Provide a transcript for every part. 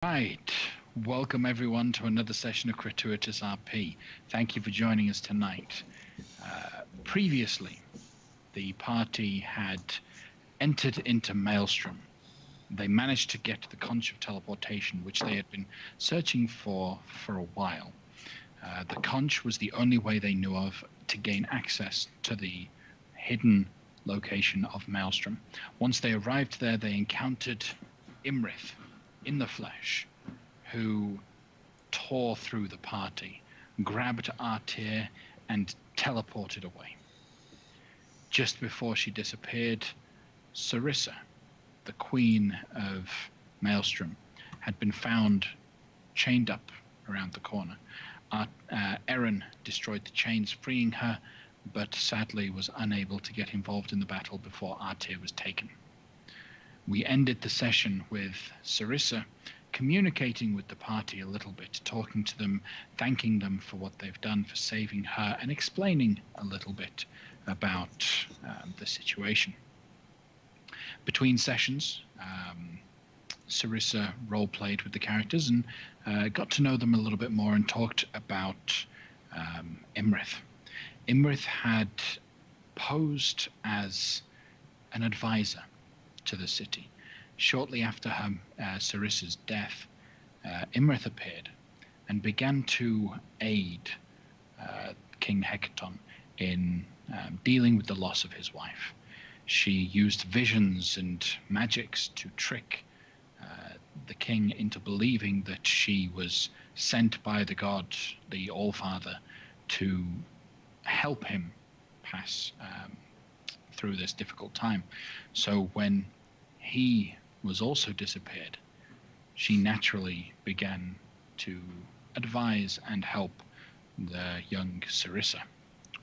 Right. Welcome everyone to another session of Crituitous RP. Thank you for joining us tonight. Previously, the party had entered into Maelstrom. They managed to get the conch of teleportation, which they had been searching for a while. The conch was the only way they knew of to gain access to the hidden location of Maelstrom. Once they arrived there, they encountered Imrith in the flesh, who tore through the party, grabbed Artir, and teleported away. Just before she disappeared, Sarissa, the queen of Maelstrom, had been found chained up around the corner. Eren destroyed the chains, freeing her, but sadly was unable to get involved in the battle before Artir was taken. We ended the session with Sarissa communicating with the party a little bit, talking to them, thanking them for what they've done for saving her, and explaining a little bit about the situation. Between sessions, Sarissa role-played with the characters and got to know them a little bit more and talked about Imrith. Imrith had posed as an advisor to the city. Shortly after Sarissa's death, Imrith appeared and began to aid King Hecaton in dealing with the loss of his wife. She used visions and magics to trick the king into believing that she was sent by the god, the All-Father, to help him pass through this difficult time. So when he was also disappeared, she naturally began to advise and help the young Sarissa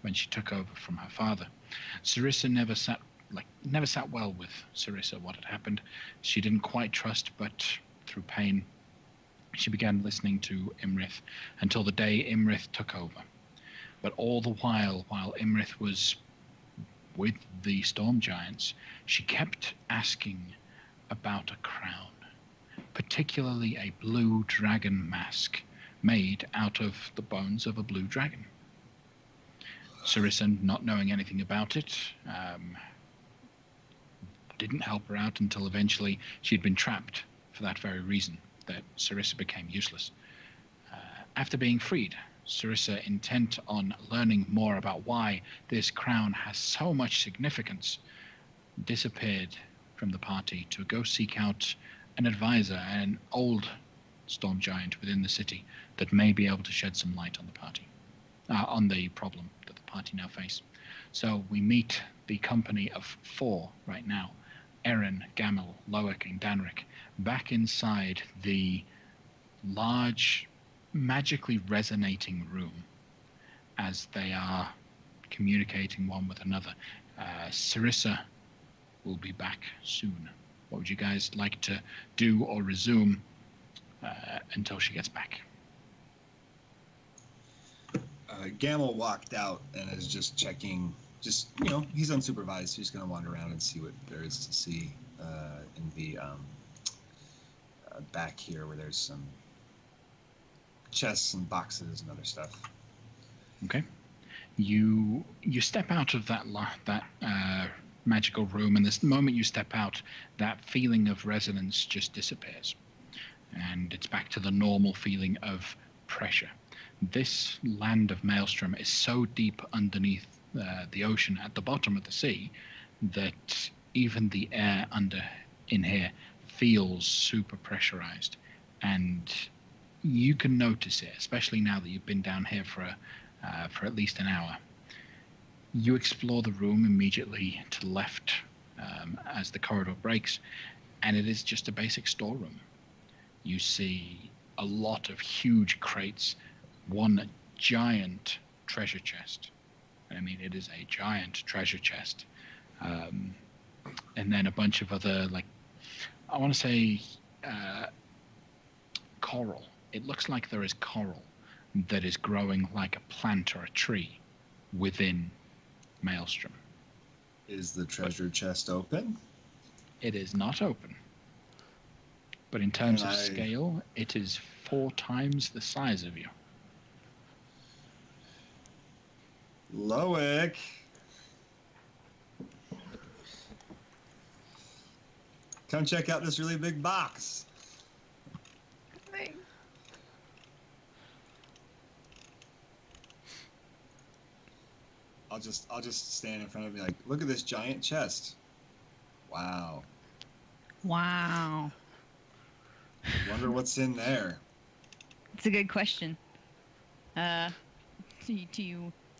when she took over from her father. Sarissa never sat well with Sarissa what had happened. She didn't quite trust, but through pain, she began listening to Imrith until the day Imrith took over. But all the while Imrith was with the Storm Giants, she kept asking about a crown, particularly a blue dragon mask made out of the bones of a blue dragon. Sarissa, not knowing anything about it, didn't help her out until eventually she'd been trapped for that very reason, that Sarissa became useless. After being freed, Sarissa, intent on learning more about why this crown has so much significance, disappeared from the party to go seek out an advisor, an old storm giant within the city that may be able to shed some light on the party, on the problem that the party now face. So we meet the company of 4 right now: Eren, Gamel, Loic, and Danrik, back inside the large, magically resonating room as they are communicating one with another. Sarissa will be back soon. What would you guys like to do or resume until she gets back? Gamel walked out and is just checking, he's unsupervised, so he's going to wander around and see what there is to see in the back here, where there's some chests and boxes and other stuff. Okay. You step out of that magical room, and the moment you step out, that feeling of resonance just disappears, and it's back to the normal feeling of pressure. This land of Maelstrom is so deep underneath the ocean at the bottom of the sea that even the air in here feels super pressurized, and you can notice it, especially now that you've been down here for at least an hour. You explore the room immediately to the left as the corridor breaks, and it is just a basic storeroom. You see a lot of huge crates, one giant treasure chest. I mean, it is a giant treasure chest. And then a bunch of other, I want to say coral. It looks like there is coral that is growing like a plant or a tree within Maelstrom. Is the treasure chest open? It is not open. But in terms of scale, it is 4 times the size of you. Loic. Come check out this really big box. I'll just stand in front of me like, look at this giant chest. Wow. Wow. Wonder what's in there. It's a good question. Do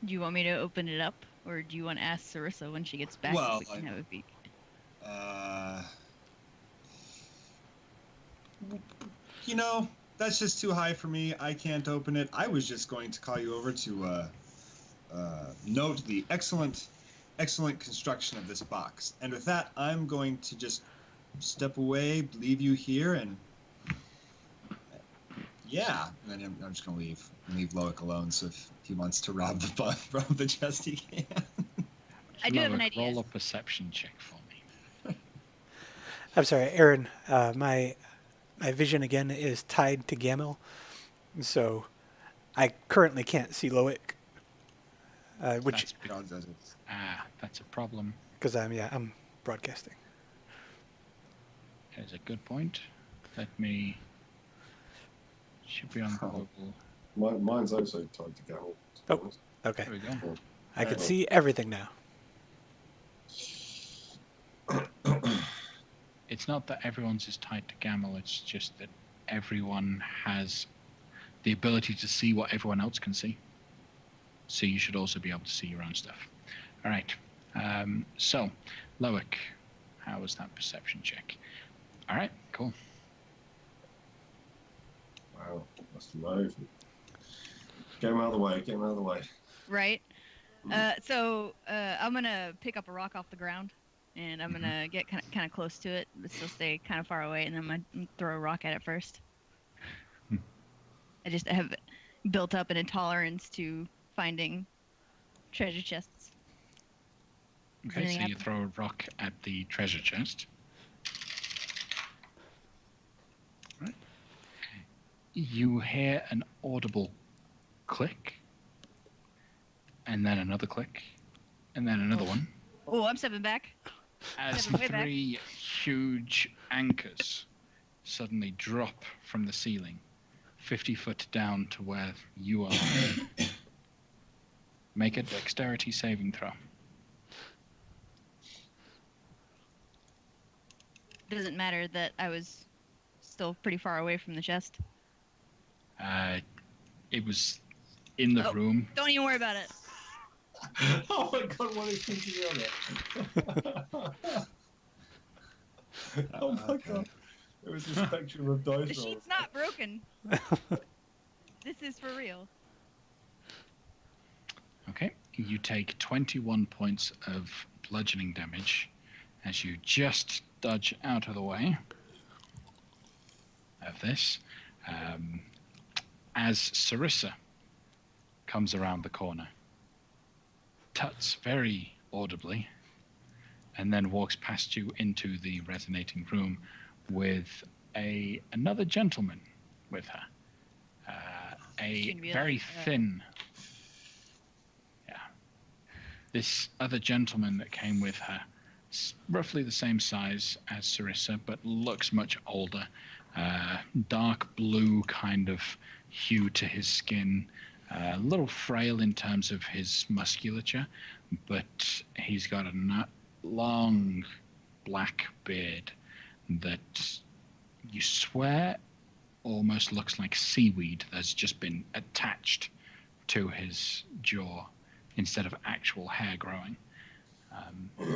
you want me to open it up, or do you want to ask Sarissa when she gets back if we can have a peek? You know, that's just too high for me. I can't open it. I was just going to call you over to note the excellent construction of this box. And with that, I'm going to just step away, leave you here, and yeah, and then I'm just going to leave Loic alone. So if he wants to rob the chest, he can. I do have an idea. Roll a perception check for me. I'm sorry, Aaron. My vision again is tied to Gamil, so I currently can't see Loic. Which that's a problem. Because I'm broadcasting. That is a good point. Let me. Should be on global. Mine's also tied to Gamil. Oh, okay. There we go. I can see everything now. It's not that everyone's is tied to Gamil, it's just that everyone has the ability to see what everyone else can see. So you should also be able to see your own stuff. All right. So, Loic, how was that perception check? All right, cool. Wow, that's amazing. Get him out of the way, Right. So I'm going to pick up a rock off the ground, and I'm going to get kind of close to it, but still stay kind of far away, and then I'm going to throw a rock at it first. I just have built up an intolerance to finding treasure chests. Okay, so you throw a rock at the treasure chest. Right. You hear an audible click, and then another click, and then another one. Oh, I'm stepping back. As 3 huge anchors suddenly drop from the ceiling, 50 foot down to where you are. Make a dexterity saving throw. Doesn't matter that I was still pretty far away from the chest. It was in the room. Don't even worry about it. Oh my god, what is thinking of it? Oh my god. It was a spectrum of dice rolls. The sheet's not broken. This is for real. Okay, you take 21 points of bludgeoning damage as you just dodge out of the way of this. As Sarissa comes around the corner, tuts very audibly, and then walks past you into the resonating room with another gentleman with her. A very thin... This other gentleman that came with her, roughly the same size as Sarissa, but looks much older. Dark blue kind of hue to his skin. A little frail in terms of his musculature, but he's got a long black beard that you swear almost looks like seaweed that's just been attached to his jaw instead of actual hair growing.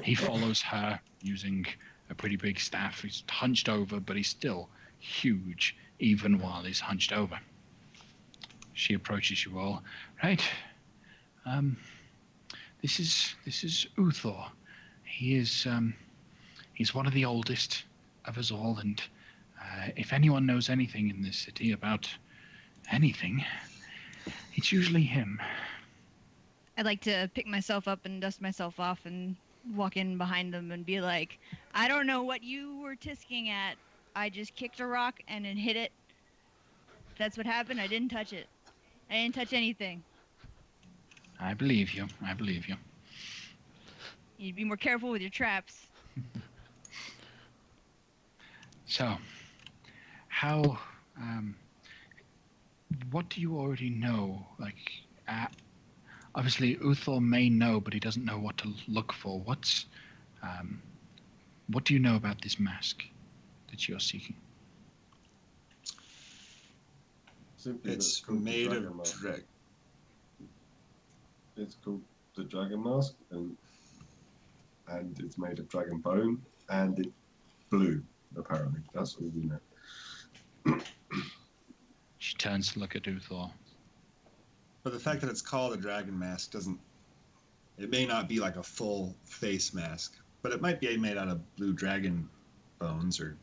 He follows her using a pretty big staff. He's hunched over, but he's still huge, even while he's hunched over. She approaches you all. Right. This is Uthor. He's one of the oldest of us all, and if anyone knows anything in this city about anything, it's usually him. I'd like to pick myself up and dust myself off and walk in behind them and be like, I don't know what you were tisking at, I just kicked a rock and then hit it. That's what happened. I didn't touch it. I didn't touch anything. I believe you. I believe you. You'd be more careful with your traps. So, how, what do you already know? Like, obviously Uthor may know, but he doesn't know what to look for. What do you know about this mask that you're seeking? Simply It's called the made Dragon of Mask. drag. It's called the Dragon Mask, and it's made of dragon bone, and it's blue. Apparently, that's all we know. She turns to look at Uthor. But the fact that it's called a dragon mask doesn't. It may not be like a full face mask, but it might be made out of blue dragon bones or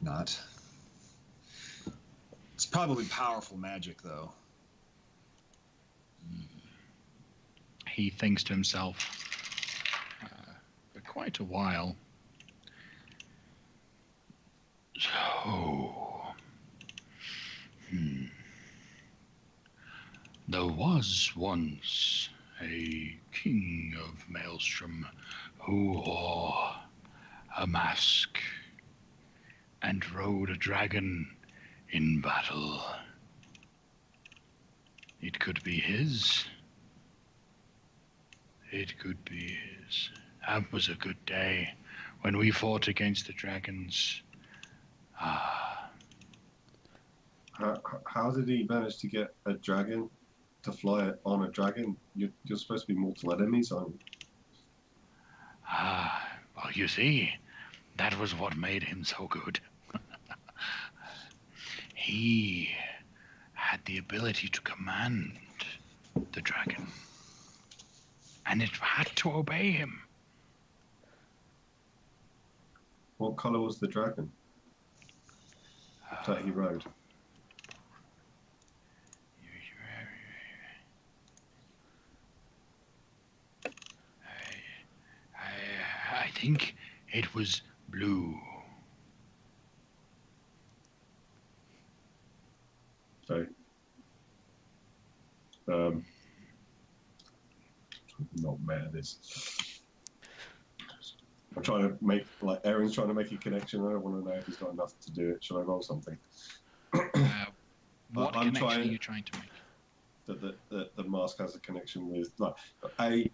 not. It's probably powerful magic, though. He thinks to himself for quite a while. So, there was once a king of Maelstrom who wore a mask and rode a dragon in battle. It could be his. It could be his. That was a good day when we fought against the dragons. How did he manage to get a dragon to fly on a dragon? You're supposed to be mortal enemies, aren't you? Well, you see, that was what made him so good. He had the ability to command the dragon, and it had to obey him. What color was the dragon that he rode? I think it was blue. So, not mad this. I'm trying to make, like, Aaron's trying to make a connection. I don't want to know if he's got enough to do it. Should I roll something? What I'm connection are you trying to make? That the mask has a connection with, like, a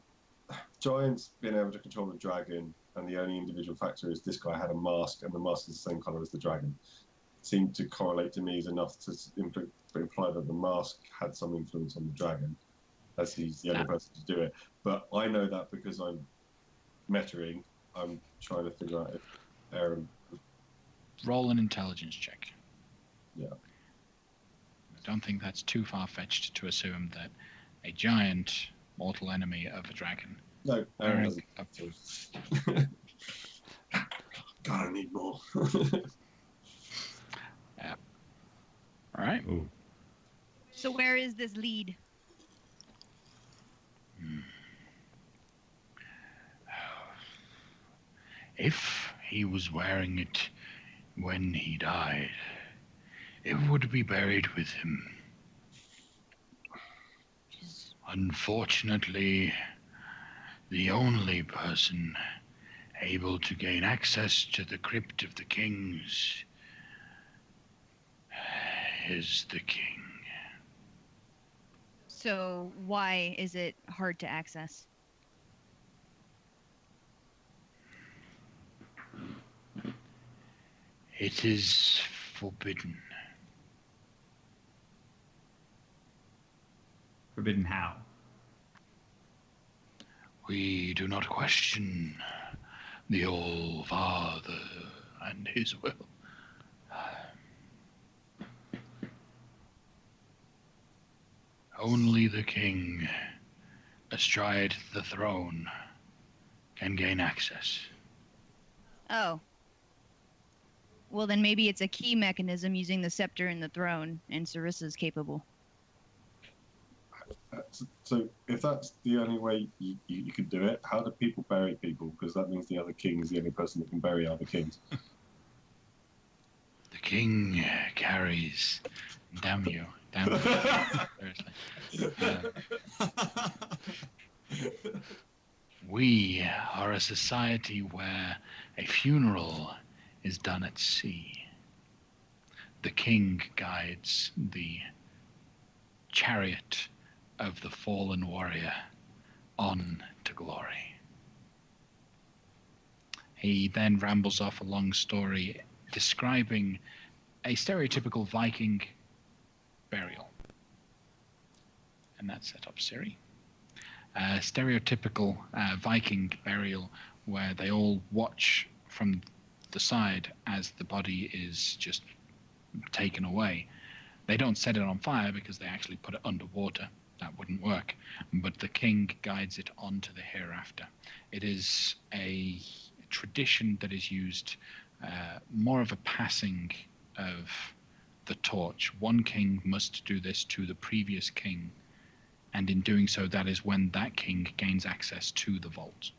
giant's being able to control the dragon, and the only individual factor is this guy had a mask, and the mask is the same color as the dragon. Seemed to correlate to me as enough to imply that the mask had some influence on the dragon, as he's the only person to do it. But I know that because I'm metaing. I'm trying to figure out if Aaron... Roll an intelligence check. Yeah. I don't think that's too far-fetched to assume that a giant mortal enemy of a dragon... No, Aaron doesn't have to. God, I need more. Yeah. All right. Ooh. So where is this lead? If he was wearing it when he died, it would be buried with him. Unfortunately, the only person able to gain access to the crypt of the kings is the king. So why is it hard to access? It is forbidden. Forbidden how? We do not question the All-Father and his will. Only the king, astride the throne, can gain access. Oh. Well, then maybe it's a key mechanism using the scepter and the throne, and Sarissa's capable. So if that's the only way you could do it, how do people bury people? Because that means the other king is the only person that can bury other kings. king carries. Damn you. Seriously. We are a society where a funeral is done at sea. The king guides the chariot of the fallen warrior on to glory. He then rambles off a long story describing a stereotypical Viking burial. And that set up Siri. A stereotypical Viking burial where they all watch from the side as the body is just taken away. They don't set it on fire because they actually put it underwater. That wouldn't work. But the king guides it on to the hereafter. It is a tradition that is used more of a passing of the torch. One king must do this to the previous king, and in doing so, that is when that king gains access to the vault.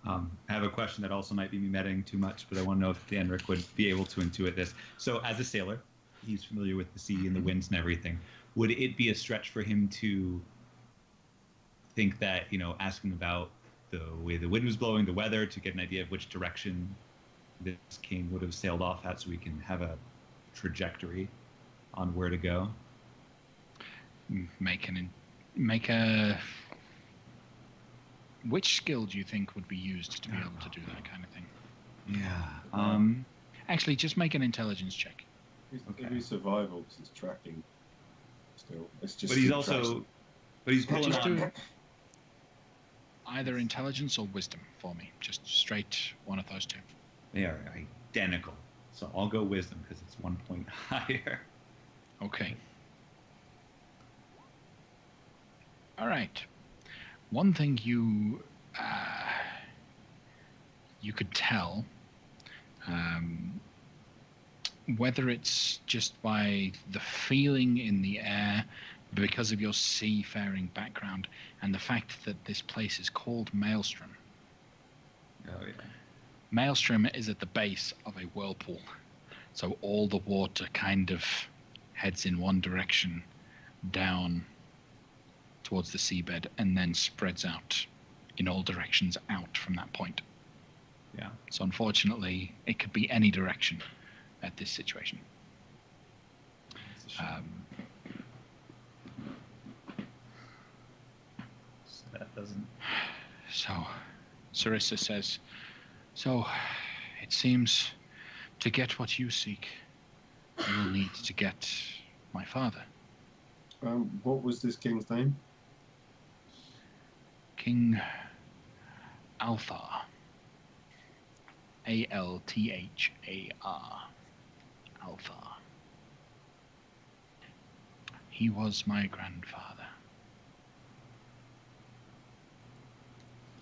I have a question that also might be me meddling too much, but I want to know if Danric would be able to intuit this. So as a sailor, he's familiar with the sea and the winds and everything. Would it be a stretch for him to think that, asking about the way the wind was blowing, the weather, to get an idea of which direction this king would have sailed off at so we can have a trajectory on where to go? Which skill do you think would be used to be able to do that kind of thing? Yeah. Actually, just make an intelligence check. It'd be survival because it's tracking. Still, it's just. But he's pulling just on. do either intelligence or wisdom for me. Just straight one of those two. They are identical. So I'll go wisdom because it's 1 point higher. Okay. All right. One thing you could tell, whether it's just by the feeling in the air, because of your seafaring background, and the fact that this place is called Maelstrom. Oh yeah. Maelstrom is at the base of a whirlpool, so all the water kind of heads in one direction down towards the seabed and then spreads out in all directions out from that point. Yeah. So unfortunately, it could be any direction at this situation. So that doesn't. So Sarissa says, so it seems to get what you seek, you'll need to get my father. What was this king's name? King Althar. Althar. Althar. He was my grandfather.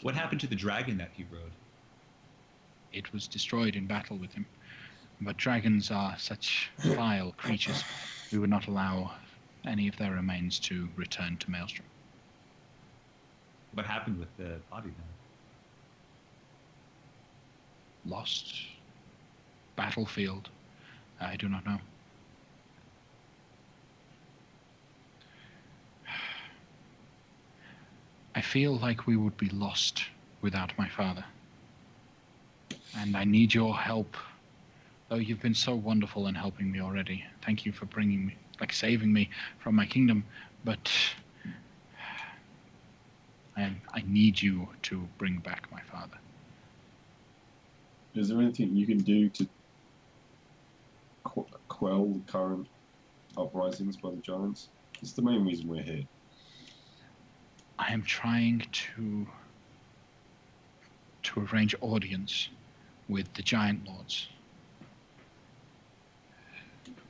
What happened to the dragon that he rode? It was destroyed in battle with him. But dragons are such vile creatures, we would not allow any of their remains to return to Maelstrom. What happened with the body then? Lost. Battlefield. I do not know. I feel like we would be lost without my father. And I need your help. Though you've been so wonderful in helping me already. Thank you for bringing me, saving me from my kingdom. But I need you to bring back my father. Is there anything you can do to quell the current uprisings by the giants? It's the main reason we're here. I am trying to arrange audience with the giant lords.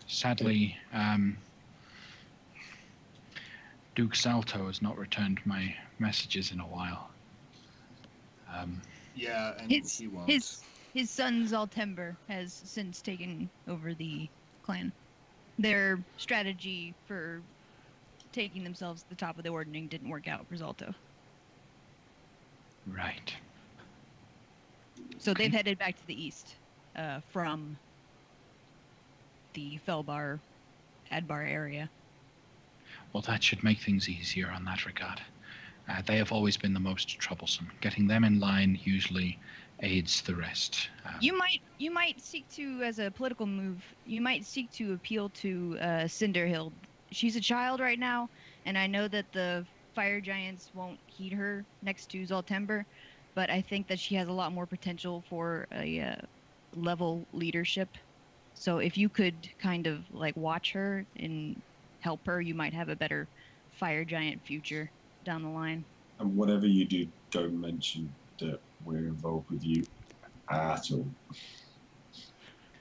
Sadly, Duke Salto has not returned my messages in a while. Yeah, and he won't. His son Zaltember has since taken over the clan. Their strategy for taking themselves to the top of the ordning didn't work out for Zalto. Right. So they've headed back to the east from the Felbar, Adbar area. Well, that should make things easier on that regard. They have always been the most troublesome. Getting them in line usually aids the rest. You might seek to, as a political move, you might seek to appeal to Cinderhild. She's a child right now, and I know that the fire giants won't heed her next to Zoltember, but I think that she has a lot more potential for a level leadership. So if you could kind of like watch her and help her, you might have a better fire giant future down the line. And whatever you do, don't mention that we're involved with you at all.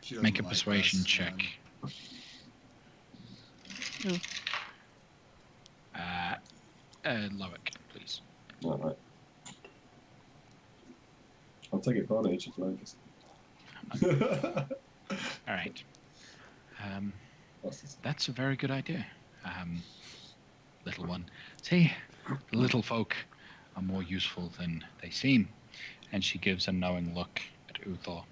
She doesn't Make a like persuasion us, check. Who? Loic, please. All right. I'll take advantage if Locust. All right. What's this? That's a very good idea, little one. See, the little folk are more useful than they seem. And she gives a knowing look at Uthor.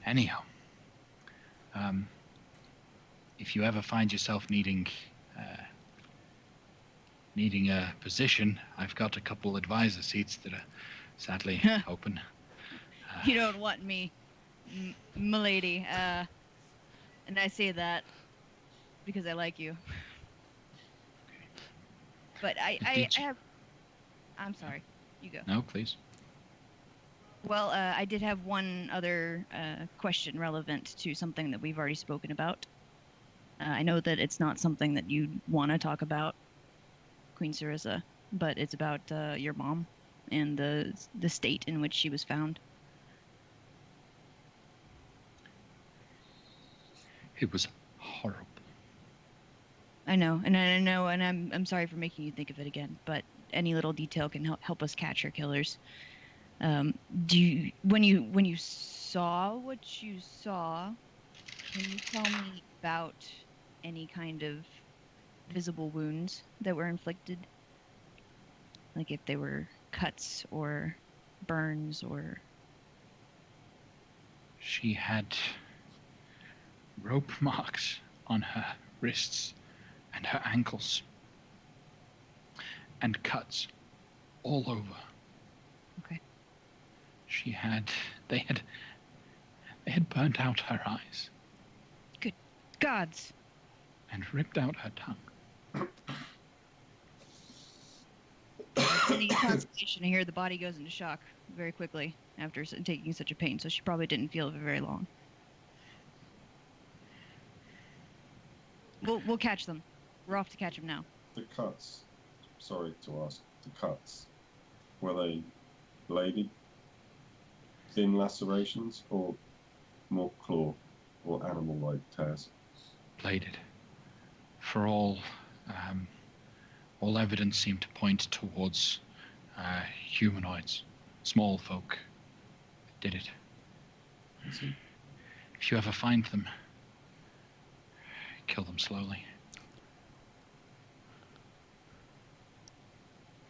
Anyhow, if you ever find yourself needing a position, I've got a couple advisor seats that are sadly open. You don't want me, m'lady. And I say that because I like you. But I have... I'm sorry. You go. No, please. Well, I did have one other question relevant to something that we've already spoken about. I know that it's not something that you want to talk about, Queen Sarissa, but it's about your mom and the state in which she was found. It was horrible. I know, and I'm sorry for making you think of it again, but any little detail can help us catch her killers. When you saw what you saw, can you tell me about any kind of visible wounds that were inflicted? Like if they were cuts or burns or... She had rope marks on her wrists and her ankles, and cuts all over. Okay. They had burnt out her eyes Good gods. and ripped out her tongue. Any constipation, I hear the body goes into shock very quickly after taking such a pain, so she probably didn't feel it for very long. We'll catch them. We're off to catch them now. The cuts, sorry to ask, the cuts, were they bladed, thin lacerations, or more claw or animal-like tears? Bladed. For all evidence seemed to point towards humanoids, small folk did it. I see. If you ever find them, kill them slowly.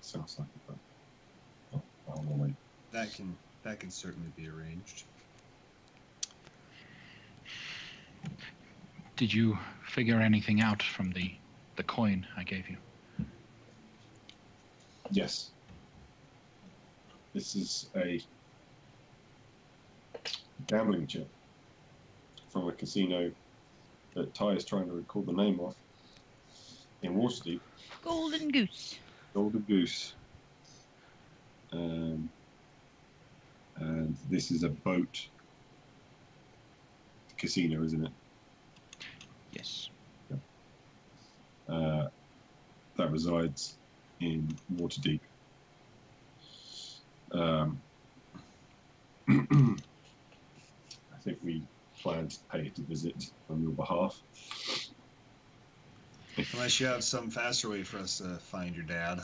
Sounds like it, but I'll wait. That can certainly be arranged. Did you figure anything out from the coin I gave you? Yes. This is a gambling chip from a casino that Ty is trying to recall the name of in Waterdeep. Golden Goose. Golden Goose. And this is a boat casino, isn't it? Yes. That resides in Waterdeep. I think we plan to pay it a visit on your behalf. Unless you have some faster way for us to find your dad.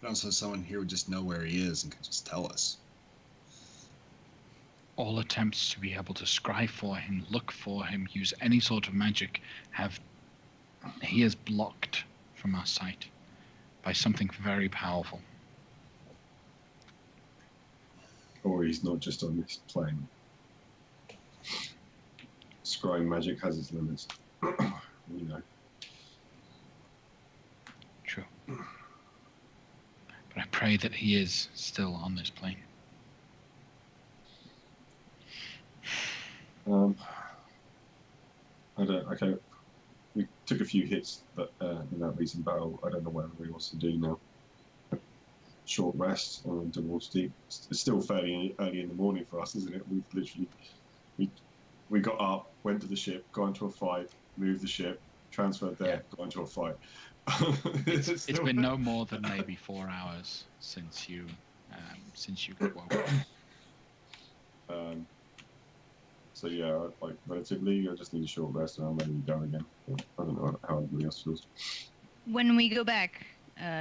But also someone here would just know where he is and could just tell us. All attempts to be able to scry for him, look for him, use any sort of magic he is blocked from our sight by something very powerful. Or he's not just on this plane. scrying magic has its limits. You know. True. But I pray that he is still on this plane. Okay. We took a few hits in that recent battle. I don't know what everybody wants to do now. Short rest and towards deep. It's still fairly early in the morning for us, isn't it? We've literally we got up, went to the ship, got into a fight, moved the ship, transferred there, got into a fight. It's been no more than maybe 4 hours since you got woken. So yeah, like relatively, I just need a short rest and I'm ready to go again. I don't know how everybody else feels. When we go back,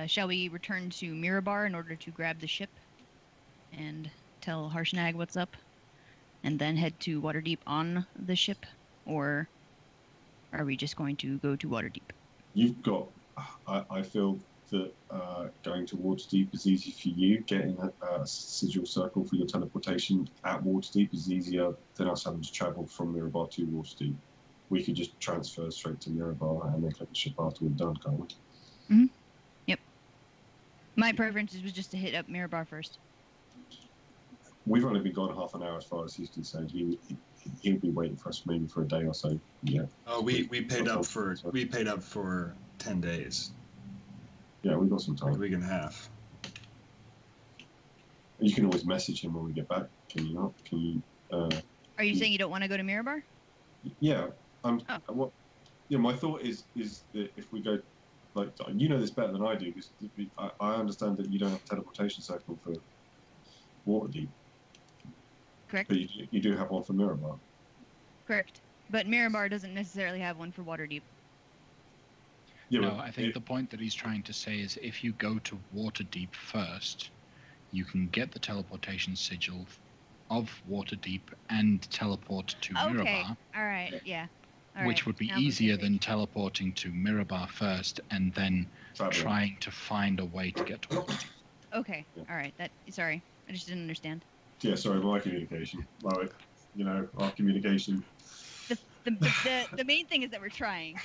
shall we return to Mirabar in order to grab the ship and tell Harshnag what's up, and then head to Waterdeep on the ship, or are we just going to go to Waterdeep? You've got. I feel that going to Waterdeep is easy for you. Getting a sigil circle for your teleportation at Waterdeep is easier than us having to travel from Mirabar to Waterdeep. We could just transfer straight to Mirabar and then collect the ship after we're done, can't we? Mm-hmm. Yep. My preference was just to hit up Mirabar first. We've only been gone half an hour as far as he's concerned. He'll be waiting for us maybe for a day or so. Yeah. Oh, we paid up for 10 days. Yeah, we've got some A time. week and a half. You can always message him when we get back. Can you not? Can you? Are you saying you don't want to go to Mirabar? Yeah. My thought is that if we go, like, you know this better than I do, because I understand that you don't have a teleportation circle for Waterdeep. Correct. But you do have one for Mirabar. Correct. But Mirabar doesn't necessarily have one for Waterdeep. Yeah, No, I think the point that he's trying to say is if you go to Waterdeep first, you can get the teleportation sigil of Waterdeep and teleport to Okay. Mirabar. All right. Yeah. All which right. would be Now I'm on the easier same than page. teleporting to Mirabar first and then trying to find a way to get to Waterdeep. Okay. Yeah. All right. Sorry. I just didn't understand. Yeah, sorry, my communication. Like, our communication. The main thing is that we're trying.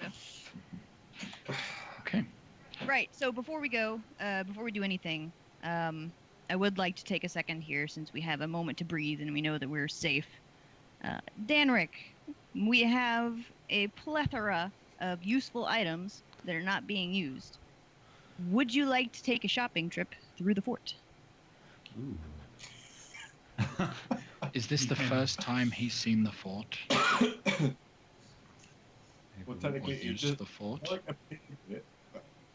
So. Okay. Right. So before we go, before we do anything, I would like to take a second here since we have a moment to breathe and we know that we're safe. Danric, we have a plethora of useful items that are not being used. Would you like to take a shopping trip through the fort? Ooh. Is this the first time he's seen the fort? Well, Or technically, it used just the fort? like a picture of it.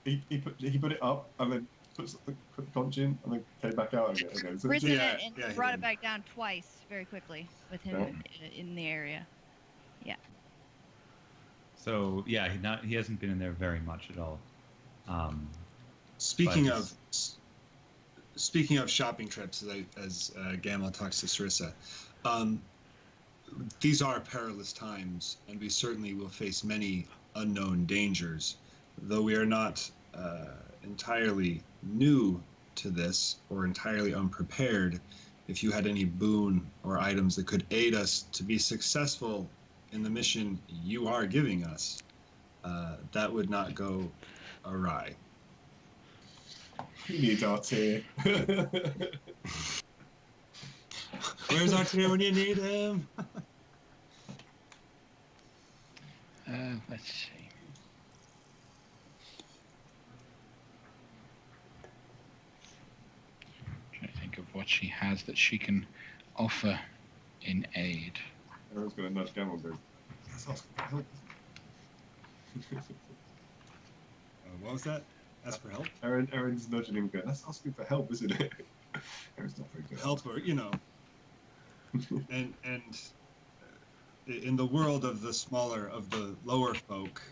He put it up and then put the conch in and then came back out again. Okay, so Risen Yeah, it and yeah, he brought did. it back down twice very quickly with him in the area. So yeah, he hasn't been in there very much at all. Speaking But- of shopping trips, as Gamma talks to Sarissa, these are perilous times, and we certainly will face many unknown dangers. Though we are not entirely new to this or entirely unprepared, if you had any boon or items that could aid us to be successful in the mission you are giving us, that would not go awry. he needs our tear. Where's Artier when you need him? Let's see. Trying to think of what she has that she can offer in aid. Everyone's going to nudge Gamma and go, "Let's ask for help." What was that? Ask for help? Aaron's nudging him, going, "That's asking for help, isn't it?" Aaron's not very good. Help, or and in the world of the lower folk,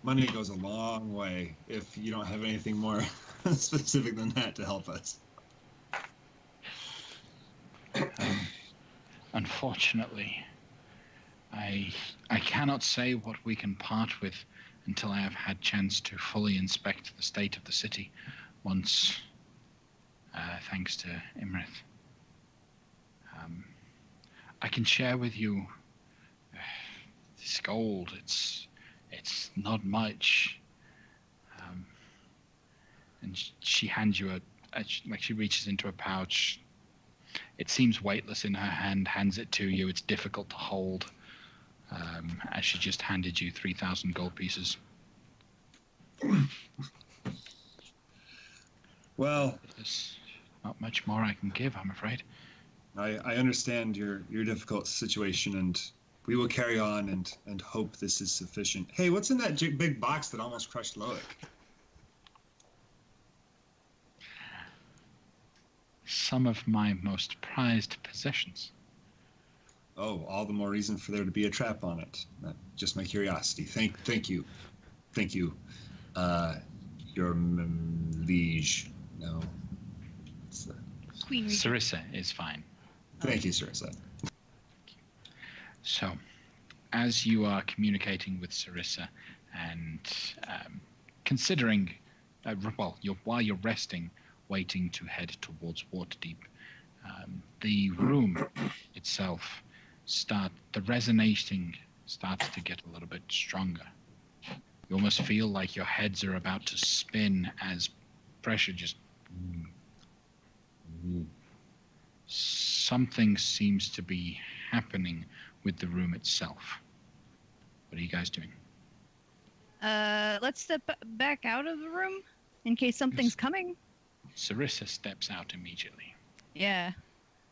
money goes a long way if you don't have anything more specific than that to help us. Unfortunately, I cannot say what we can part with until I have had chance to fully inspect the state of the city once, thanks to Imrith. I can share with you gold. It's not much. And she hands you she reaches into a pouch. It seems weightless in her hand, hands it to you. It's difficult to hold, as she just handed you 3,000 gold pieces. Well, There's not much more I can give, I'm afraid. I understand your difficult situation, and we will carry on and hope this is sufficient. Hey, what's in that big box that almost crushed Loic? Some of my most prized possessions. Oh, all the more reason for there to be a trap on it. Just my curiosity. Thank you. Your liege. No. Queen Regent. Sarissa is fine. Thank you, Sarissa. So, as you are communicating with Sarissa and considering, while you're resting, waiting to head towards Waterdeep, the room itself the resonating starts to get a little bit stronger. You almost feel like your heads are about to spin as pressure just... Something seems to be happening with the room itself. What are you guys doing? Let's step back out of the room in case something's coming. Sarissa steps out immediately. Yeah.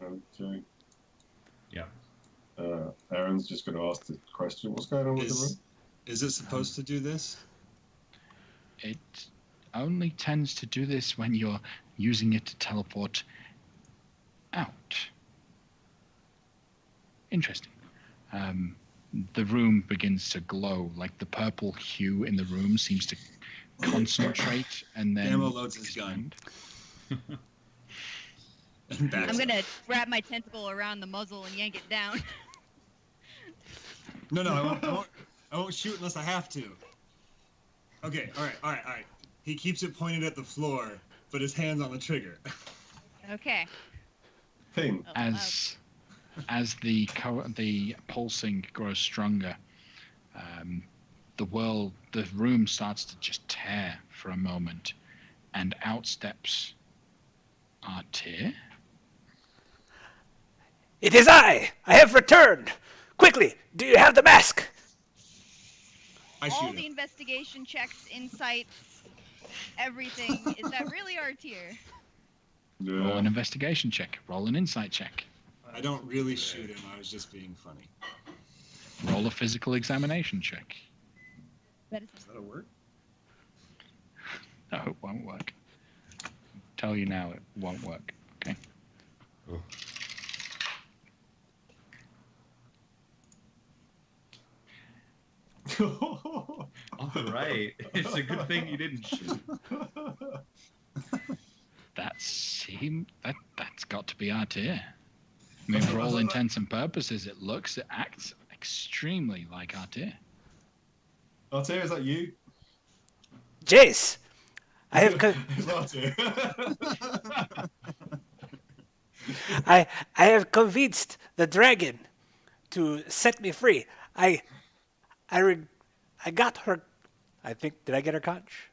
Okay. Yeah. Aaron's just going to ask the question. What's going on with the room? Is it supposed to do this? It only tends to do this when you're using it to teleport out. Interesting. The room begins to glow, like the purple hue in the room seems to concentrate and then Ammo loads his gun. And backs I'm gonna up. wrap my tentacle around the muzzle and yank it down. No, I won't shoot unless I have to. Okay, all right. He keeps it pointed at the floor, but his hand's on the trigger. Okay. Ping. Oh, As the pulsing grows stronger, the room starts to just tear for a moment, and out steps Artir. It is I! I have returned! Quickly, do you have the mask? I all shoot the him. investigation checks, insights, everything. Is that really our tier? Roll Yeah. an investigation check. Roll an insight check. I don't really shoot him. I was just being funny. Roll a physical examination check. That is Is that a word? No, it won't work. Tell you now, it won't work. Okay. Oh. All right. It's a good thing you didn't shoot. That's got to be Artir. I mean, for all intents and purposes, it acts extremely like Artir. Artir, is that you? Jace, I have It's Artir. I have convinced the dragon to set me free. I got her. I think, did I get her conch?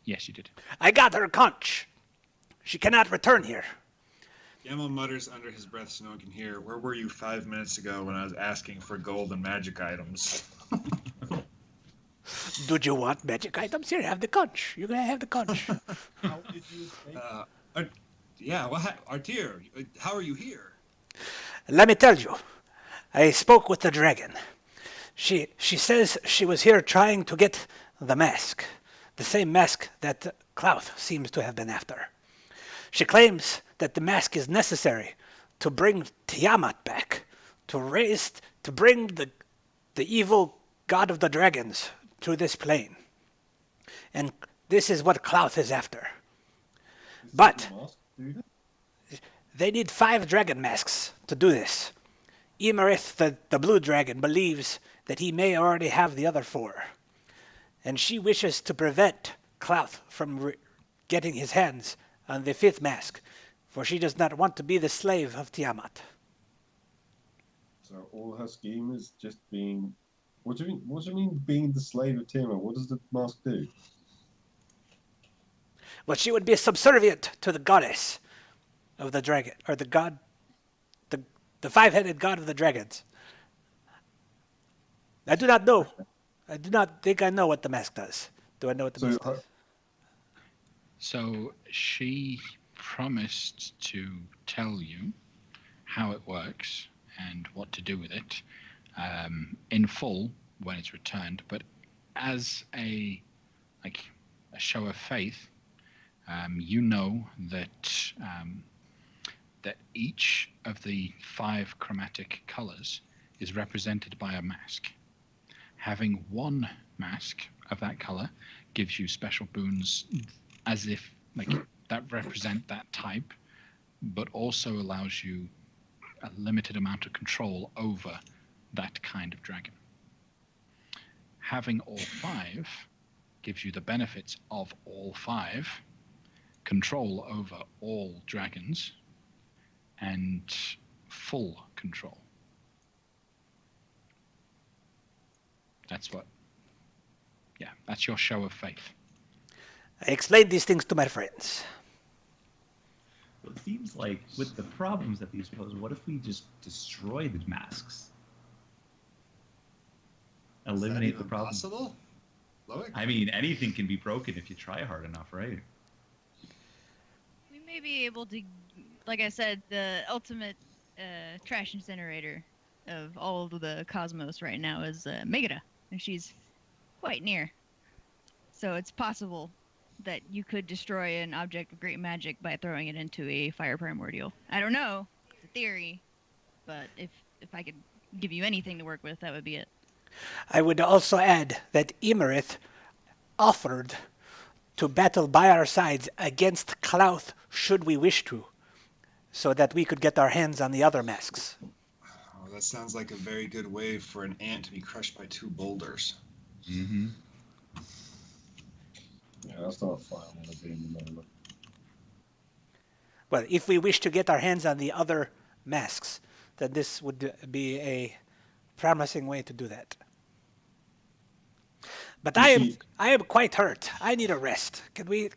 Yes, you did. I got her conch. She cannot return here. Yamel mutters under his breath so no one can hear. Where were you 5 minutes ago when I was asking for gold and magic items? Did you want magic items? Here, have the conch. You can have the conch. How did you escape? Yeah, Artir, how are you here? Let me tell you, I spoke with the dragon. She says she was here trying to get the mask, the same mask that Clouth seems to have been after. She claims that the mask is necessary to bring Tiamat back, to bring the evil god of the dragons to this plane. And this is what Clouth is after. But they need 5 dragon masks to do this. Emerith, the blue dragon, believes that he may already have the other 4. And she wishes to prevent Clouth from getting his hands on the 5th mask, for she does not want to be the slave of Tiamat. So all her scheme is just being What do you mean? What do you mean being the slave of Tiamat? What does the mask do? Well, she would be subservient to the goddess of the dragon, or the god, the the five-headed god of the dragons. I do not know. I do not think I know what the mask does. Do I know what the So mask does? So she promised to tell you how it works and what to do with it in full when it's returned. But as a show of faith, you know that that each of the 5 chromatic colors is represented by a mask. Having one mask of that color gives you special boons as if that represent that type, but also allows you a limited amount of control over that kind of dragon. Having all 5 gives you the benefits of all 5, control over all dragons, and full control. That's your show of faith. I explained these things to my friends. Well, it seems like with the problems that these pose, what if we just destroy the masks? Eliminate the problem. Possible? Loic? I mean, anything can be broken if you try hard enough, right? We may be able to, like I said, the ultimate trash incinerator of all of the cosmos right now is Megara, and she's quite near. So it's possible that you could destroy an object of great magic by throwing it into a fire primordial. I don't know. It's a theory, but if I could give you anything to work with, that would be it. I would also add that Imerith offered to battle by our sides against Klauth should we wish to, so that we could get our hands on the other masks. Oh, that sounds like a very good way for an ant to be crushed by 2 boulders. Mm-hmm. Yeah, that's not a fight I want to be in the moment. Well, if we wish to get our hands on the other masks, then this would be a promising way to do that. But I am quite hurt. I need a rest. Can we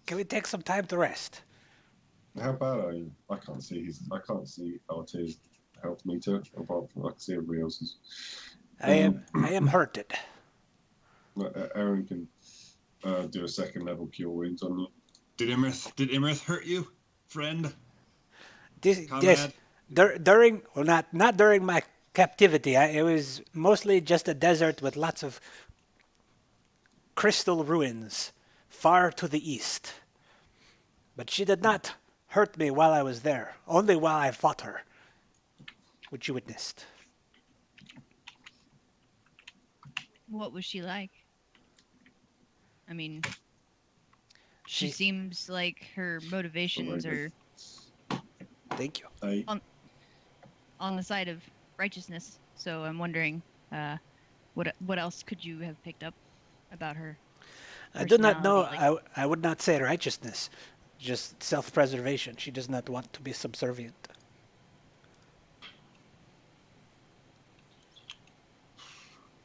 take some time to rest? How bad are you? I can't see RT's health meter apart from I can see everybody else's. I am hurted. Aaron can do a 2nd level cure wounds on you. Did Imerith hurt you, friend? Yes, during not during my captivity. It was mostly just a desert with lots of crystal ruins far to the east. But she did not hurt me while I was there, only while I fought her, which you witnessed. What was she like? I mean, she seems like her motivations are Thank you. on the side of righteousness. So I'm wondering, what else could you have picked up about her? I do not know. Like... I would not say righteousness, just self-preservation. She does not want to be subservient.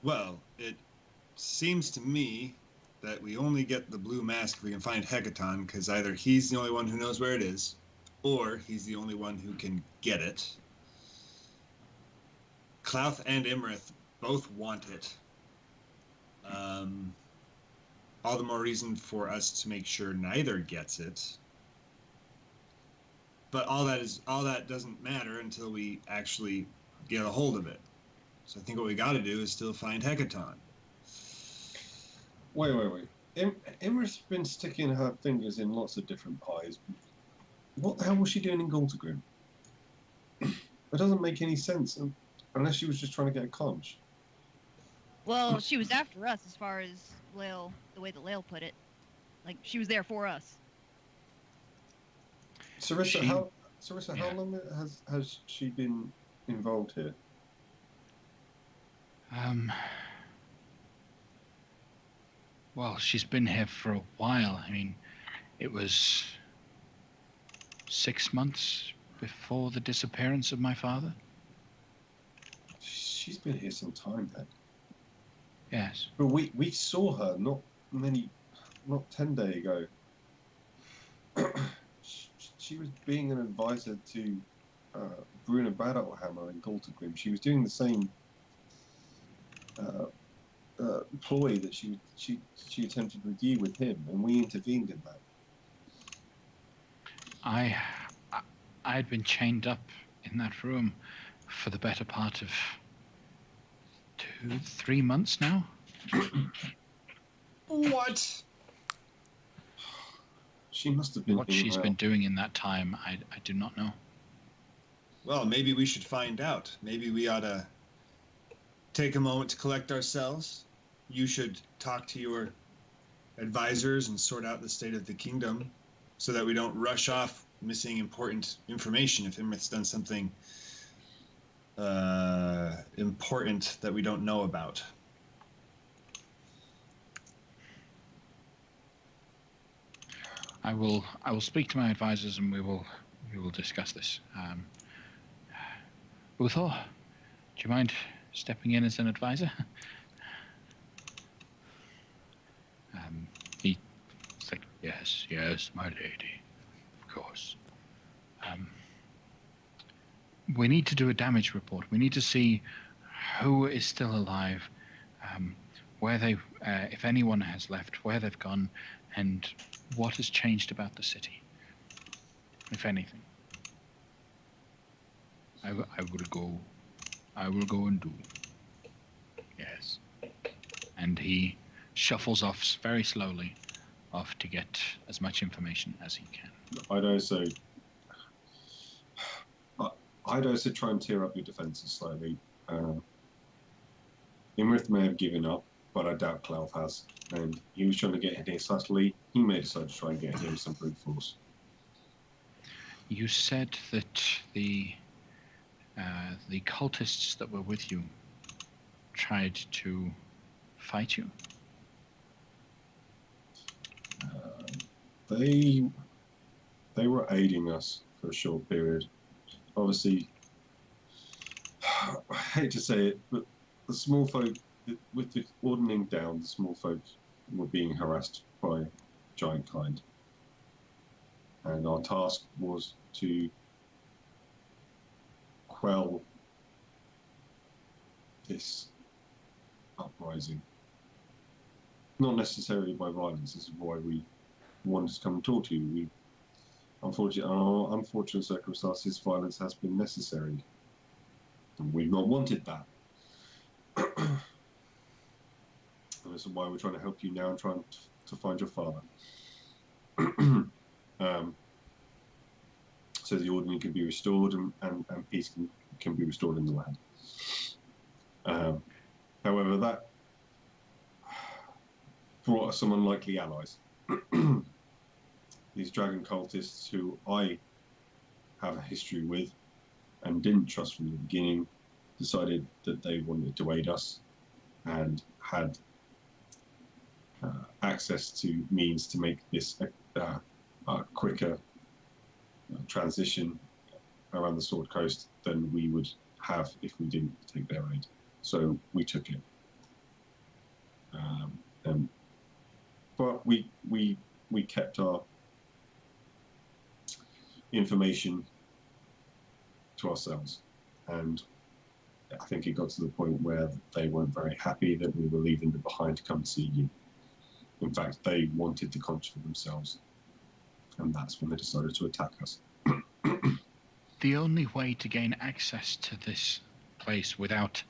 Well, it seems to me that we only get the blue mask if we can find Hecaton, because either he's the only one who knows where it is, or he's the only one who can get it. Klauth and Imerith both want it. All the more reason for us to make sure neither gets it. But all that doesn't matter until we actually get a hold of it. So I think what we got to do is still find Hecaton. Wait. Imerith's been sticking her fingers in lots of different pies. What the hell was she doing in Galtagrim? It doesn't make any sense unless she was just trying to get a conch. Well, she was after us as far as Lael, the way that Lael put it. Like, she was there for us. Sarissa, how long has she been involved here? Well, she's been here for a while. I mean, it was 6 months before the disappearance of my father. She's been here some time then. Yes. But we saw her not 10 days ago. She was being an advisor to Bruna Battlehammer and Galtergrim. She was doing the same ploy that she attempted with you with him, and we intervened in that. I had been chained up in that room for the better part of 2-3 months now. What? She must have been. What she's been doing in that time, I do not know. Well, maybe we should find out. Maybe we ought to take a moment to collect ourselves. You should talk to your advisors and sort out the state of the kingdom so that we don't rush off missing important information if Imrith's done something important that we don't know about. I will speak to my advisors and we will discuss this. Uthor, do you mind stepping in as an advisor? He's like, yes, my lady, of course. We need to do a damage report. We need to see who is still alive, where they, if anyone has left, where they've gone, and what has changed about the city, if anything. I will go and do. Yes. And he shuffles off very slowly off to get as much information as he can. I'd also try and tear up your defenses slightly. Imrith may have given up, but I doubt Clough has. And he was trying to get in here subtly. He may decide to try and get him some brute force. You said that the cultists that were with you tried to fight you. They were aiding us for a short period. Obviously, I hate to say it, but the small folk, with the ordening down, the small folk were being harassed by giant kind. And our task was to quell this uprising. Not necessarily by violence. This is why we wanted to come and talk to you. Unfortunately, our unfortunate circumstances, violence has been necessary. And we've not wanted that. And this is why we're trying to help you now and trying to find your father. So the ordering can be restored and peace can be restored in the land. However, that brought us some unlikely allies. These dragon cultists who I have a history with and didn't trust from the beginning decided that they wanted to aid us and had access to means to make this a quicker transition around the Sword Coast than we would have if we didn't take their aid. So we took it. But we kept our information to ourselves, and I think it got to the point where they weren't very happy that we were leaving them behind to come see you. In fact, they wanted the conch for themselves, and that's when they decided to attack us. The only way to gain access to this place without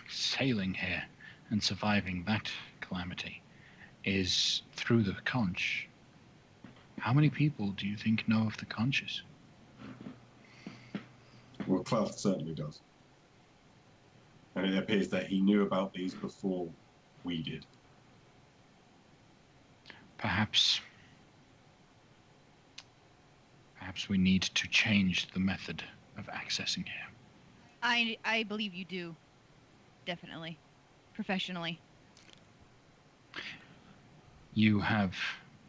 sailing here and surviving that calamity is through the conch. How many people do you think know of the conches? Well, Clough certainly does. And it appears that he knew about these before we did. Perhaps we need to change the method of accessing here. I believe you do. Definitely. Professionally. You have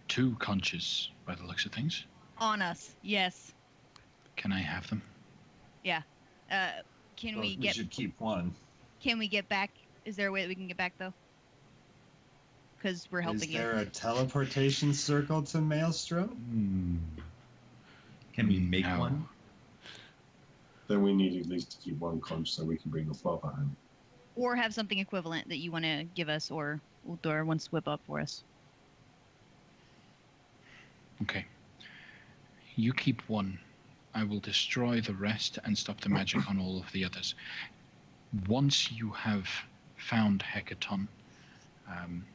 2 conches by the looks of things. On us, yes. Can I have them? Yeah. Can we should keep one. Can we get back? Is there a way that we can get back though? because we're helping Is there a teleportation circle to Maelstrom? Can we make No. one? Then we need at least to keep one conch so we can bring the flopper home. Or have something equivalent that you want to give us, or Uldor wants to whip up for us. Okay. You keep one. I will destroy the rest and stop the magic on all of the others. Once you have found Hecaton,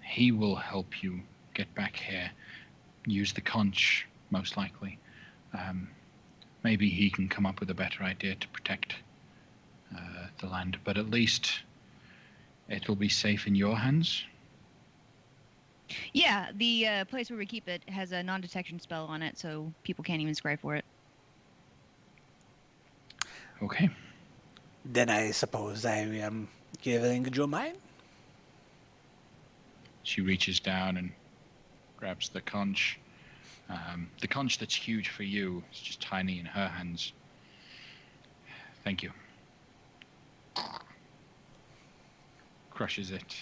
he will help you get back here. Use the conch, most likely. Maybe he can come up with a better idea to protect the land, but at least it'll be safe in your hands. Yeah, the place where we keep it has a non-detection spell on it, so people can't even scry for it. Okay. Then I suppose I am giving you mine. She reaches down and grabs the conch. The conch that's huge for you is just tiny in her hands. Thank you. Crushes it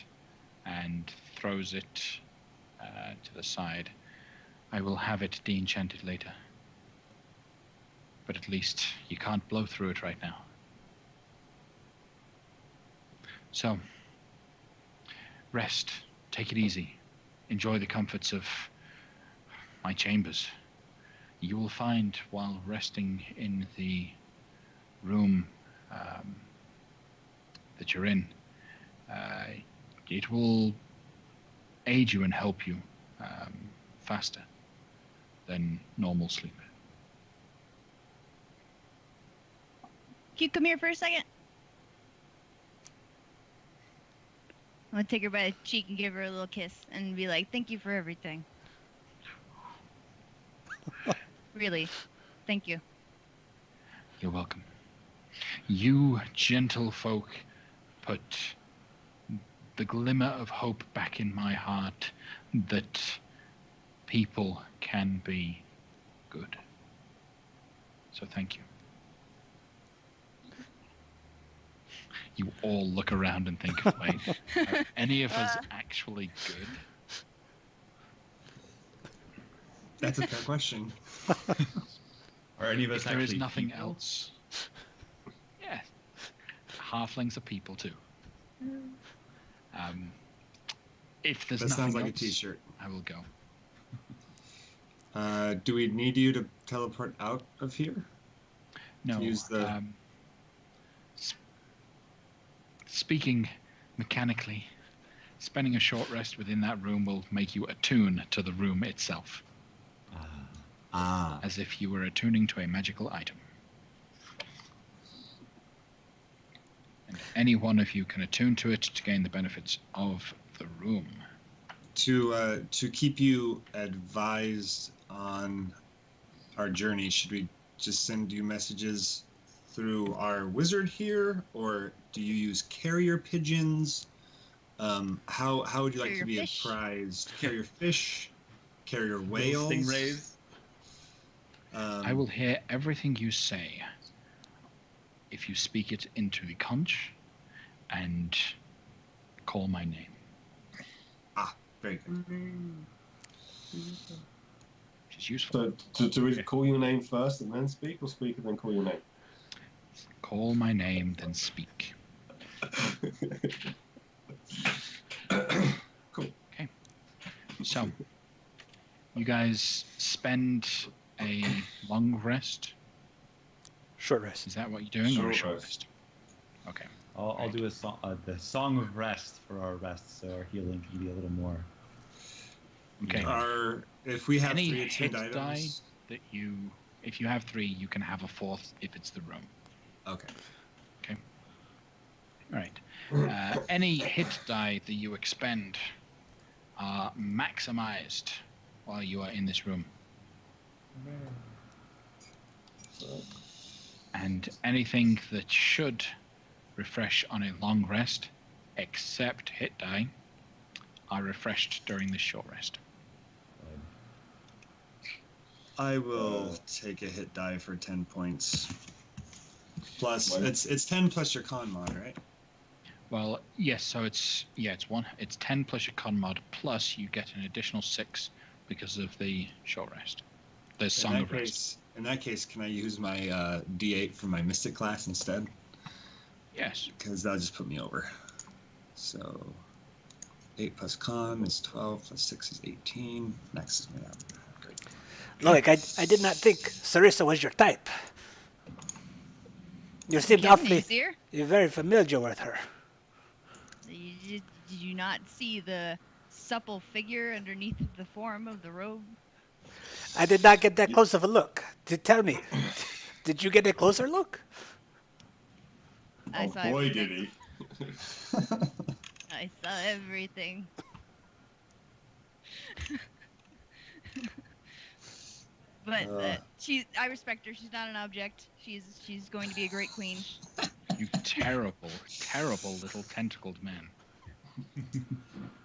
and throws it to the side. I will have it de-enchanted later. But at least you can't blow through it right now. So, rest. Take it easy. Enjoy the comforts of my chambers. You will find while resting in the room that you're in, it will aid you and help you faster than normal sleep. Can you come here for a second? I'm gonna take her by the cheek and give her a little kiss and be like, thank you for everything. Really, thank you. You're welcome. You gentle folk put the glimmer of hope back in my heart that people can be good. So thank you. You all look around and think, wait, are any of us actually good? That's a fair question. Are any of us If there is actually nothing people? else. Yeah. Halflings are people too. If there's That nothing sounds like else, a t-shirt. I will go. Do we need you to teleport out of here? No. Use the... Speaking mechanically, spending a short rest within that room will make you attune to the room itself. As if you were attuning to a magical item. And any one of you can attune to it to gain the benefits of the room. To keep you advised on our journey, should we just send you messages through our wizard here, or do you use carrier pigeons? How would you like Carrier to be fish? apprised? Carrier fish, carrier Little whales, stingrays? I will hear everything you say if you speak it into the conch and call my name. Very good. Which is useful. So do we call your name first and then speak, or speak and then call your name? Call my name, then speak. Cool. Okay. So, you guys spend a long rest. Short rest. Is that what you're doing, or a Short short rest. rest? Okay. I'll do the song of rest for our rest, so our healing can be a little more. Okay. If we have Any 3 hit attuned die items... that if you have 3, you can have a 4th if it's the room. Okay. All right. Any hit die that you expend are maximized while you are in this room. And anything that should refresh on a long rest, except hit die, are refreshed during this short rest. I will take a hit die for 10 points. Plus, What? it's 10 plus your con mod, right? Well, yes. So it's 10 plus your con mod plus you get an additional 6 because of the short rest. The Song of Rest. In that case, can I use my D8 for my Mystic class instead? Yes. Because that'll just put me over. So 8 plus con is 12 plus 6 is 18. Maxes me out. Great. Look, I did not think Sarissa was your type. You seemed Yes, awfully. you see her? You're very familiar with her. Did you not see the supple figure underneath the form of the robe? I did not get that close of a look. Tell me, did you get a closer look? I Oh saw boy, everything. did he! I saw everything. But I respect her. She's not an object. She's going to be a great queen. You terrible, terrible little tentacled man.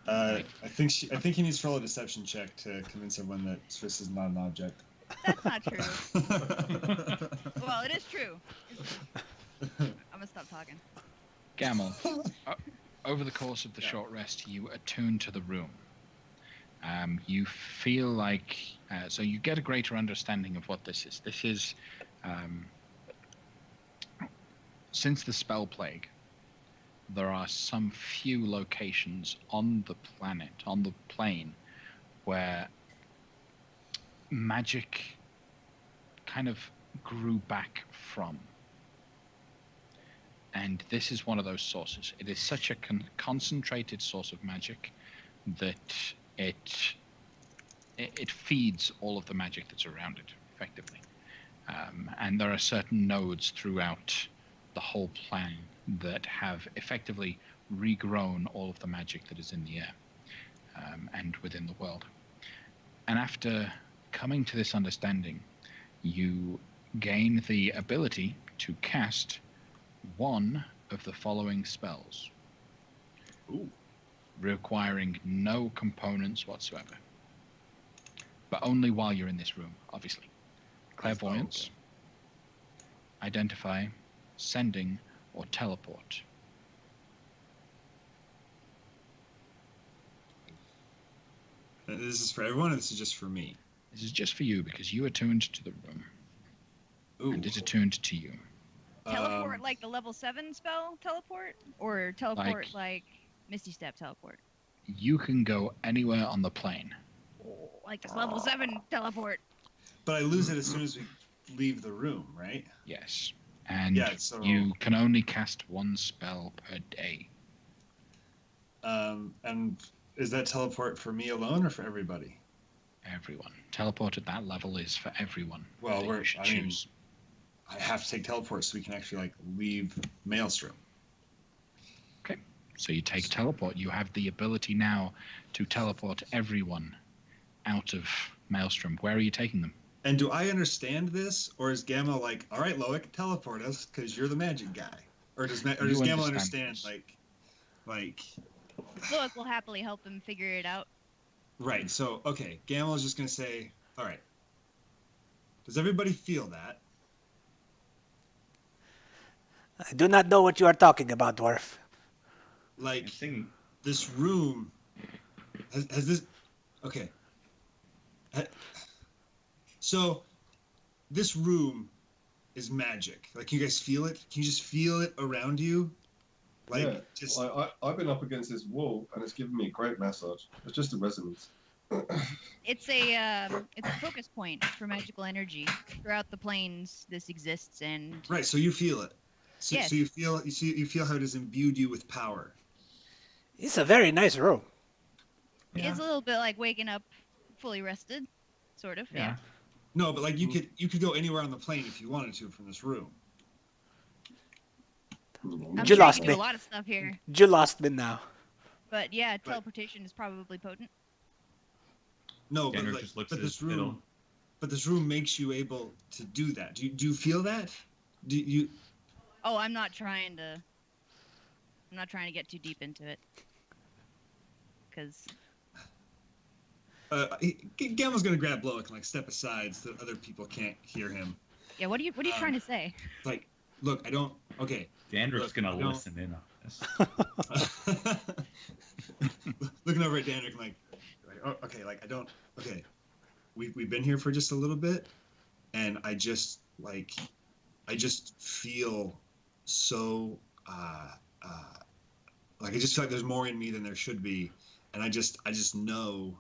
I think he needs to roll a deception check to convince everyone that Swiss is not an object. That's not true. Well, it is true. I'm gonna stop talking. Gamel, over the course of the short rest, you attune to the room. You feel like, so you get a greater understanding of what this is. This is, since the spell plague, there are some few locations on the planet, on the plane, where magic kind of grew back from. And this is one of those sources. It is such a concentrated source of magic that it feeds all of the magic that's around it, effectively. And there are certain nodes throughout the whole plan that have effectively regrown all of the magic that is in the air and within the world. And after coming to this understanding, you gain the ability to cast one of the following spells. Ooh. Requiring no components whatsoever. But only while you're in this room, obviously. Clairvoyance, Identify, Sending, or Teleport. This is for everyone, or this is just for me? This is just for you because you attuned to the room. Ooh. And it's attuned to you. Teleport like the level 7 spell teleport? Or teleport like Misty Step teleport? You can go anywhere on the plane. Like this level 7 teleport. But I lose it as soon as we leave the room, right? Yes. And so you can only cast one spell per day. And is that teleport for me alone or for everybody? Everyone. Teleport at that level is for everyone. Well, you should choose. I have to take teleport so we can actually leave Maelstrom. Okay. So you take teleport. You have the ability now to teleport everyone out of Maelstrom. Where are you taking them? And do I understand this, or is Gamma like, all right, Loic, teleport us because you're the magic guy, or does Gamma understand this. like? Loic will happily help him figure it out. Right. So okay, Gamma is just gonna say, all right. Does everybody feel that? I do not know what you are talking about, dwarf. Like this room has this. Okay. So, this room is magic. Like, you guys feel it? Can you just feel it around you? Like, yeah. Just... I've been up against this wall, and it's given me a great massage. It's just a resonance. It's a focus point for magical energy throughout the planes. This exists, and right. So you feel it. So, yes. So you feel how it has imbued you with power. It's a very nice room. Yeah. It's a little bit like waking up fully rested, sort of. Yeah. No, but like you could go anywhere on the plane if you wanted to from this room. I'm sure you can do a lot of stuff here. You lost me now. But yeah, teleportation is probably potent. No, but this room makes you able to do that. Do you feel that? Do you? Oh, I'm not trying to get too deep into it, because. Gamma's gonna grab Loic and step aside so that other people can't hear him. Yeah, what are you trying to say? Like, look, I don't. Okay. Dandruff's gonna listen in. this. Looking over at Danrick, like, oh, okay, like I don't. Okay, we've been here for just a little bit, and I just feel so like I just feel like there's more in me than there should be, and I just know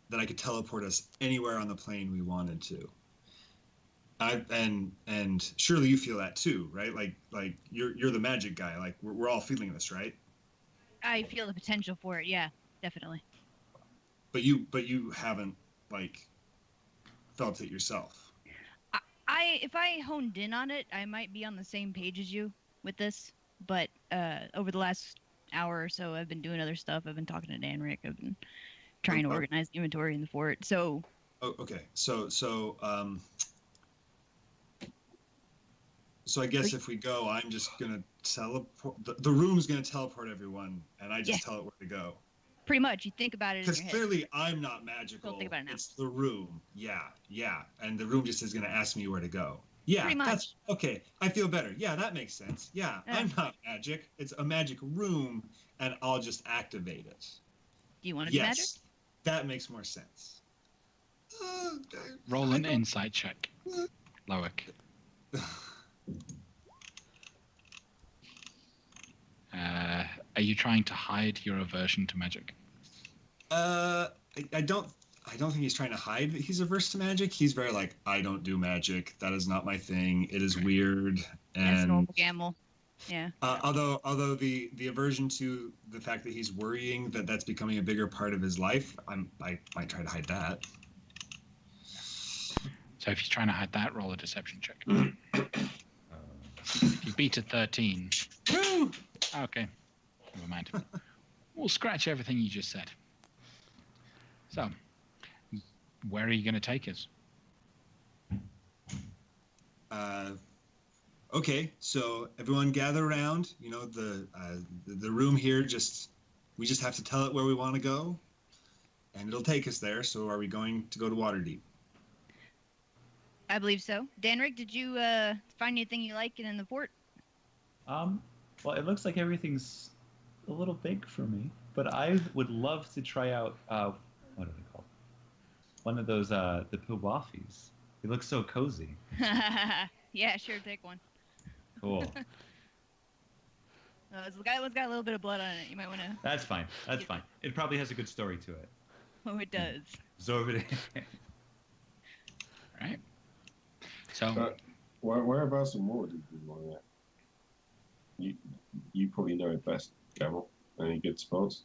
that I could teleport us anywhere on the plane we wanted to. And surely you feel that too, right? Like you're the magic guy. Like we're all feeling this, right? I feel the potential for it. Yeah, definitely. But you haven't like felt it yourself. If I honed in on it, I might be on the same page as you with this. But over the last hour or so, I've been doing other stuff. I've been talking to Danrick. I've been trying to organize the inventory in the fort. So. Oh, okay. So I guess if we go, I'm just gonna teleport. The room's gonna teleport everyone, and I just tell it where to go. Pretty much, you think about it in your Because head. clearly I'm not magical. Don't think about it now. It's the room. Yeah. And the room just is gonna ask me where to go. Yeah, Pretty much. That's okay. I feel better. Yeah, that makes sense. Yeah, I'm not magic. It's a magic room, and I'll just activate it. Do you want to do magic? Yes, that makes more sense. Roll an insight check, Loic. Are you trying to hide your aversion to magic? I don't think he's trying to hide that he's averse to magic. He's very like, I don't do magic. That is not my thing. It is weird. And that's normal gamble. Yeah. Although the aversion to the fact that he's worrying that that's becoming a bigger part of his life, I might try to hide that. So if you're trying to hide that, roll a deception check. If you beat a 13. Woo! Okay. Never mind. We'll scratch everything you just said. So, where are you going to take us? Okay, so everyone gather around. You know, the room here, we just have to tell it where we want to go, and it'll take us there. So are we going to go to Waterdeep? I believe so. Danrick, did you find anything you like in the fort? Well, it looks like everything's a little big for me, but I would love to try out what are they called? One of those the Pilwaffies. They look so cozy. Yeah, sure, take one. Cool. It's got a little bit of blood on it. You might want to. That's fine. That's fine. It probably has a good story to it. Oh, it does. Absorb it in. All right. So, whereabouts in Waterdeep do you want to go? You probably know it best, Gamble. Any good spots?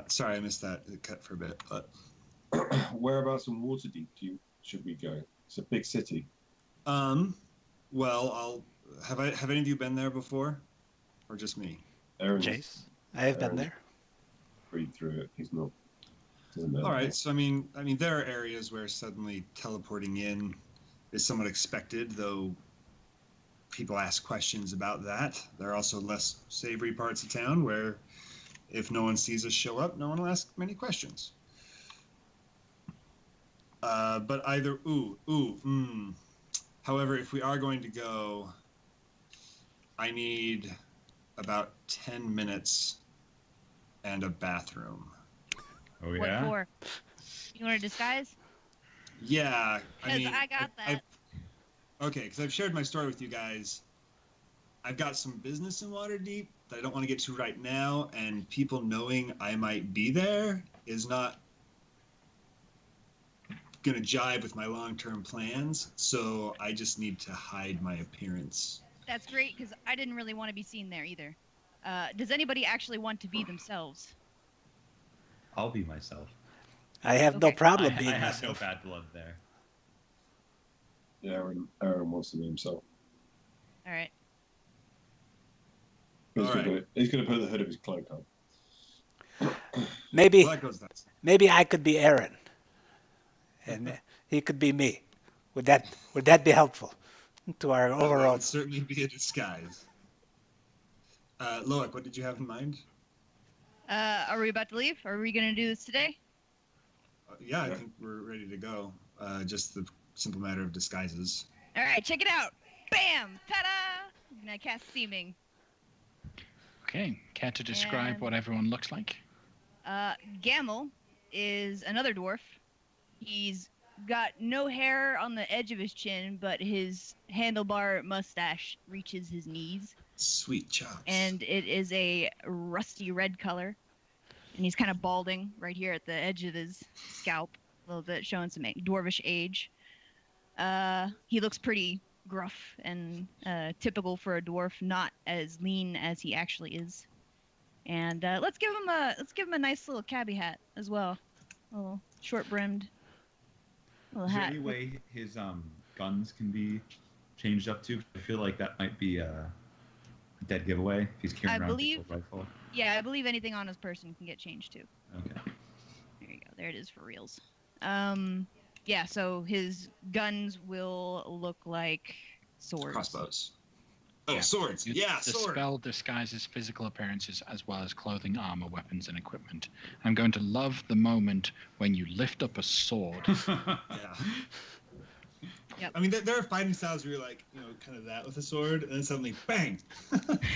Sorry, I missed that. It cut for a bit, but whereabouts in Waterdeep should we go? It's a big city. Well, have any of you been there before, or just me? Aaron, Jace, I have been there. Read through it. He's not. Doesn't know. All right. So I mean, there are areas where suddenly teleporting in is somewhat expected, though people ask questions about that. There are also less savory parts of town where, if no one sees us show up, no one will ask many questions. But either However, if we are going to go, I need about 10 minutes and a bathroom. Oh yeah. What for? You want to disguise? Yeah, Because I got that. Okay, because I've shared my story with you guys. I've got some business in Waterdeep that I don't want to get to right now, and people knowing I might be there is not going to jive with my long-term plans, so I just need to hide my appearance. That's great, because I didn't really want to be seen there either. Does anybody actually want to be themselves? I'll be myself. I have no Okay. problem I being have no myself. bad blood there. Yeah, Aaron wants to be himself. All right. He's going to put the hood of his cloak on. Maybe Well, that goes nuts. maybe I could be Aaron, and he could be me. Would that be helpful to our That overall? would certainly be a disguise. Loic, what did you have in mind? Are we about to leave? Are we going to do this today? Yeah, I think we're ready to go. Just the simple matter of disguises. All right, check it out. Bam! Ta-da! And I cast Seeming. Okay, care to describe And- what everyone looks like? Gamel is another dwarf. He's got no hair on the edge of his chin, but his handlebar mustache reaches his knees. Sweet chops. And it is a rusty red color. And he's kind of balding right here at the edge of his scalp, a little bit, showing some dwarvish age. He looks pretty gruff and typical for a dwarf, not as lean as he actually is. And let's give him a nice little cabbie hat as well, a little short brimmed little Is there hat. any way his guns can be changed up to? I feel like that might be a dead giveaway if he's carrying around a rifle. Yeah, I believe anything on his person can get changed too. Okay. There you go. There it is for reals. Yeah, so his guns will look like swords. Crossbows. Oh, Yeah. swords. The Sword. spell disguises physical appearances as well as clothing, armor, weapons, and equipment. I'm going to love the moment when you lift up a sword. Yeah. Yep. I mean, there are fighting styles where you're like, kind of that with a sword, and then suddenly, bang!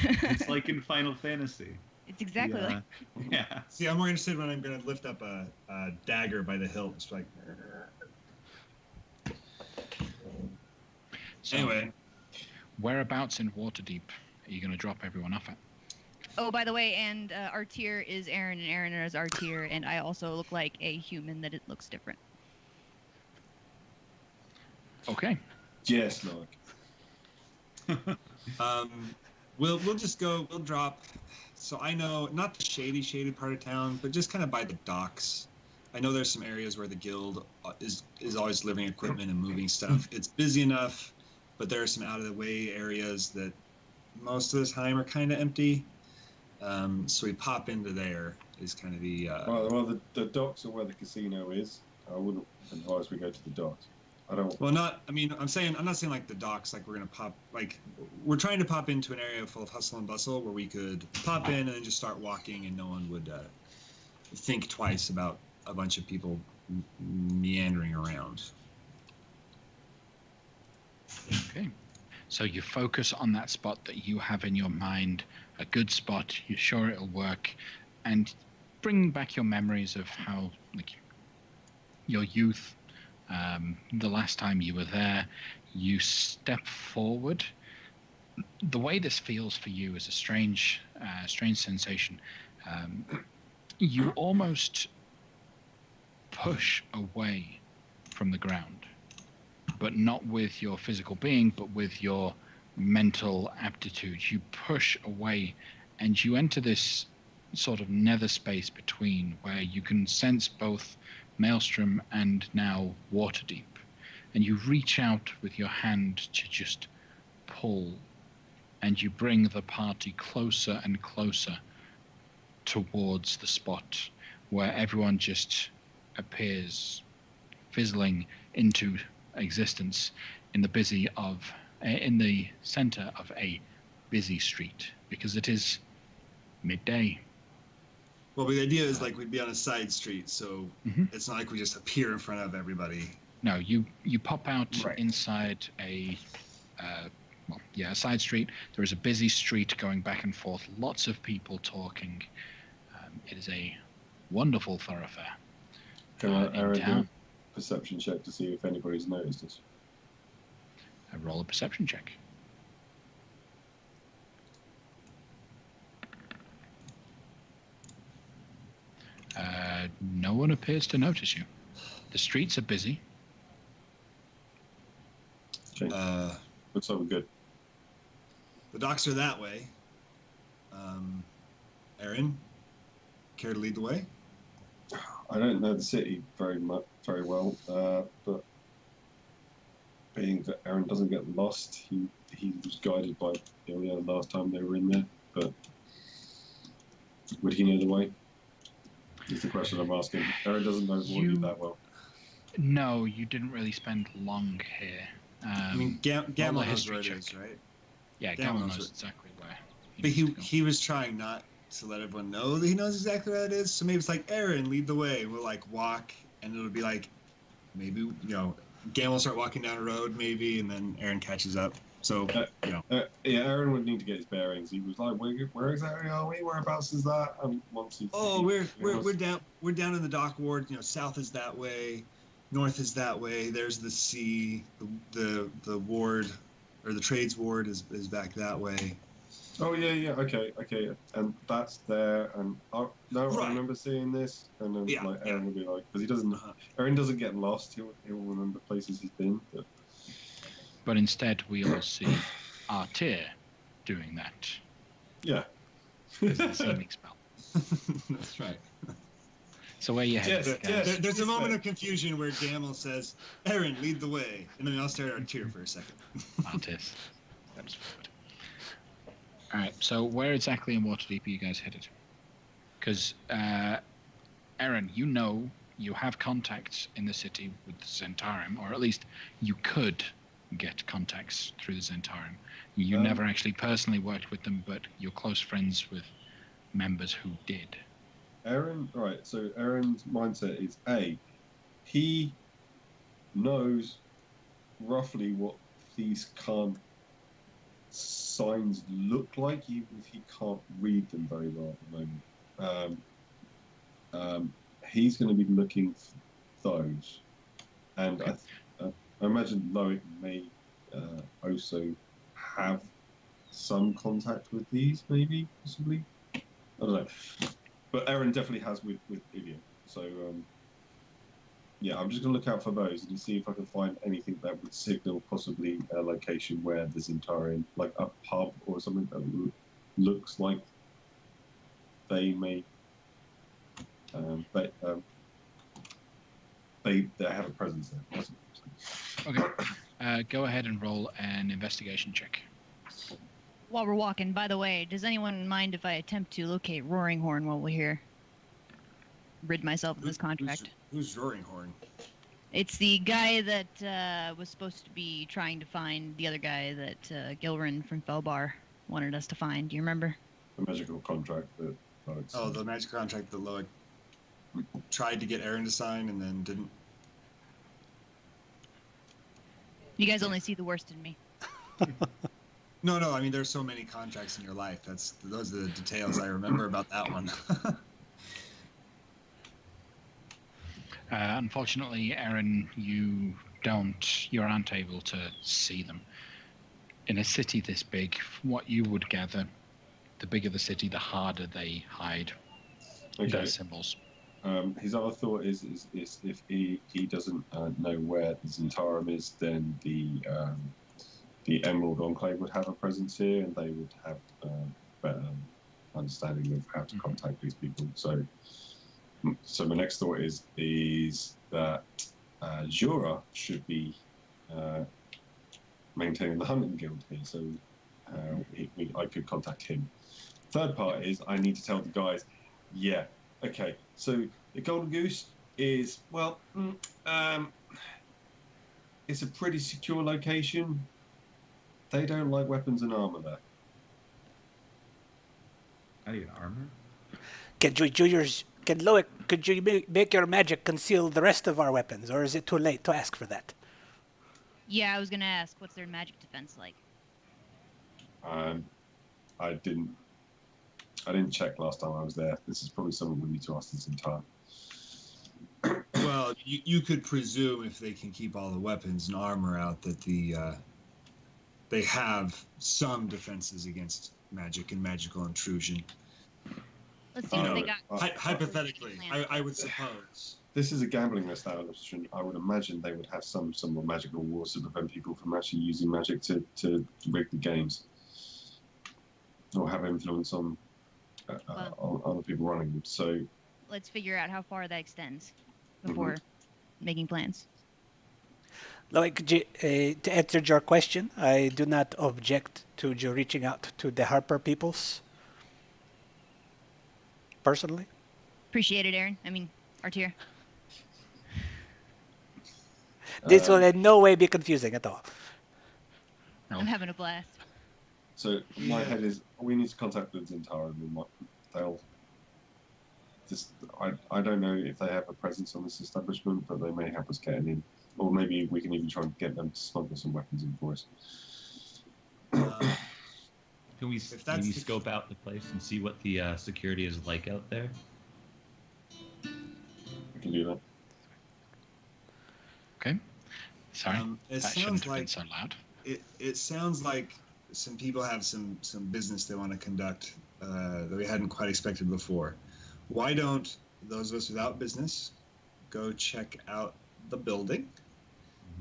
It's like in Final Fantasy. It's exactly like. Yeah. See, I'm more interested when I'm going to lift up a dagger by the hilt. It's like. So, Anyway. whereabouts in Waterdeep are you going to drop everyone off at? Oh, by the way, and our tier is Aaron, and Aaron is our tier, and I also look like a human that it looks different. Okay. Yes, like. We'll just go. We'll drop. So I know not the shady part of town, but just kind of by the docks. I know there's some areas where the guild is always delivering equipment and moving stuff. It's busy enough, but there are some out of the way areas that most of the time are kind of empty. So we pop into there is kind of the. Well, the docks are where the casino is. I wouldn't advise we go to the docks. I don't. Well, I'm not saying like the docks. Like we're gonna pop. Like we're trying to pop into an area full of hustle and bustle where we could pop in and then just start walking, and no one would think twice about a bunch of people meandering around. Okay. So you focus on that spot that you have in your mind, a good spot, you're sure it'll work, and bring back your memories of how, like, your youth, the last time you were there, you step forward. The way this feels for you is a strange sensation. You almost push away from the ground, but not with your physical being, but with your mental aptitude. You push away and you enter this sort of nether space between where you can sense both Maelstrom and now Waterdeep. And you reach out with your hand to just pull, and you bring the party closer and closer towards the spot where everyone just appears fizzling into existence in the center of a busy street, because it is midday. Well, the idea is like we'd be on a side street, so it's not like we just appear in front of everybody. No, you pop out Right. inside a side street. There is a busy street going back and forth, lots of people talking. It is a wonderful thoroughfare. Can I in do town. a perception check to see if anybody's noticed us? Roll a perception check. No one appears to notice you. The streets are busy. Okay. Looks like we're good. The docks are that way. Aaron, care to lead the way? I don't know the city very well, but being that Aaron doesn't get lost, he was guided by Ilya the last time they were in there. But would he know the way? Is the question I'm asking. Aaron doesn't know Waterdeep that well. No, you didn't really spend long here. I mean, roll a Gamma knows history where it check. is, right? Yeah, Gamma Gamma knows knows it. exactly where. But needs to go. he was trying not to let everyone know that he knows exactly where it is. So maybe it's like, Aaron, lead the way. We'll like walk, and it'll be like, maybe Gamma will start walking down a road, maybe, and then Aaron catches up. So, yeah, Aaron would need to get his bearings. He was like, "Where exactly are we? Whereabouts is that?" And once he, we're down in the dock ward. South is that way, north is that way. There's the sea. The ward, or the trades ward is back that way. Oh yeah, okay, and that's there. And I Right. remember seeing this, and then Yeah, Aaron would be like, because he doesn't. Aaron doesn't get lost. He'll remember places he's been. But instead, we'll see Artir doing that. Yeah. Because of the seeming spell. That's right. So where you headed, guys? There's a moment of confusion where Gamel says, "Aaron, lead the way," and then I'll stare at Artir for a second. Artir steps forward. All right. So where exactly in Waterdeep are you guys headed? Because Aaron, you have contacts in the city with the Zentarim, or at least you could get contacts through the Zentarim. You never actually personally worked with them, but you're close friends with members who did. Aaron, right, so Aaron's mindset is he knows roughly what these signs look like, even if he can't read them very well at the moment. He's going to be looking for those. And okay. I imagine Loic may also have some contact with these, maybe, possibly. I don't know. But Aaron definitely has with Ivian. So, yeah, I'm just going to look out for those and see if I can find anything that would signal possibly a location where the Zentarian, like a pub or something that looks like they may, they have a presence there. Okay. Go ahead and roll an investigation check. While we're walking, by the way, does anyone mind if I attempt to locate Roaring Horn while we're here? Rid myself of this contract. Who's Roaring Horn? It's the guy that was supposed to be trying to find the other guy that Gilrin from Felbar wanted us to find. Do you remember? The magical contract that Loic the magic contract that Loic tried to get Aaron to sign and then didn't. You guys only see the worst in me. No, I mean, there's so many contracts in your life. Those are the details I remember about that one. Unfortunately, Aaron, you aren't able to see them. In a city this big, from what you would gather, the bigger the city, the harder they hide their symbols. His other thought is if he doesn't know where the Zentarum is, then the Emerald Enclave would have a presence here, and they would have better understanding of how to contact these people. So my next thought is that Jura should be maintaining the hunting guild here, so I could contact him. Third part is I need to tell the guys, yeah, okay, so the Golden Goose is, it's a pretty secure location. They don't like weapons and armor there. How do you get armor? Could you make your magic conceal the rest of our weapons, or is it too late to ask for that? Yeah, I was gonna ask, what's their magic defense like? I didn't check last time I was there. This is probably something we need to ask this entire. Well, you could presume if they can keep all the weapons and armor out that they have some defenses against magic and magical intrusion. Let's see what they got. Hypothetically, I would suppose. This is a gambling establishment. I would imagine they would have some magical wars to prevent people from actually using magic to rig the games or have influence on other people running them. So let's figure out how far that extends before making plans. Like, to answer your question, I do not object to you reaching out to the Harper peoples. Personally. Appreciate it, Aaron. I mean, Artir. This will in no way be confusing at all. No. I'm having a blast. So my head is, we need to contact the Zentara. They'll just, I don't know if they have a presence on this establishment, but they may help us getting in. Or maybe we can even try and get them to smuggle some weapons in for us. Can we If that's maybe the- scope out the place and see what the security is like out there? We can do that. Okay. Sorry, It that shouldn't sounds have been like so loud. it sounds like some people have some business they want to conduct that we hadn't quite expected before. Why don't those of us without business go check out the building,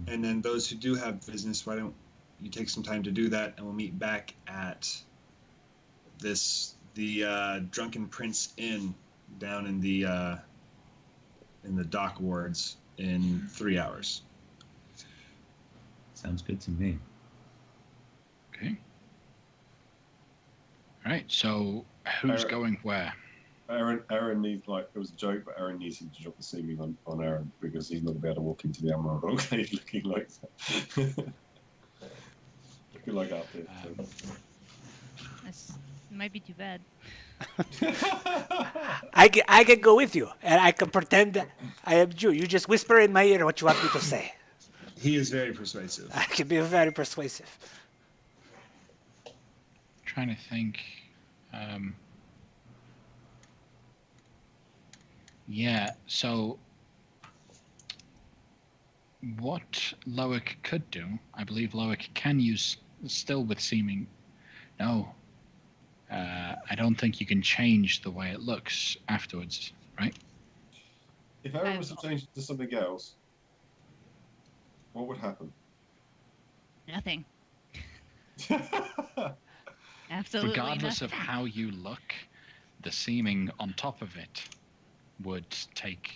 and then those who do have business, why don't you take some time to do that, and we'll meet back at the Drunken Prince Inn down in the dock wards in 3 hours. Sounds good to me. Okay. All right. So who's going where? Aaron needs, like, it was a joke, but Aaron needs him to drop the seeming on Aaron because he's not going to be able to walk into the Emerald Rock looking like that. Looking like out there. That's might be too bad. I can go with you, and I can pretend I am Jew. You just whisper in my ear what you want me to say. He is very persuasive. I can be very persuasive. Trying to think. Yeah, so what Loic could do, I believe Loic can use, still with seeming. No, I don't think you can change the way it looks afterwards, right? If Aaron was to change to something else, what would happen? Nothing. Absolutely Regardless of nothing. how you look, the seeming on top of it would take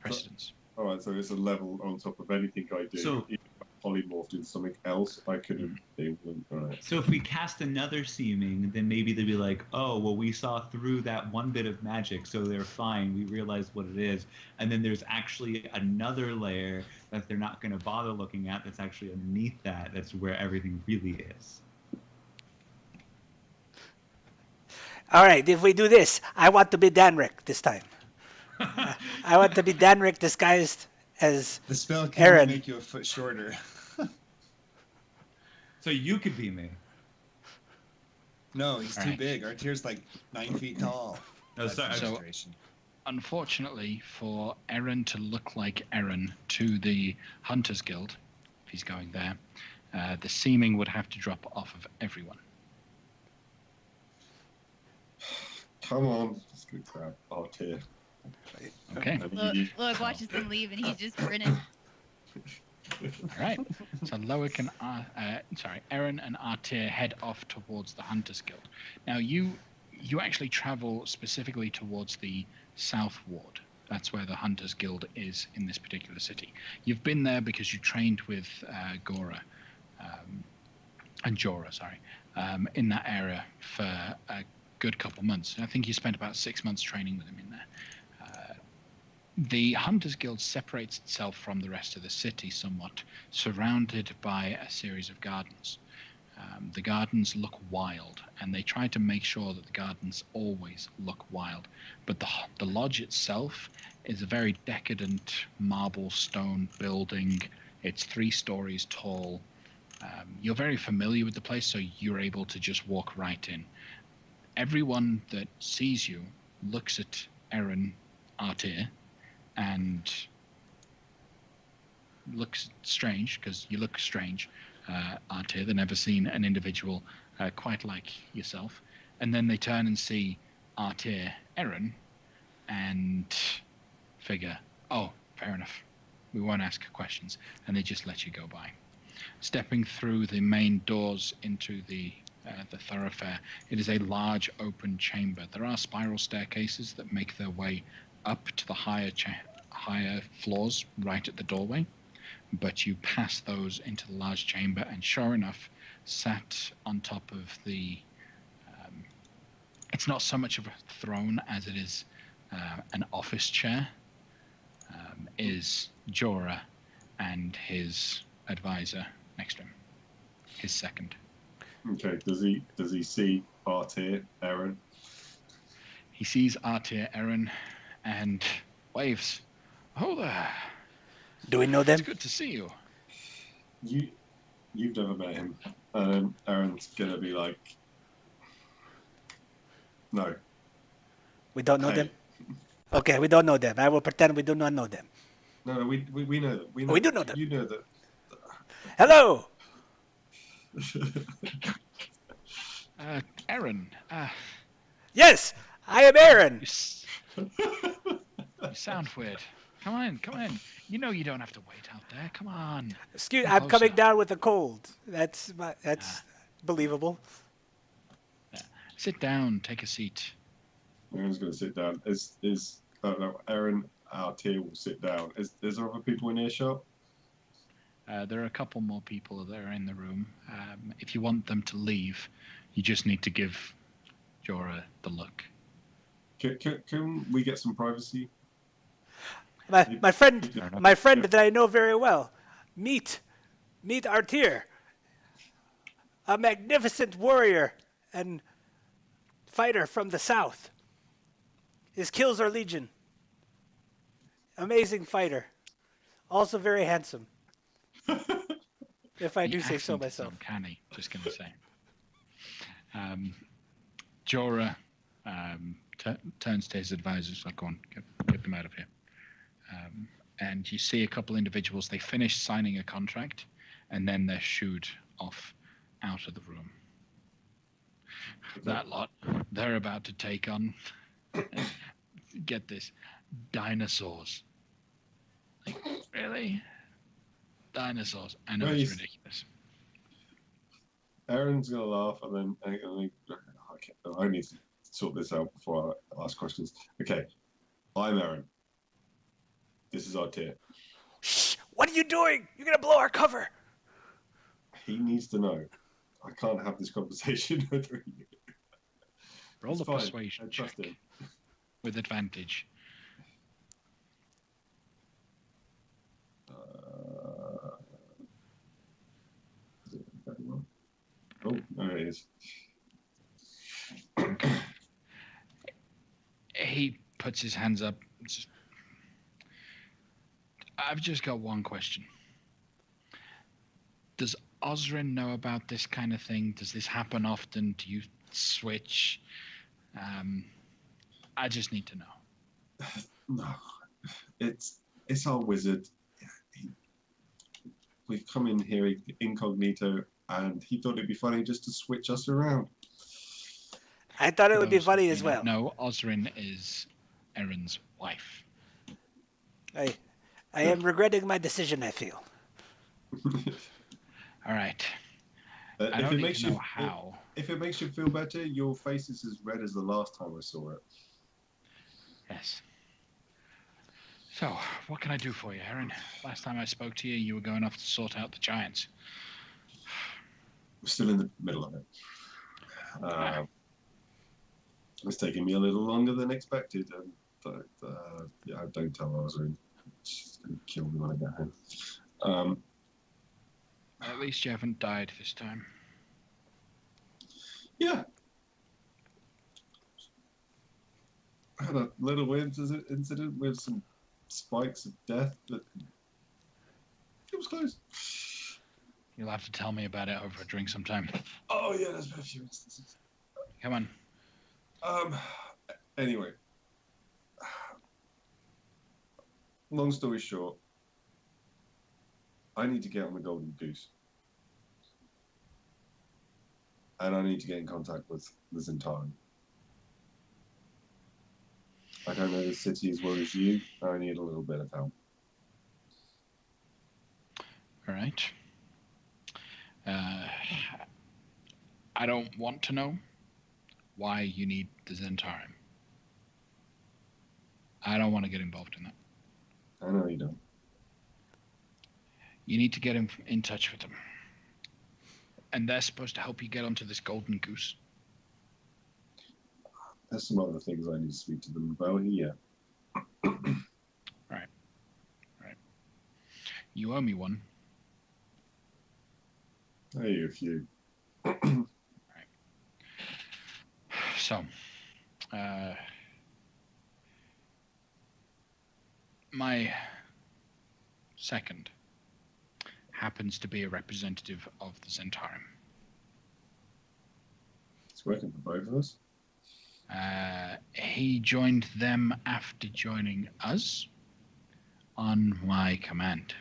precedence. All right, so it's a level on top of anything I do. So- Even if I polymorphed into something else, I couldn't do. All right. So if we cast another seeming, then maybe they'd be like, oh, well, we saw through that one bit of magic, so they're fine. We realized what it is. And then there's actually another layer that they're not going to bother looking at that's actually underneath that. That's where everything really is. All right, if we do this, I want to be Danric this time. I want to be Danric disguised as The spell can Aaron. only make you a foot shorter. So you could be me. No, he's too Alright. big. Our tier's like 9 feet tall. No, That's sorry. the So- illustration. Unfortunately for Aaron to look like Aaron to the Hunters Guild, if he's going there, the seeming would have to drop off of everyone. Come on, let's go grab our tier. Okay. Look, watches them leave, and he's just grinning. All right. So Loic and Aaron and Artir head off towards the Hunters Guild. Now you actually travel specifically towards the South Ward. That's where the Hunters Guild is in this particular city. You've been there because you trained with Jorah, in that area for a good couple months. I think you spent about 6 months training with him in there. The Hunters Guild separates itself from the rest of the city somewhat, surrounded by a series of gardens. The gardens look wild, and they try to make sure that the gardens always look wild. But the lodge itself is a very decadent marble stone building. It's 3 stories tall. You're very familiar with the place, so you're able to just walk right in. Everyone that sees you looks at Aaron Artir and looks strange, because you look strange, Artir. They've never seen an individual quite like yourself. And then they turn and see Artir Aaron and figure, oh, fair enough. We won't ask questions. And they just let you go by. Stepping through the main doors into the thoroughfare, it is a large open chamber. There are spiral staircases that make their way up to the higher floors right at the doorway, but you pass those into the large chamber, and sure enough, sat on top of the it's not so much of a throne as it is an office chair, is Jorah and his advisor next to him, his second. Okay, does he see Artir, Aaron? He sees Artir Aaron and waves. Oh there. Do we know them? It's good to see you. You've never met him, and Aaron's gonna be like, No. We don't know Hey. them? Okay, we don't know them. I will pretend we do not know them. No, we know that. We do know them. You know that. Hello! Aaron, Yes, I am Aaron. you sound weird. Come on. You know you don't have to wait out there. Come on. Excuse, Come I'm coming closer. down with a cold. That's believable. Sit down. Take a seat. Aaron's going to sit down. Aaron, our tier, will sit down. Is there other people in earshot? There are a couple more people that are in the room. If you want them to leave, you just need to give Jorah the look. Can we get some privacy? My friend that I know very well. Meet Artir, a magnificent warrior and fighter from the south. His kills are legion. Amazing fighter. Also very handsome. If I do say so myself. Uncanny, just gonna say. Jorah turns to his advisors like, "Go on, get them out of here." And you see a couple individuals. They finish signing a contract, and then they're shooed off out of the room. That lot, they're about to take on. Get this, dinosaurs. Like, really? Dinosaurs. I know it's ridiculous. Aaron's going to laugh, and then I need to sort this out before I ask questions. Okay, I'm Aaron. This is our tier. Shh! What are you doing? You're going to blow our cover. He needs to know. I can't have this conversation with you. Roll the persuasion I trust check him. with advantage. Oh, there it is. He puts his hands up. I've just got one question. Does Osrin know about this kind of thing? Does this happen often? Do you switch? I just need to know. No, it's our wizard. We've come in here incognito, and he thought it'd be funny just to switch us around. I thought it would be funny as well. No, Osrin is Erin's wife. I am regretting my decision, I feel. All right. I don't need to know how. If it makes you feel better, your face is as red as the last time I saw it. Yes. So, what can I do for you, Aaron? Last time I spoke to you, you were going off to sort out the giants. We're still in the middle of it. It's taking me a little longer than expected, and yeah, don't tell Osrin. She's going to kill me when I get home. At least you haven't died this time. Yeah. I had a little incident with some spikes of death, but it was close. You'll have to tell me about it over a drink sometime. Oh yeah, there's been a few instances. Come on. Anyway. Long story short, I need to get on the Golden Goose. And I need to get in contact with the Zentarum. I don't know the city as well as you. I need a little bit of help. All right. I don't want to know why you need the Zentarum. I don't want to get involved in that. I know you don't. You need to get in touch with them. And they're supposed to help you get onto this Golden Goose. There's some other things I need to speak to them about here. Right. You owe me one. I owe you a few. Right. So, my second happens to be a representative of the Zentarum. It's working for both of us. He joined them after joining us on my command.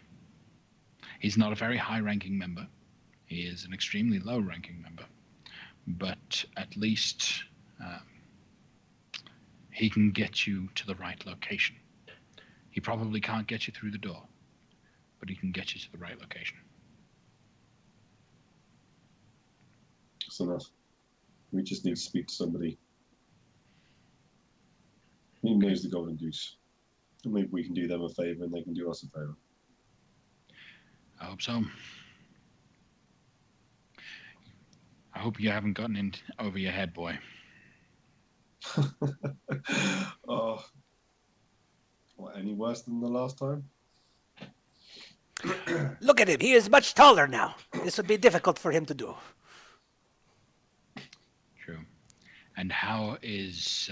He's not a very high-ranking member. He is an extremely low-ranking member. But at least he can get you to the right location. He probably can't get you through the door, but he can get you to the right location. That's enough. We just need to speak to somebody. He knows the Golden Goose. And maybe we can do them a favor and they can do us a favor. I hope so. I hope you haven't gotten in over your head, boy. Oh. What, any worse than the last time? Look at him. He is much taller now. This would be difficult for him to do. True. And how is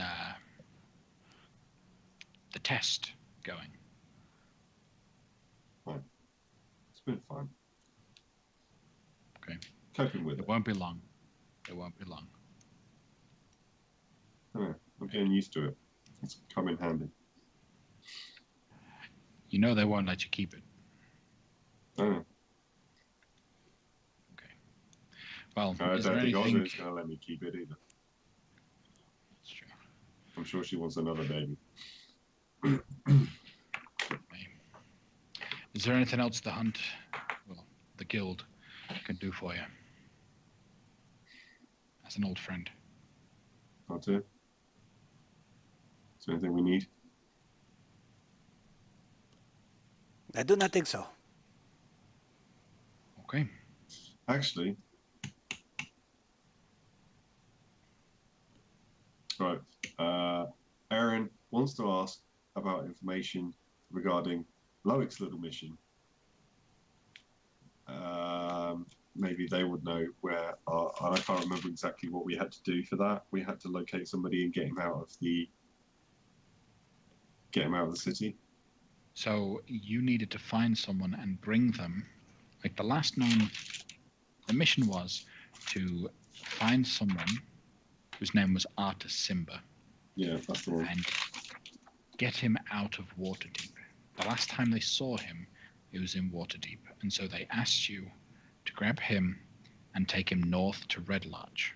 the test going? Fine. It's been fine. Okay. Coping with It it. won't be long. It won't be long. Yeah, I'm getting used to it. It's come in handy. You know they won't let you keep it. Oh, Well, I is don't there think anything... Olga's going to let me keep it either. That's true. I'm sure she wants another baby. Is there anything else the hunt, well, the guild, can do for you? As an old friend. That's it. Is there anything we need? I do not think so. Okay. Actually, right. Aaron wants to ask about information regarding Loic's little mission. Maybe they would know where. And I can't remember exactly what we had to do for that. We had to locate somebody and get him out of the city. So you needed to find someone and bring them. Like the last known, the mission was to find someone whose name was Artus Simba Yeah, that's the one. and get him out of Waterdeep. The last time they saw him, he was in Waterdeep, and so they asked you to grab him and take him north to Red Lodge,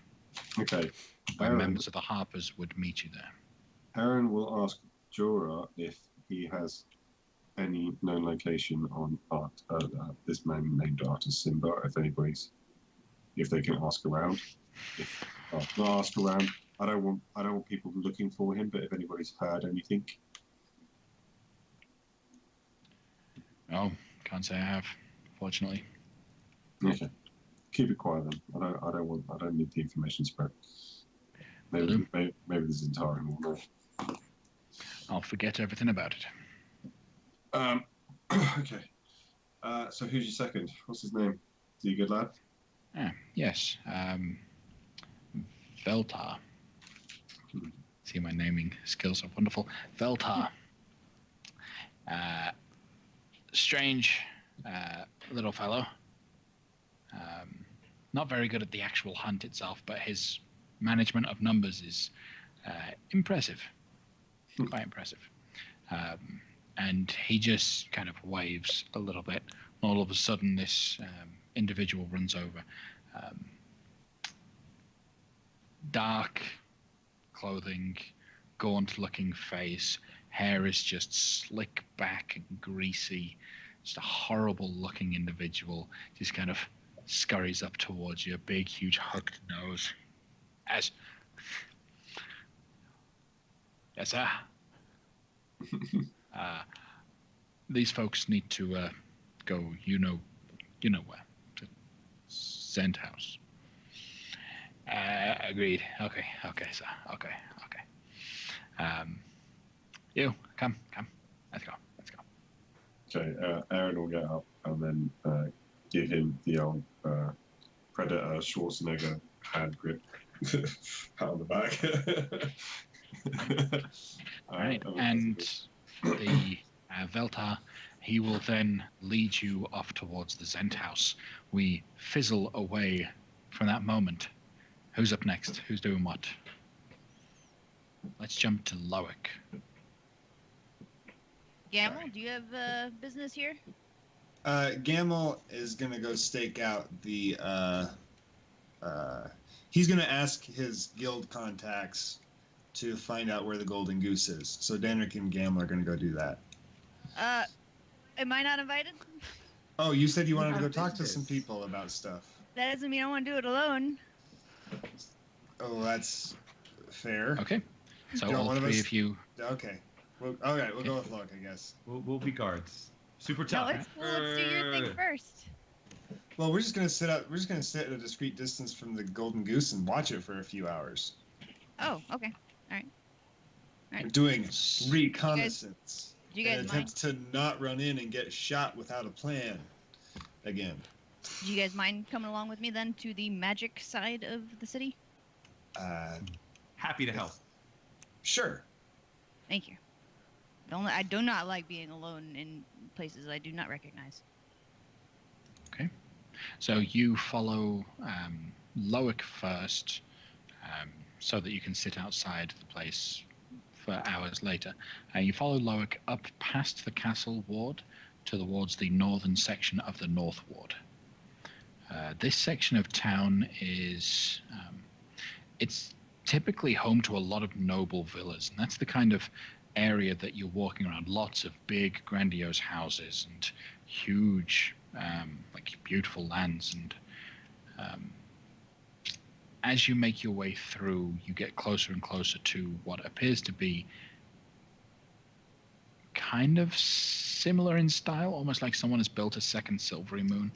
Okay. where Aaron, members of the Harpers would meet you there. Aaron will ask Jorah if he has any known location on this man named Artus Simba. If they can ask around. Not ask around. I don't want people looking for him. But if anybody's heard anything, Oh, can't say I have, fortunately. okay, keep it quiet then. I don't need the information spread. Maybe this entire will know. I'll forget everything about it. Okay. So who's your second? What's his name? Is he a good lad? Yes. Veltar. See, my naming skills are wonderful. Veltar. Strange little fellow. Not very good at the actual hunt itself, but his management of numbers is impressive. Quite impressive. And he just kind of waves a little bit. All of a sudden, this individual runs over. Dark clothing, gaunt-looking face. Hair is just slick back and greasy. Just a horrible-looking individual. Just kind of scurries up towards you, a big, huge, hooked nose. Yes, sir. These folks need to go, you know where, to Zend House. Agreed. Okay, sir. Okay. You, come. Let's go. Okay, Aaron will get up and then give him the old Predator Schwarzenegger hand grip. Pat on the back. Right, and the Veltar, he will then lead you off towards the Zent House. We fizzle away from that moment. Who's up next? Who's doing what? let's jump to Loic. Gamble, Sorry. do you have business here? Gamel is gonna go stake out the. He's gonna ask his guild contacts to find out where the Golden Goose is. So Danric and Gamel are gonna go do that. Am I not invited? Oh, you said you wanted to have go talk to business. some people about stuff. That doesn't mean I want to do it alone. Oh, that's fair. Okay. So Don't all one of three us- of you. Okay. Well, all right, we'll go with Loic, I guess. We'll be guards. Super No, tough. let's do your thing first. Well, we're just gonna sit up. We're just gonna sit at a discreet distance from the Golden Goose and watch it for a few hours. Oh, okay. Right. We're doing reconnaissance. Do you in guys an mind? attempt to not run in and get shot without a plan. Again. Do you guys mind coming along with me then to the magic side of the city? Happy to help. Sure. Thank you. I do not like being alone in places I do not recognize. So you follow Loic first, so that you can sit outside the place for hours later. You follow Loic up past the castle ward towards the northern section of the North Ward. This section of town is it's typically home to a lot of noble villas, and that's the kind of area that you're walking around. Lots of big, grandiose houses and huge, like beautiful lands. And as you make your way through, you get closer and closer to what appears to be kind of similar in style, almost like someone has built a second Silvery Moon,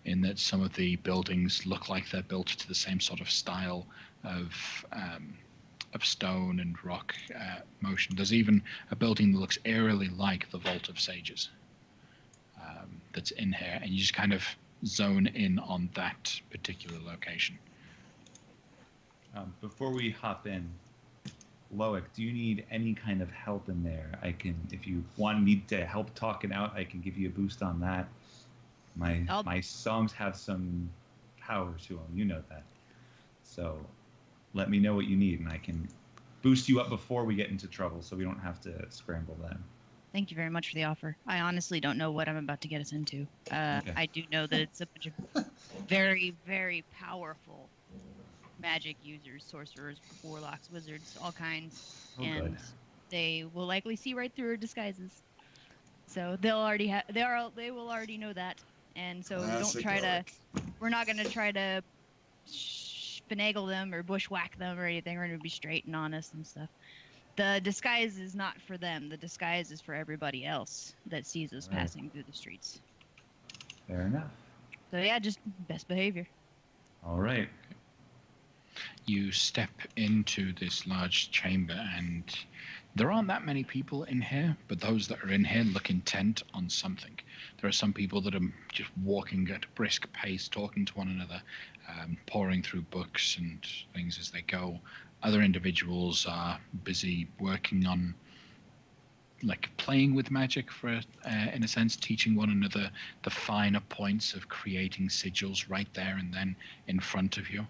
in that some of the buildings look like they're built to the same sort of style of stone and rock motion. There's even a building that looks eerily like the Vault of Sages that's in here, and you just kind of zone in on that particular location. Before we hop in, Loic, do you need any kind of help in there? I can, if you need to help talking out, I can give you a boost on that. My songs have some power to them, you know that. So let me know what you need, and I can boost you up before we get into trouble, so we don't have to scramble then. Thank you very much for the offer. I honestly don't know what I'm about to get us into. Okay. I do know that it's a bunch of very, very powerful magic users, sorcerers, warlocks, wizards, all kinds, Oh, and good. they will likely see right through our disguises. So they'll already they will already know that, and so Classic we're not going to try to finagle them or bushwhack them or anything. We're going to be straight and honest and stuff. The disguise is not for them. The disguise is for everybody else that sees us Right. passing through the streets. Fair enough. So yeah, just best behavior. All right. You step into this large chamber, and there aren't that many people in here, but those that are in here look intent on something. There are some people that are just walking at a brisk pace, talking to one another, poring through books and things as they go. Other individuals are busy working on, like, playing with magic in a sense, teaching one another the finer points of creating sigils right there and then in front of you.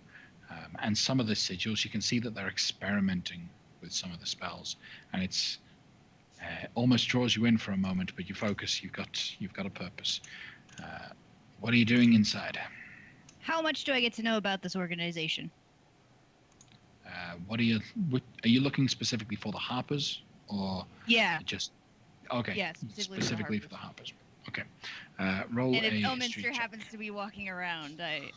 And some of the sigils, you can see that they're experimenting with some of the spells, and it's almost draws you in for a moment, but you focus. You've got a purpose. What are you doing inside? How much do I get to know about this organization? Are you looking specifically for the Harpers, or Yeah. just okay? Yeah, specifically for the Harpers. Okay. Roll And a if history Elminster check. happens to be walking around, I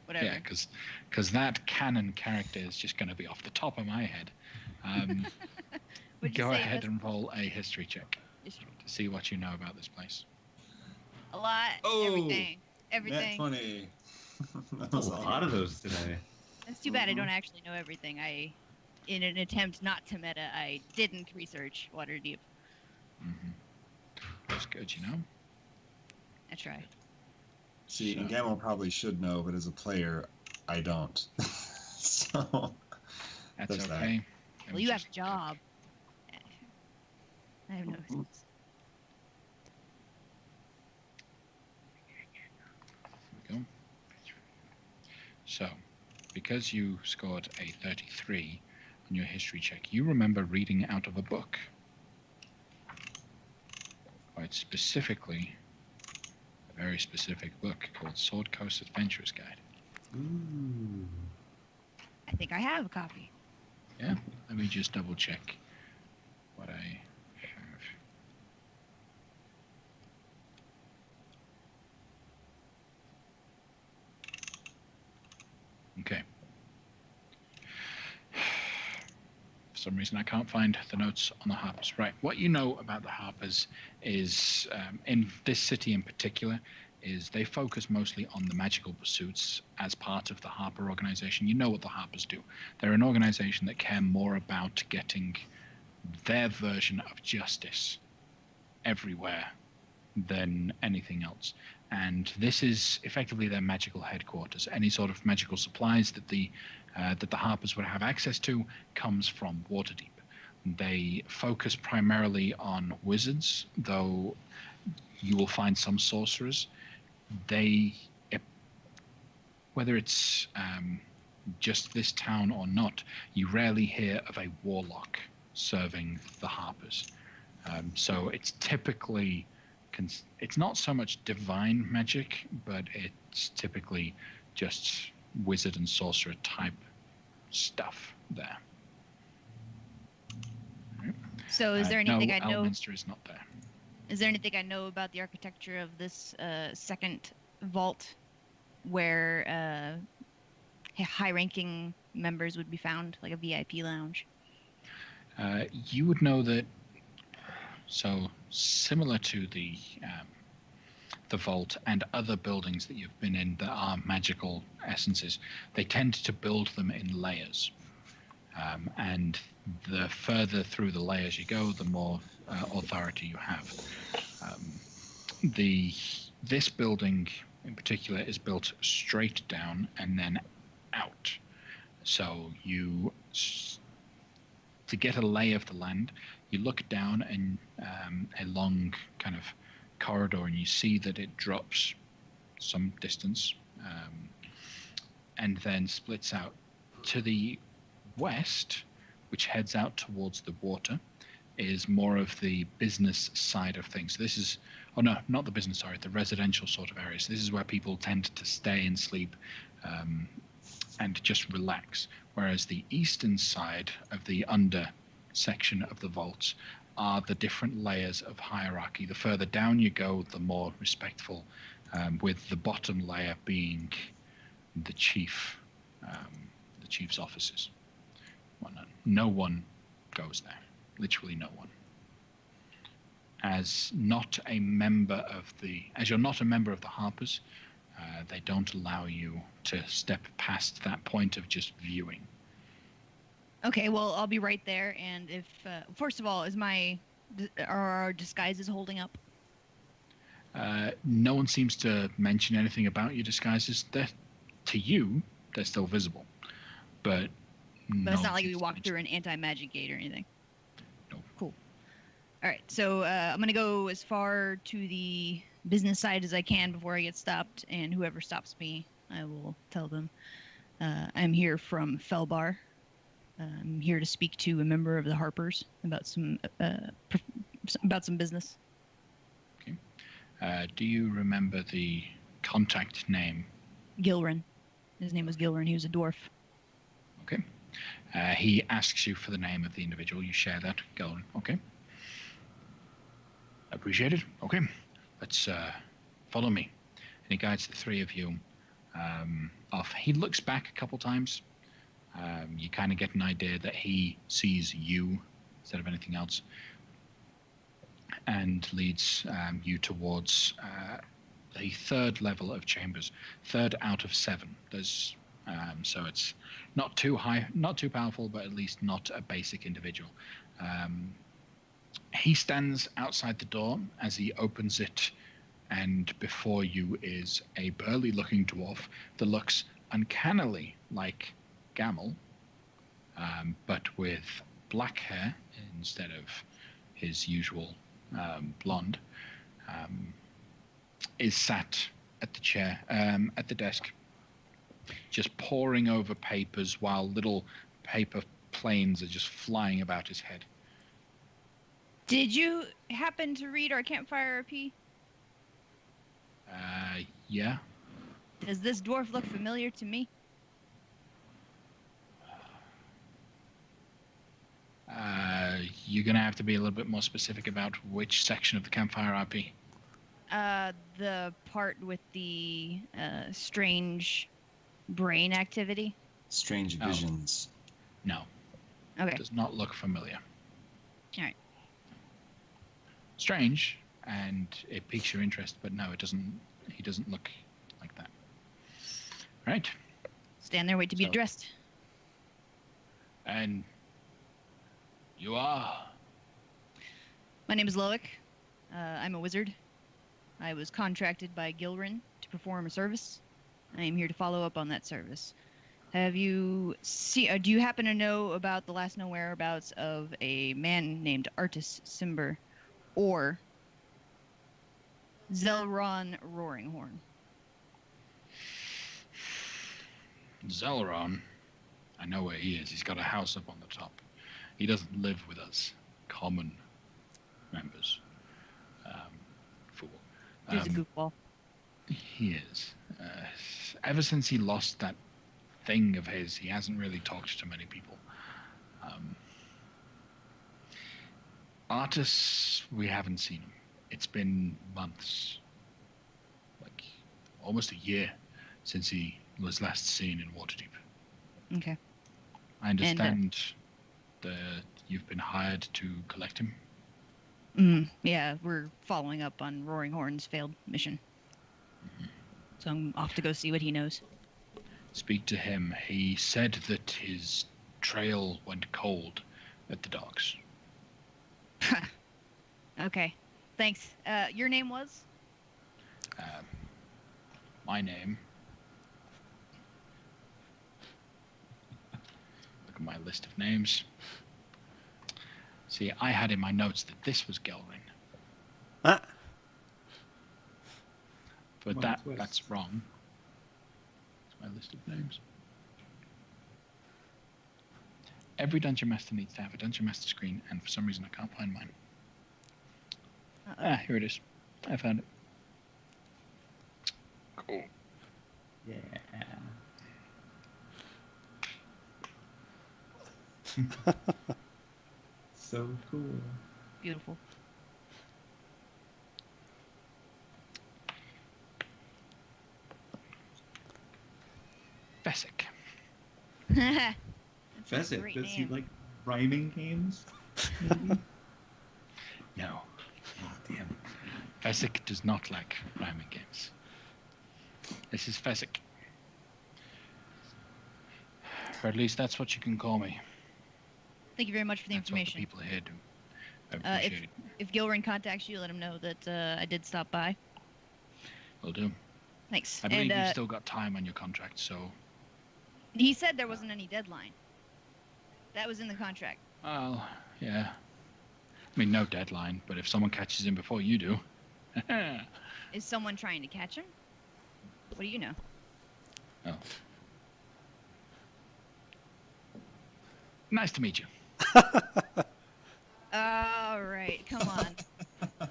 whatever. Yeah, because that canon character is just going to be off the top of my head. Would you Go say ahead that's and roll a history check history? to see what you know about this place. A lot. Oh, Everything. Net Everything. 20. That A was lot of those today. It's too bad I Mhm. don't actually know everything. In an attempt not to meta, I didn't research Waterdeep. Mm-hmm. That's good, you know. I try. See, and So- Gamel probably should know, but as a player, I don't. So That's There's that. okay. Let Well, me you have just- a job. I have no sense. There we go. So, because you scored a 33, on your history check. You remember reading out of a book. Quite specifically, a very specific book called Sword Coast Adventurer's Guide. Ooh. I think I have a copy. Yeah, let me just double check what I have. Okay. For some reason, I can't find the notes on the Harpers. Right. What you know about the Harpers is, in this city in particular, is they focus mostly on the magical pursuits as part of the Harper organization. You know what the Harpers do. They're an organization that care more about getting their version of justice everywhere than anything else. And this is effectively their magical headquarters. Any sort of magical supplies that the Harpers would have access to comes from Waterdeep. They focus primarily on wizards, though you will find some sorcerers. Whether it's just this town or not, you rarely hear of a warlock serving the Harpers. So it's typically, it's not so much divine magic, but it's typically just wizard and sorcerer type stuff there. So is there anything no, I know? Elminster is not there. Is there anything I know about the architecture of this second vault, where high-ranking members would be found, like a VIP lounge? You would know that. So similar to the vault and other buildings that you've been in that are magical essences, they tend to build them in layers. And the further through the layers you go, the more authority you have. This building in particular is built straight down and then out. So to get a lay of the land, you look down and a long kind of corridor, and you see that it drops some distance and then splits out to the west, which heads out towards the water, is more of the business side of things. This is, oh no, not the business, sorry, the residential sort of areas. This is where people tend to stay and sleep and just relax. Whereas the eastern side of the under section of the vaults are the different layers of hierarchy. The further down you go, the more respectful, with the bottom layer being the chief's offices. No one goes there. Literally no one. As you're not a member of the Harpers, they don't allow you to step past that point of just viewing. Okay, well, I'll be right there. And if first of all, are our disguises holding up? No one seems to mention anything about your disguises. To you, they're still visible, but it's not like we walk through an anti-magic gate or anything. No. Cool. All right, so I'm going to go as far to the business side as I can before I get stopped, and whoever stops me, I will tell them. I'm here from Felbar. I'm here to speak to a member of the Harpers about some business. Okay. Do you remember the contact name? Gilrin. His name was Gilrin. He was a dwarf. Okay. He asks you for the name of the individual. You share that. Gilrin. Okay. Appreciate it. Okay. Let's follow me. And he guides the three of you off. He looks back a couple times. You kind of get an idea that he sees you instead of anything else, and leads you towards the third level of chambers, 3rd out of 7. There's so it's not too high, not too powerful, but at least not a basic individual. He stands outside the door as he opens it, and before you is a burly-looking dwarf that looks uncannily like Gamel, but with black hair instead of his usual blonde, is sat at the chair, at the desk, just poring over papers while little paper planes are just flying about his head. Did you happen to read our campfire RP? Yeah. Does this dwarf look familiar to me? You're gonna have to be a little bit more specific about which section of the campfire RP. The part with the strange brain activity. Strange Oh. visions. No, Okay. does not look familiar. All right. Strange, and it piques your interest, but no, it doesn't. He doesn't look like that. Right, Stand there, wait to be So- addressed. and you are. My name is Loic. I'm a wizard. I was contracted by Gilrin to perform a service. I am here to follow up on that service. Have you do you happen to know about the last known whereabouts of a man named Artis Simber or Zelron Roaringhorn? Zelron. I know where he is. He's got a house up on the top. He doesn't live with us, common members. Fool. He's a goofball. He is. Ever since he lost that thing of his, he hasn't really talked to many people. Artis, we haven't seen him. It's been months, like almost a year, since he was last seen in Waterdeep. Okay. I understand that you've been hired to collect him. Yeah, we're following up on Roaringhorn's failed mission. So I'm off to go see what he knows. Speak to him. He said that his trail went cold at the docks. Okay. Thanks. Your name was? My name. Look at my list of names. See, I had in my notes that this was Gelrin, Huh? but Well, that's twist. wrong. It's my list of names. Every Dungeon Master needs to have a Dungeon Master screen, and for some reason I can't find mine. Here it is. I found it. Cool. Yeah. So cool. Beautiful. Fessick. That's a Fezzik, great does he name. like rhyming games? Maybe? No. Oh, damn. Fessick does not like rhyming games. This is Fessick. Or at least that's what you can call me. Thank you very much for the That's what the information. people here do. I appreciate it. If Gilrin contacts you, let him know that I did stop by. Will do. Thanks. I believe And you've still got time on your contract, so... he said there wasn't any deadline. That was in the contract. Well, yeah. I mean, no deadline, but if someone catches him before you do... Is someone trying to catch him? What do you know? Oh. Nice to meet you. All right, come on.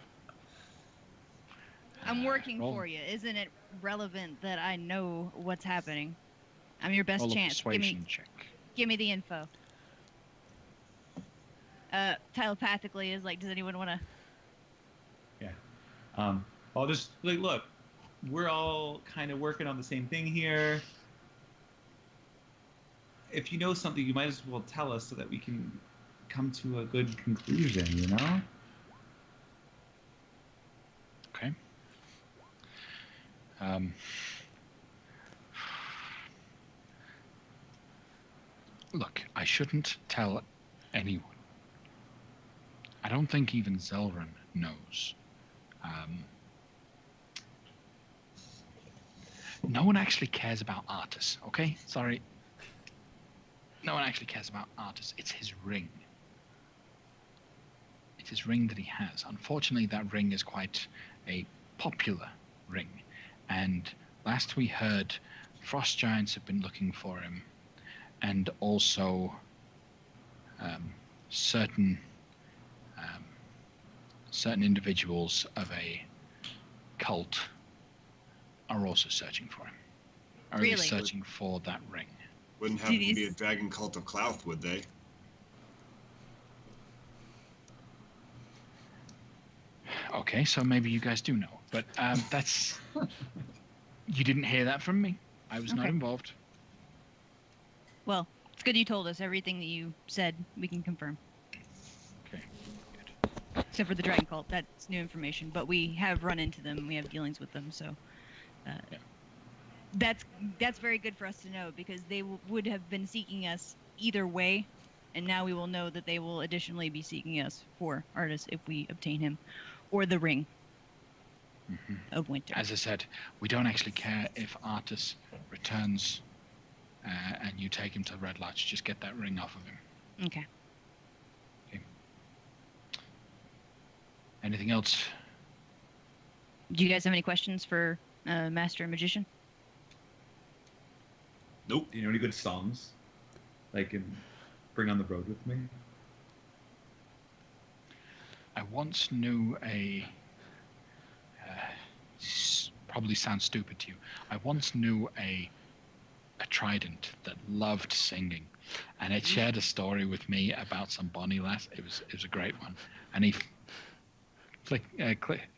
I'm working roll- for you. Isn't it relevant that I know what's happening? I'm your best Roll a chance. persuasion check. Give me the info. Telepathically is like, does anyone want to? Yeah. I'll just like look. We're all kind of working on the same thing here. If you know something, you might as well tell us so that we can come to a good conclusion. You know. Okay. Look, I shouldn't tell anyone. I don't think even Zelrin knows. No one actually cares about Artis, okay? Sorry. No one actually cares about Artis. It's his ring. It's his ring that he has. Unfortunately, that ring is quite a popular ring. And last we heard, frost giants have been looking for him. And also, certain certain individuals of a cult are also searching for him. Are Really? searching for that ring. Wouldn't have to be a dragon cult of Clouth, would they? Okay, so maybe you guys do know, but that's you didn't hear that from me. I was not Okay. involved. Well, it's good you told us. Everything that you said, we can confirm. Okay. Except for the dragon cult. That's new information. But we have run into them. We have dealings with them. So that's very good for us to know, because they would have been seeking us either way. And now we will know that they will additionally be seeking us for Artis if we obtain him. Or the ring of winter. As I said, we don't actually care if Artis returns and you take him to Red Lodge. Just get that ring off of him. Okay. Anything else? Do you guys have any questions for Master and Magician? Nope. Do you know any good songs? Like in Bring on the Road with Me? I once knew probably sounds stupid to you. I once knew a trident that loved singing, and it shared a story with me about some bonny lass. It was a great one, and he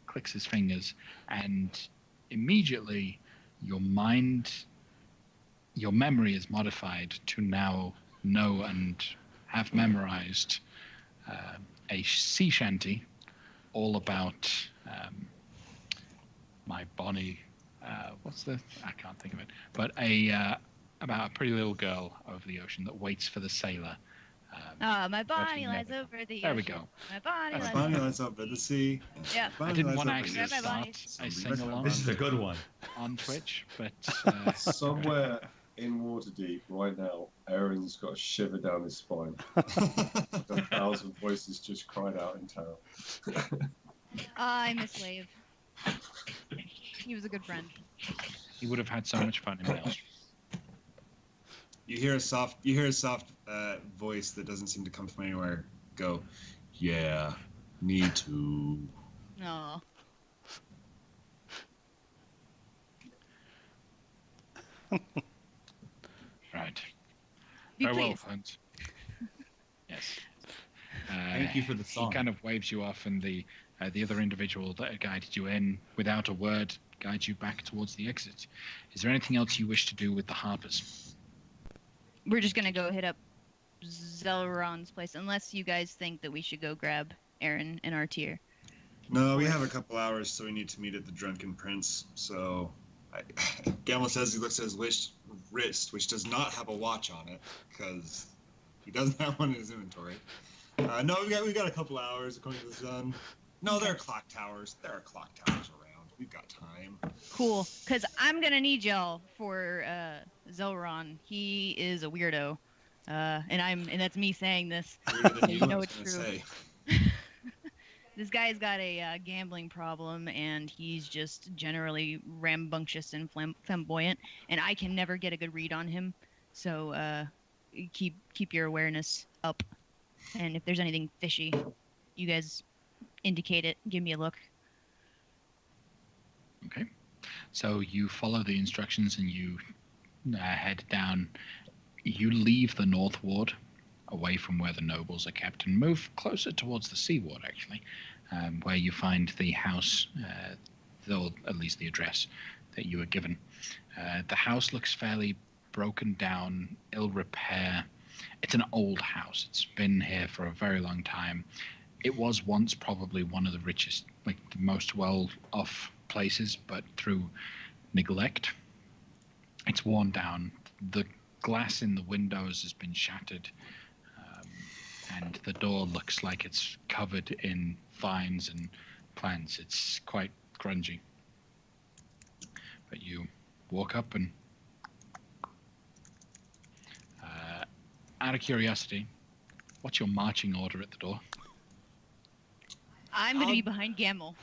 clicks his fingers, and immediately your memory is modified to now know and have memorized a sea shanty all about my bonny I can't think of it, but about a pretty little girl over the ocean that waits for the sailor. My body lies over the ocean. There we go. My body My lies body over. lies over the sea. Yeah. I didn't want to Body lies actually over the Grab my start body. a sing-along This is a good one. on Twitch, but Somewhere in Waterdeep right now, Aaron's got a shiver down his spine. A 1,000 voices just cried out in terror. I miss Slave. He was a good friend. he would have had so much fun in Maelstrom. You hear a soft voice that doesn't seem to come from anywhere go, "Yeah, me too." Aw. Right. Be Farewell, pleased. friends. Yes. Thank you for the song. He kind of waves you off, and the other individual that had guided you in, without a word, guides you back towards the exit. Is there anything else you wish to do with the Harpers? We're just gonna go hit up Zelron's place, unless you guys think that we should go grab Aaron and our tier. No, we have a couple hours, so we need to meet at the Drunken Prince. So, Gamble says he looks at his wrist, which does not have a watch on it, because he doesn't have one in his inventory. No, we got a couple hours according to the sun. No, there are clock towers. There are clock towers around. We've got time. Cool, because I'm gonna need y'all for Zelron. He is a weirdo, and that's me saying this. Weirder than You you, know I was it's gonna true. say. This guy's got a gambling problem, and he's just generally rambunctious and flamboyant, and I can never get a good read on him. So keep your awareness up, and if there's anything fishy, you guys indicate it. Give me a look. Okay. So you follow the instructions and you head down. You leave the North Ward, away from where the nobles are kept, and move closer towards the Sea Ward, actually, where you find the house, or at least the address that you were given. The house looks fairly broken down, ill repair. It's an old house. It's been here for a very long time. It was once probably one of the richest, like the most well-off places, but through neglect, it's worn down. The glass in the windows has been shattered, and the door looks like it's covered in vines and plants. It's quite grungy. But you walk up and, out of curiosity, what's your marching order at the door? I'm gonna be behind Gamel.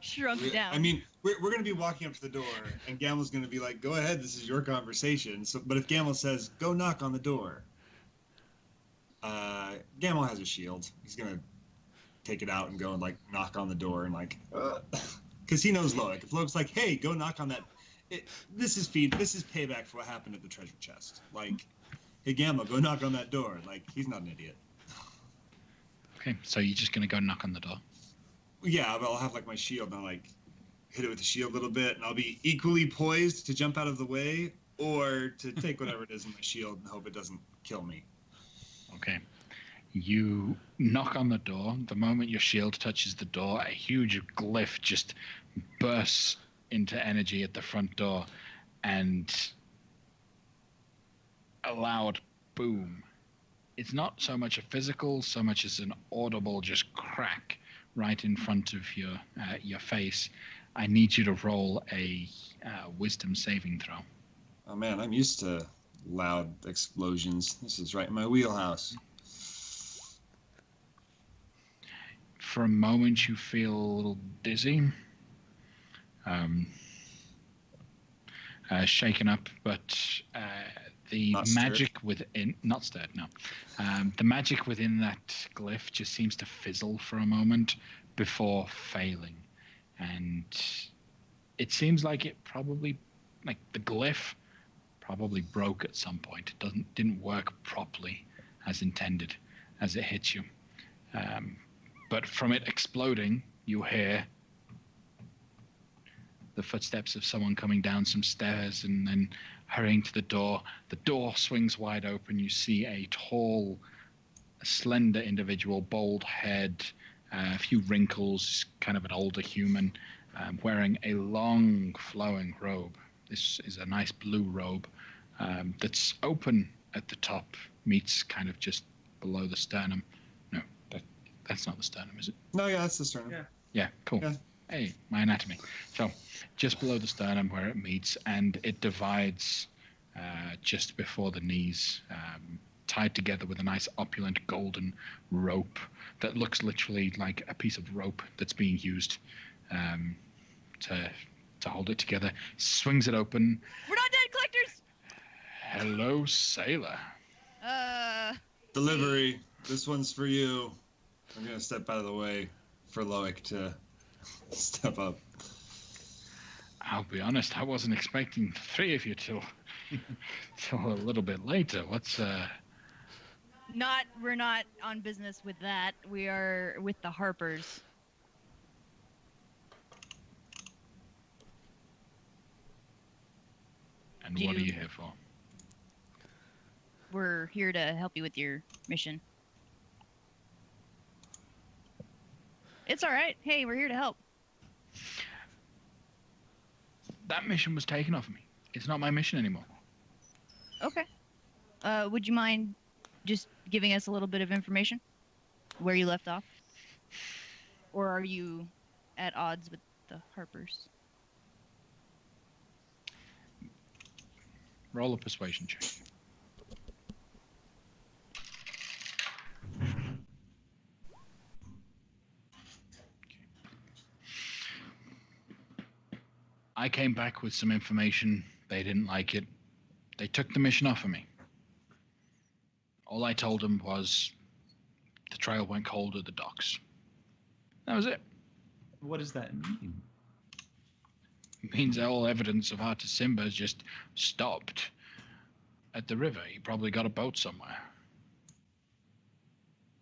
Shrunk down. I mean, we're going to be walking up to the door, and Gamel's going to be like, "Go ahead, this is your conversation." So, but if Gamel says, "Go knock on the door," Gamel has a shield. He's gonna take it out and go and like knock on the door and like, because he knows Loic. If Loic's like, hey, go knock on that. This is payback for what happened at the treasure chest. Like, hey, Gamel, go knock on that door. Like, he's not an idiot. Okay, so you're just gonna go knock on the door. Yeah, but I'll have like my shield and I'll like hit it with the shield a little bit, and I'll be equally poised to jump out of the way or to take whatever it is in my shield and hope it doesn't kill me. Okay. You knock on the door. The moment your shield touches the door, a huge glyph just bursts into energy at the front door, and a loud boom. It's not so much a physical, so much as an audible just crack right in front of your face. I need you to roll a wisdom saving throw. Oh man, I'm used to loud explosions. This is right in my wheelhouse. For a moment, you feel a little dizzy, shaken up, but the Not magic within, not stirred, no. The magic within that glyph just seems to fizzle for a moment before failing. And it seems like it probably, like the glyph probably broke at some point. It didn't work properly as intended as it hits you. But from it exploding, you hear the footsteps of someone coming down some stairs and then hurrying to the door. The door swings wide open. You see a tall, slender individual, bald head, a few wrinkles, kind of an older human, wearing a long flowing robe. This is a nice blue robe that's open at the top, meets kind of just below the sternum. No, that's not the sternum, is it? No, yeah, that's the sternum. Yeah. Yeah, cool. Yeah. Hey, my anatomy. So, just below the sternum where it meets, and it divides just before the knees, tied together with a nice opulent golden rope that looks literally like a piece of rope that's being used to hold it together. Swings it open. We're not dead collectors. Hello, sailor. Delivery. This one's for you. I'm gonna step out of the way for Loic to step up. I'll be honest, I wasn't expecting the three of you till a little bit later. We're not on business with that. We are with the Harpers. And what are you here for? We're here to help you with your mission. It's all right. Hey, we're here to help. That mission was taken off of me. It's not my mission anymore. Okay. Would you mind just giving us a little bit of information? Where you left off? Or are you at odds with the Harpers? Roll a persuasion check. I came back with some information. They didn't like it. They took the mission off of me. All I told them was the trail went cold at the docks. That was it. What does that mean? It means all evidence of Artis Simba just stopped at the river. He probably got a boat somewhere.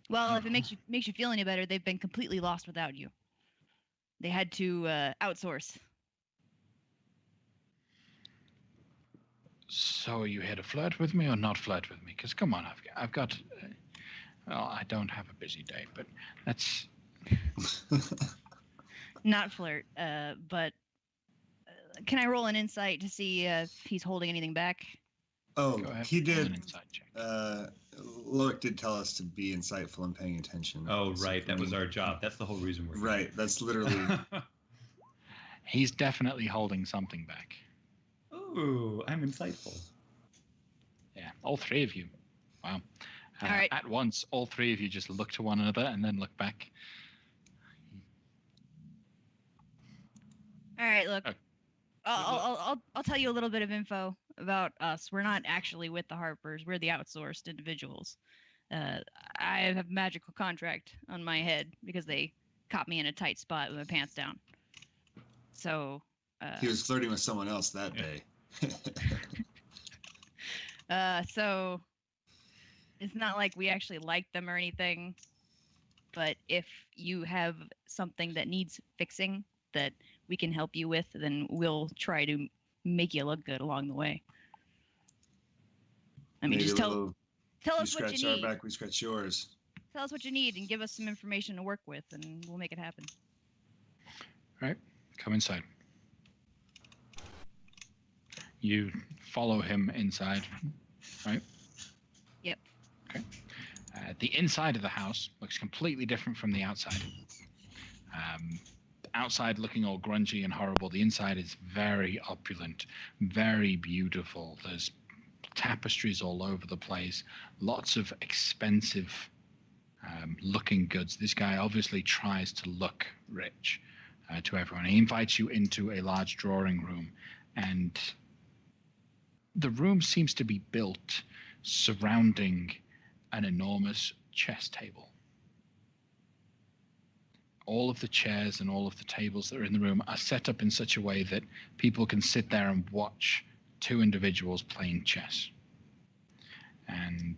Well, if it makes you feel any better, they've been completely lost without you. They had to outsource. So are you here to flirt with me or not flirt with me? Because come on, I've got. Well, I don't have a busy day, but that's. Not flirt, but can I roll an insight to see if he's holding anything back? Oh, Go ahead, he roll an did. insight check. Loic did tell us to be insightful and paying attention. Oh, right. That was our job. That's the whole reason we're here. Right. That's literally. He's definitely holding something back. Ooh, I'm insightful. Yeah, all three of you. Wow. All right. At once, all three of you just look to one another and then look back. All right, look. Okay. I'll tell you a little bit of info about us. We're not actually with the Harpers. We're the outsourced individuals. I have a magical contract on my head because they caught me in a tight spot with my pants down. So He was flirting with someone else that day. so it's not like we actually like them or anything. But if you have something that needs fixing that we can help you with, then we'll try to make you look good along the way. I mean, Maybe just tell us you what scratch you our need. back, we scratch yours. Tell us what you need and give us some information to work with, and we'll make it happen. All right, come inside. You follow him inside, right? Yep. Okay. The inside of the house looks completely different from the outside. Outside looking all grungy and horrible. The inside is very opulent, very beautiful. There's tapestries all over the place. Lots of expensive looking goods. This guy obviously tries to look rich to everyone. He invites you into a large drawing room, and the room seems to be built surrounding an enormous chess table. All of the chairs and all of the tables that are in the room are set up in such a way that people can sit there and watch two individuals playing chess. And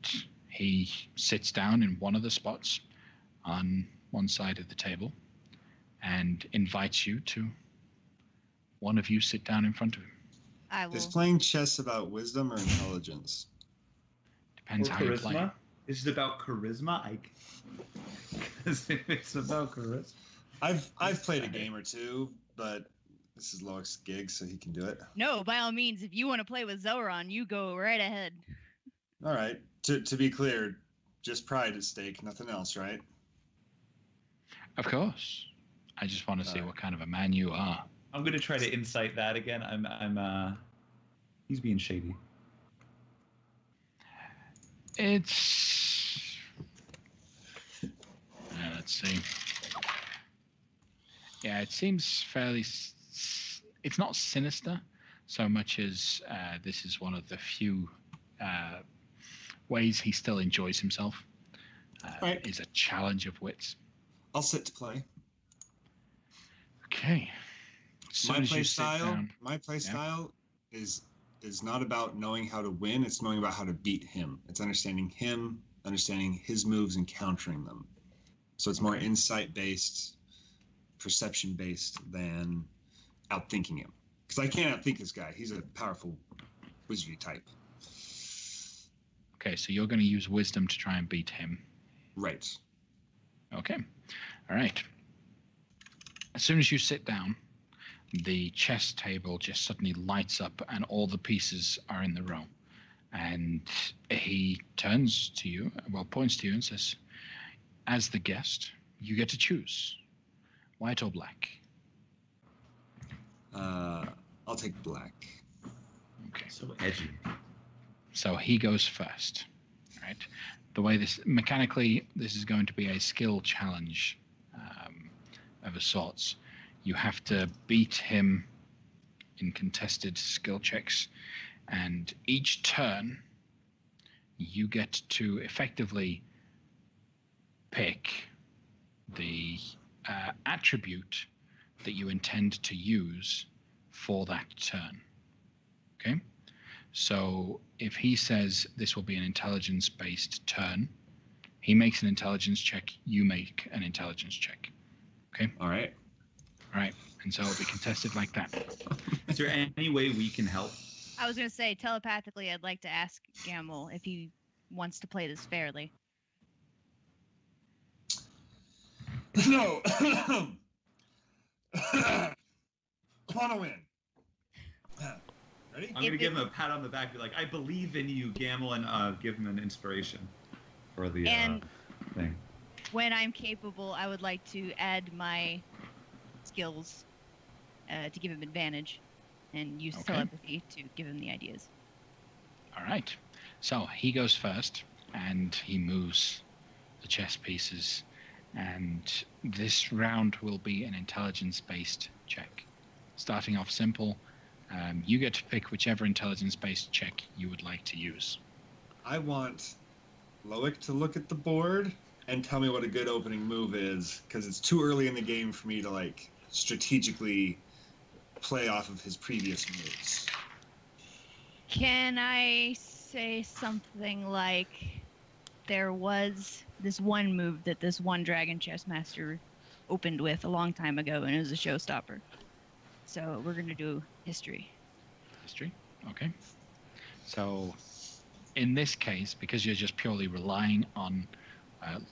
he sits down in one of the spots on one side of the table and invites you to one of you sit down in front of him. I will. Is playing chess about wisdom or intelligence? Depends Or how you play. charisma? Is it about charisma? Because if it's about charisma. I've played a game or two, but this is Loic's gig, so he can do it. No, by all means, if you want to play with Zoran, you go right ahead. All right. To be clear, just pride at stake, nothing else, right? Of course. I just want to see what kind of a man you are. I'm gonna try to incite that again. He's being shady. It's let's see. Yeah, it seems fairly. It's not sinister so much as this is one of the few ways he still enjoys himself. Right. Is a challenge of wits. I'll sit to play. Okay. As soon as you sit down, My play style is not about knowing how to win. It's knowing about how to beat him. It's understanding him, understanding his moves, and countering them. So it's more insight-based, perception-based than outthinking him. Because I can't outthink this guy. He's a powerful wizardry type. Okay, so you're going to use wisdom to try and beat him. Right. Okay. All right. As soon as you sit down, the chess table just suddenly lights up and all the pieces are in the row. And he turns to you, points to you and says, as the guest, you get to choose white or black. I'll take black. Okay. So edgy. So he goes first, right? The way mechanically, this is going to be a skill challenge of a sorts. You have to beat him in contested skill checks, and each turn you get to effectively pick the attribute that you intend to use for that turn. Okay? So if he says this will be an intelligence-based turn, he makes an intelligence check, you make an intelligence check. Okay? All right. All right. And so it'll be contested like that. Is there any way we can help? I was going to say, telepathically, I'd like to ask Gamble if he wants to play this fairly. No. I want to win. Ready? I'm going to give him a pat on the back, be like, I believe in you, Gamble, and give him an inspiration for the thing. When I'm capable, I would like to add my skills to give him advantage and use telepathy to give him the ideas. All right. So he goes first, and he moves the chess pieces, and this round will be an intelligence-based check. Starting off simple, you get to pick whichever intelligence-based check you would like to use. I want Loic to look at the board and tell me what a good opening move is, because it's too early in the game for me to like strategically play off of his previous moves. Can I say something like there was this one move that this one Dragon Chess Master opened with a long time ago, and it was a showstopper. So we're going to do history. History. Okay. So in this case, because you're just purely relying on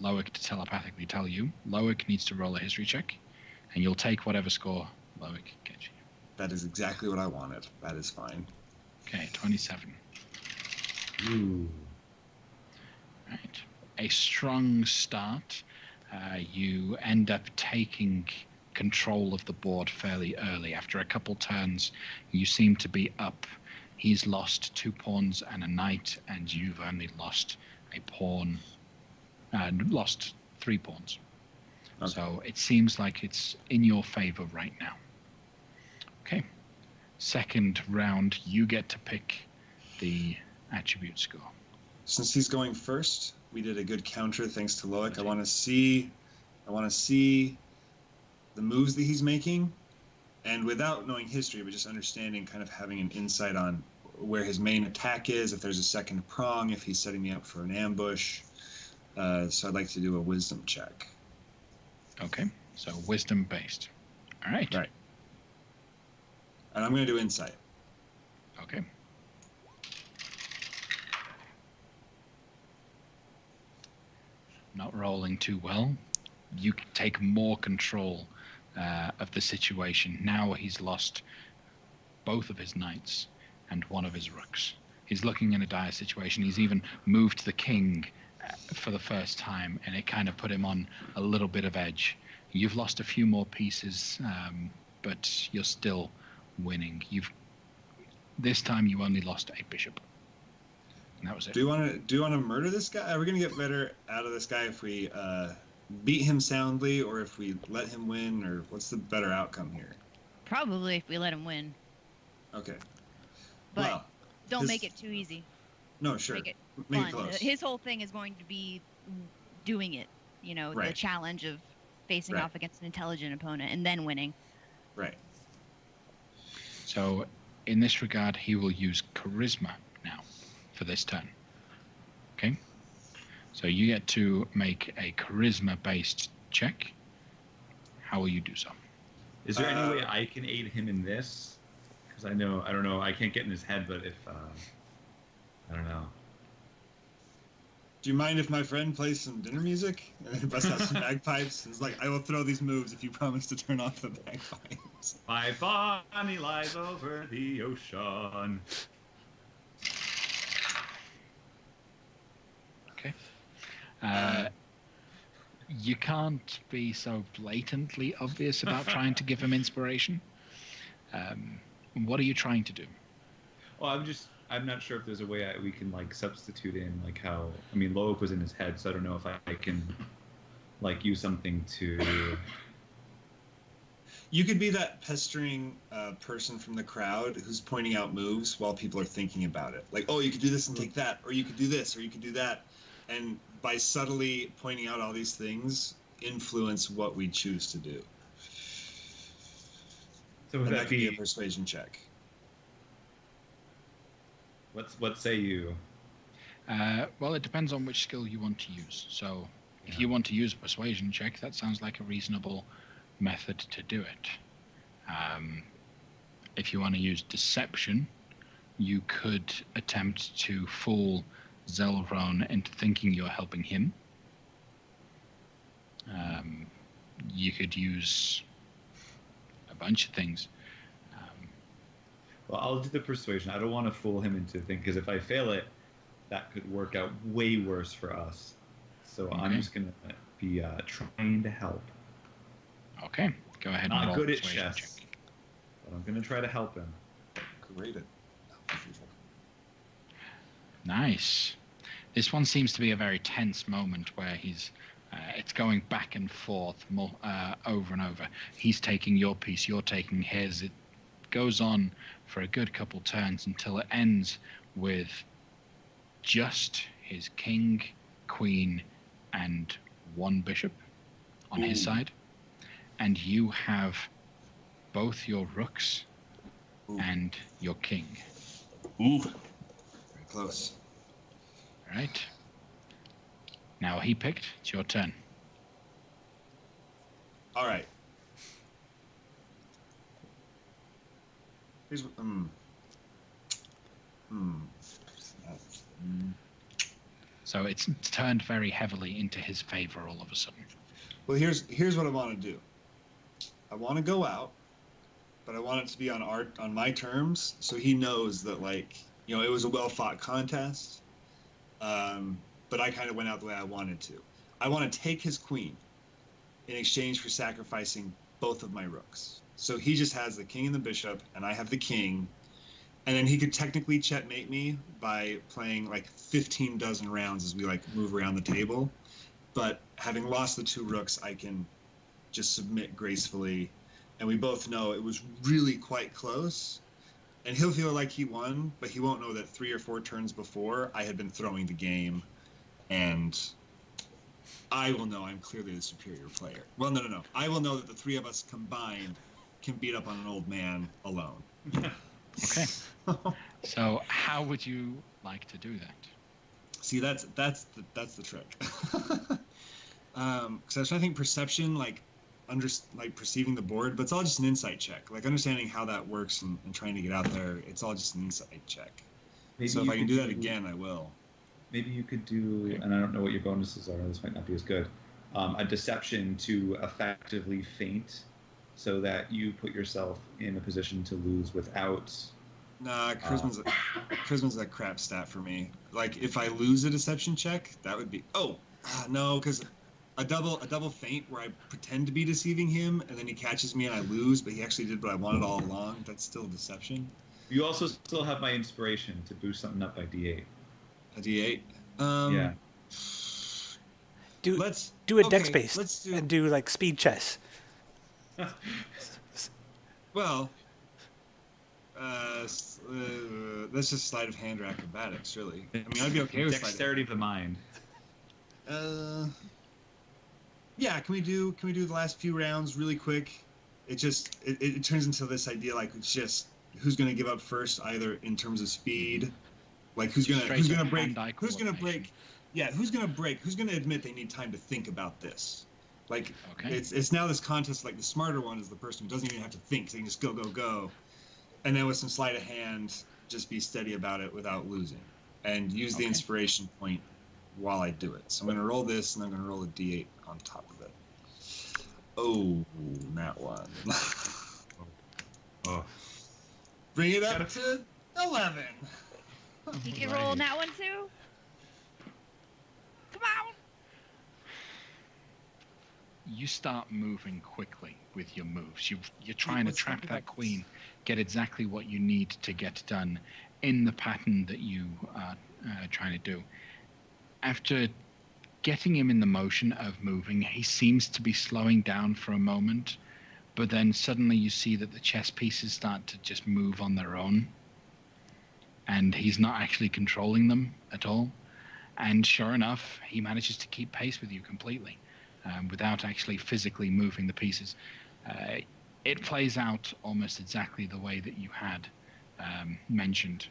Loic to telepathically tell you, Loic needs to roll a history check, and you'll take whatever score Loic gets you. That is exactly what I wanted. That is fine. Okay, 27. Ooh. Right. A strong start. You end up taking control of the board fairly early. After a couple turns, you seem to be up. He's lost 2 pawns and a knight, and you've only lost a pawn, and lost 3 pawns. Okay. So it seems like it's in your favor right now. Okay. Second round, you get to pick the attribute score. Since he's going first, we did a good counter thanks to Loic. I want to see the moves that he's making, and without knowing history, but just understanding, kind of having an insight on where his main attack is, if there's a second prong, if he's setting me up for an ambush. So I'd like to do a wisdom check. Okay. So wisdom based. All right. Right. And I'm going to do insight. Okay. Not rolling too well. You can take more control of the situation. Now he's lost both of his knights and one of his rooks. He's looking in a dire situation. He's even moved the king for the first time, and it kind of put him on a little bit of edge. You've lost a few more pieces, but you're still winning. This time you only lost a bishop. And that was it. Do you want to murder this guy? Are we going to get better out of this guy if we beat him soundly, or if we let him win, or what's the better outcome here? Probably if we let him win. Okay. But well, don't make it too easy. No, sure. Make it Make fun. it close. His whole thing is going to be doing it. You know, the Right. challenge of facing Right. off against an intelligent opponent and then winning. Right. So in this regard, he will use charisma now for this turn. Okay? So you get to make a charisma-based check. How will you do so? Is there any way I can aid him in this? Because I don't know, I can't get in his head, but if, I don't know. Do you mind if my friend plays some dinner music and then busts out some bagpipes? It's like, I will throw these moves if you promise to turn off the bagpipes. My Bonnie lies over the ocean. Okay. You can't be so blatantly obvious about trying to give him inspiration. What are you trying to do? Well, I'm not sure if there's a way we can like substitute in like how, I mean, Loic was in his head, so I don't know if I can like use something to. You could be that pestering person from the crowd who's pointing out moves while people are thinking about it. Like, oh, you could do this and take that, or you could do this, or you could do that. And by subtly pointing out all these things, influence what we choose to do. So would And that that could be a be? persuasion check. What say you? Well, it depends on which skill you want to use. So if Yeah. you want to use a persuasion check, that sounds like a reasonable method to do it. If you want to use deception, you could attempt to fool Zelron into thinking you're helping him. You could use a bunch of things. Well, I'll do the persuasion. I don't want to fool him into thinking, because if I fail it, that could work out way worse for us. So I'm Okay. just gonna be trying to help. Okay, go ahead and Not roll good at persuasion chess, check. but I'm gonna try to help him. Great. Nice. This one seems to be a very tense moment where it's going back and forth over and over. He's taking your piece, you're taking his. It goes on for a good couple turns until it ends with just his king queen and 1 bishop on his side, and you have both your rooks and your king. Ooh, very close. All right. Now he picked. It's your turn. All right. Here's what. So it's turned very heavily into his favor all of a sudden. Well, here's what I want to do. I want to go out, but I want it to be on my terms, so he knows that, like, you know, it was a well-fought contest. But I kind of went out the way I wanted to. I want to take his queen in exchange for sacrificing both of my rooks. So he just has the king and the bishop, and I have the king. And then he could technically checkmate me by playing like 15 dozen rounds as we like move around the table. But having lost the 2 rooks, I can just submit gracefully. And we both know it was really quite close. And he'll feel like he won, but he won't know that 3 or 4 turns before I had been throwing the game. And I will know I'm clearly the superior player. Well, no. I will know that the 3 of us combined can beat up on an old man alone. Okay. So how would you like to do that? See, that's the trick. Because I was trying to think perception, like perceiving the board, but it's all just an insight check. Like understanding how that works and trying to get out there, it's all just an insight check. Maybe so if I can do that again, I will. Maybe you could do, and I don't know what your bonuses are, this might not be as good, a deception to effectively feint so that you put yourself in a position to lose without... Nah, charisma's a crap stat for me. Like, if I lose a deception check, that would be... no, because a double feint where I pretend to be deceiving him, and then he catches me and I lose, but he actually did what I wanted all along, that's still deception. You also still have my inspiration to boost something up by D8. A D8? Yeah. Do a dex based and do like speed chess. Well, that's just sleight of hand or acrobatics, really. I mean, I'd be okay with dexterity of the mind. Yeah. Can we do the last few rounds really quick? It turns into this idea like it's just who's gonna give up first, either in terms of speed, like who's gonna break. Yeah, who's gonna admit they need time to think about this? Like, it's now this contest, like the smarter one is the person who doesn't even have to think, so they can just go. And then with some sleight of hand, just be steady about it without losing. And use the inspiration point while I do it. So I'm going to roll this, and I'm going to roll a d8 on top of it. Oh, that one. Bring it up to 11. You can roll that one too? Come on! You start moving quickly with your moves. You're trying to trap that queen, get exactly what you need to get done in the pattern that you are trying to do. After getting him in the motion of moving, he seems to be slowing down for a moment, but then suddenly you see that the chess pieces start to just move on their own, and he's not actually controlling them at all. And sure enough, he manages to keep pace with you completely. Without actually physically moving the pieces. It plays out almost exactly the way that you had mentioned.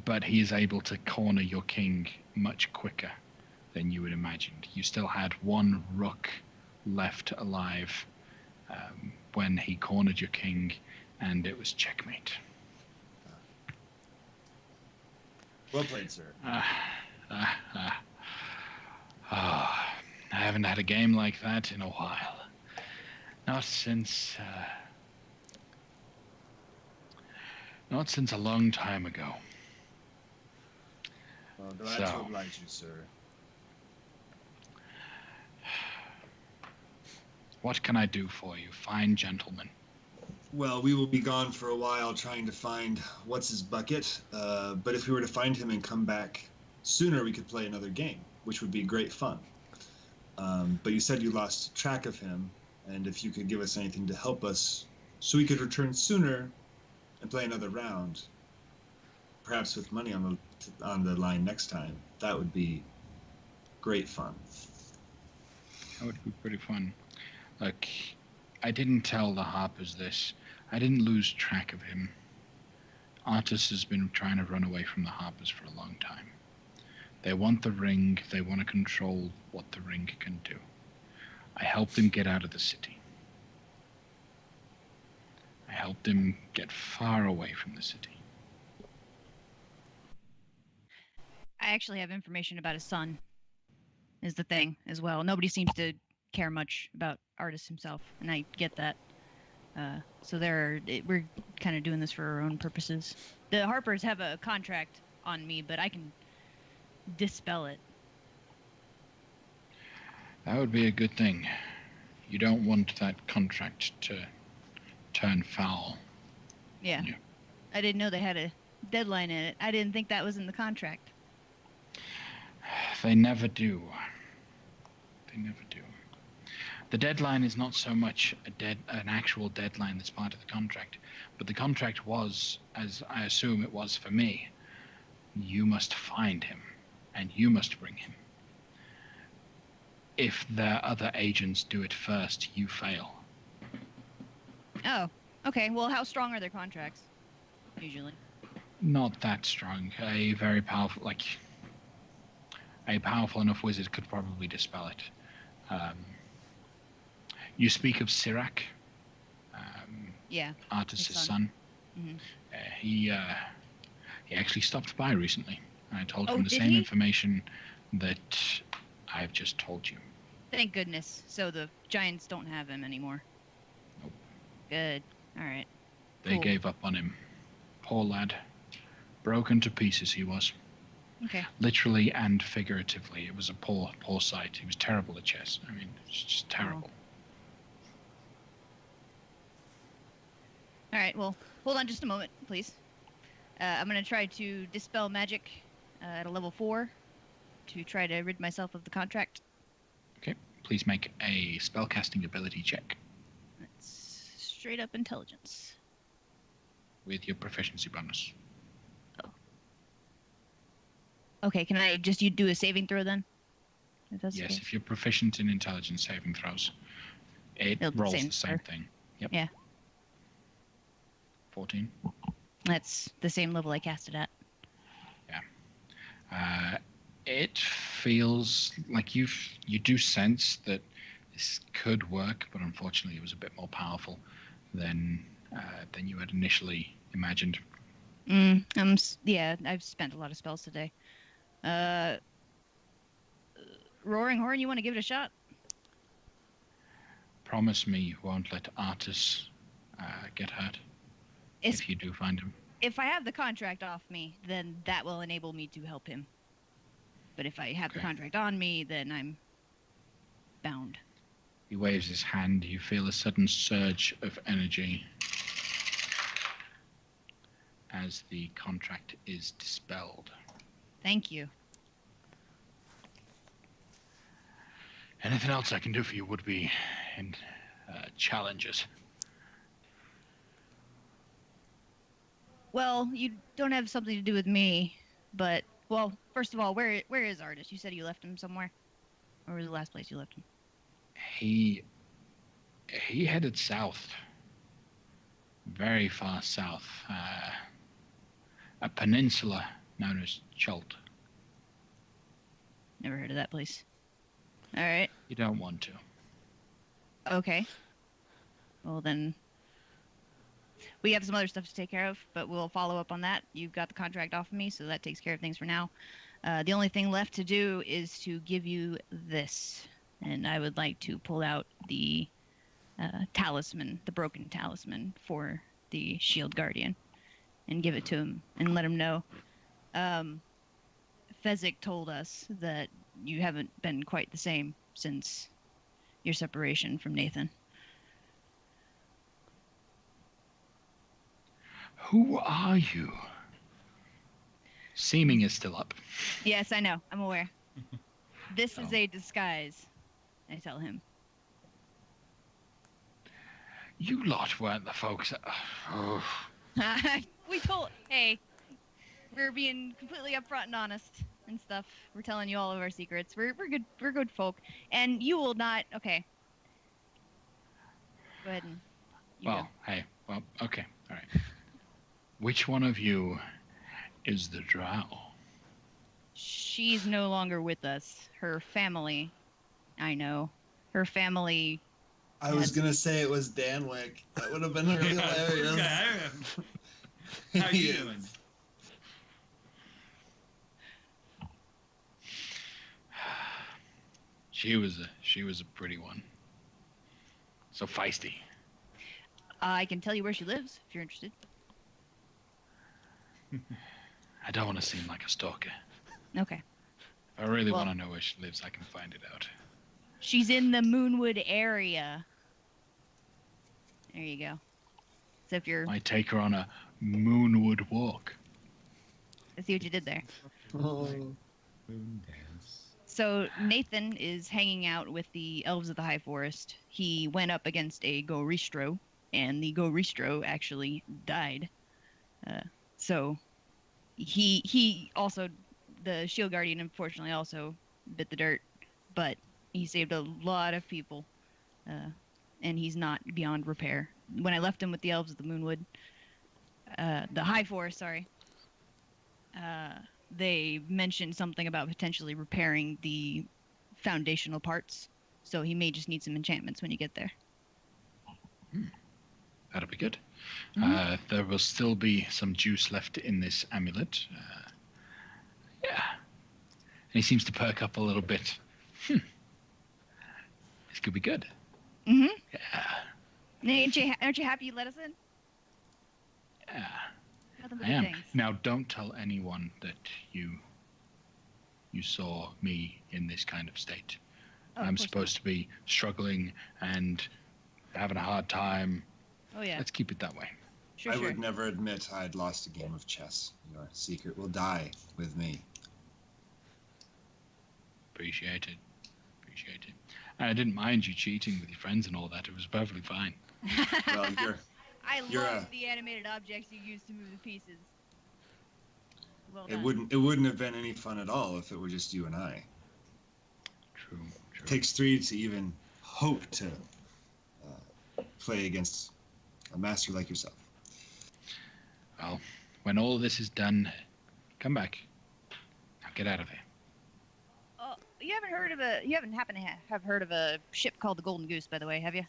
But he is able to corner your king much quicker than you had imagined. You still had 1 rook left alive when he cornered your king, and it was checkmate. Well played, sir. I haven't had a game like that in a while. Not since a long time ago. Well, glad to oblige you, sir. What can I do for you, fine gentlemen? Well, we will be gone for a while trying to find what's his bucket. But if we were to find him and come back sooner, we could play another game, which would be great fun. But you said you lost track of him, and if you could give us anything to help us so we could return sooner and play another round, perhaps with money on the line next time. That would be great fun. That would be pretty fun. Look, I didn't tell the Harpers this. I didn't lose track of him. Artus has been trying to run away from the Harpers for a long time. They want the ring. They want to control what the ring can do. I helped him get out of the city. I helped him get far away from the city. I actually have information about his son, is the thing as well. Nobody seems to care much about Artus himself, and I get that. So we're kind of doing this for our own purposes. The Harpers have a contract on me, but I can dispel it. That would be a good thing. You don't want that contract to turn foul. Yeah. Yeah. I didn't know they had a deadline in it. I didn't think that was in the contract. They never do. They never do. The deadline is not so much an actual deadline that's part of the contract, but the contract was, as I assume it was for me, you must find him, and you must bring him. If the other agents do it first, you fail. Oh, okay. Well, how strong are their contracts, usually? Not that strong. A very powerful, a powerful enough wizard could probably dispel it. You speak of Sirac, Yeah. Artus's his son. Mhm. He actually stopped by recently. I told Oh, him the did same he? information that I've just told you. Thank goodness. So the Giants don't have him anymore. Nope. Good. All right. They Cool. gave up on him. Poor lad. Broken to pieces he was. Okay. Literally and figuratively. It was a poor sight. He was terrible at chess. I mean, it's just terrible. All right. Well, hold on just a moment, please. I'm going to try to dispel magic at a level 4 to try to rid myself of the contract. Okay. Please make a spellcasting ability check That's straight up intelligence. with your proficiency bonus. Okay. Can I just do a saving throw then? If that's Yes, okay. if you're proficient in intelligence saving throws, it It'll be rolls same the same score. thing. Yep. Yeah. 14. That's the same level I cast it at. It feels like you do sense that this could work, but unfortunately it was a bit more powerful than you had initially imagined. Yeah, I've spent a lot of spells today. Roaring Horn, you want to give it a shot? Promise me you won't let Artus get hurt if you do find him. If I have the contract off me, then that will enable me to help him. But if I have the Okay. contract on me, then I'm bound. He waves his hand. You feel a sudden surge of energy as the contract is dispelled. Thank you. Anything else I can do for you would be in challenges. Well, you don't have something to do with me, but well, first of all, where is Artis? You said you left him somewhere. Where was the last place you left him? He headed south, very far south, a peninsula known as Chult. Never heard of that place. All right. You don't want to. Okay. Well then, we have some other stuff to take care of, but we'll follow up on that. You've got the contract off of me, so that takes care of things for now. The only thing left to do is to give you this, and I would like to pull out the talisman, the broken talisman for the Shield Guardian, and give it to him and let him know. Fezzik told us that you haven't been quite the same since your separation from Nathan. Who are you? Seeming is still up. Yes, I know. I'm aware. This is Oh. a disguise, I tell him. You lot weren't the folks that... Oh. We told... Hey, We're being completely upfront and honest and stuff. We're telling you all of our secrets. We're good. We're good folk, and you will not. Okay. Go ahead and. Well, hey. Well, okay. All right. Which one of you is the drow? She's no longer with us. Her family. I know. Her family. I was gonna say it was Danwick. That would have been really hilarious. How you doing? She was a pretty one. So feisty. I can tell you where she lives if you're interested. I don't want to seem like a stalker. Okay. If I really want to know where she lives, I can find it out. She's in the Moonwood area. There you go. So if you're... Might take her on a Moonwood walk. I see what you did there. Moon dance. So Nathan is hanging out with the elves of the High Forest. He went up against a Goristro, and the Goristro actually died. So he also, the Shield Guardian, unfortunately, also bit the dirt, but he saved a lot of people, and he's not beyond repair. When I left him with the elves of the Moonwood, the High Forest, sorry, they mentioned something about potentially repairing the foundational parts, so he may just need some enchantments when you get there. That'll be good. Mhm. There will still be some juice left in this amulet. Yeah. And he seems to perk up a little bit. This could be good. Mm-hmm. Yeah. Aren't you happy you let us in? Yeah. Nothing but I am. good things. Now, don't tell anyone that you saw me in this kind of state. Oh, of I'm course supposed to be struggling and having a hard time. not. Oh yeah. Let's keep it that way. Sure. I would never admit I'd lost a game of chess. Your secret will die with me. Appreciate it. And I didn't mind you cheating with your friends and all that. It was perfectly fine. Well, I you're love the animated objects you use to move the pieces. Well it done. wouldn't have been any fun at all if it were just you and I. True. It takes three to even hope to play against a master like yourself. Well, when all this is done, come back. Now get out of here. Oh, you haven't happened to have heard of a ship called the Golden Goose, by the way, have you?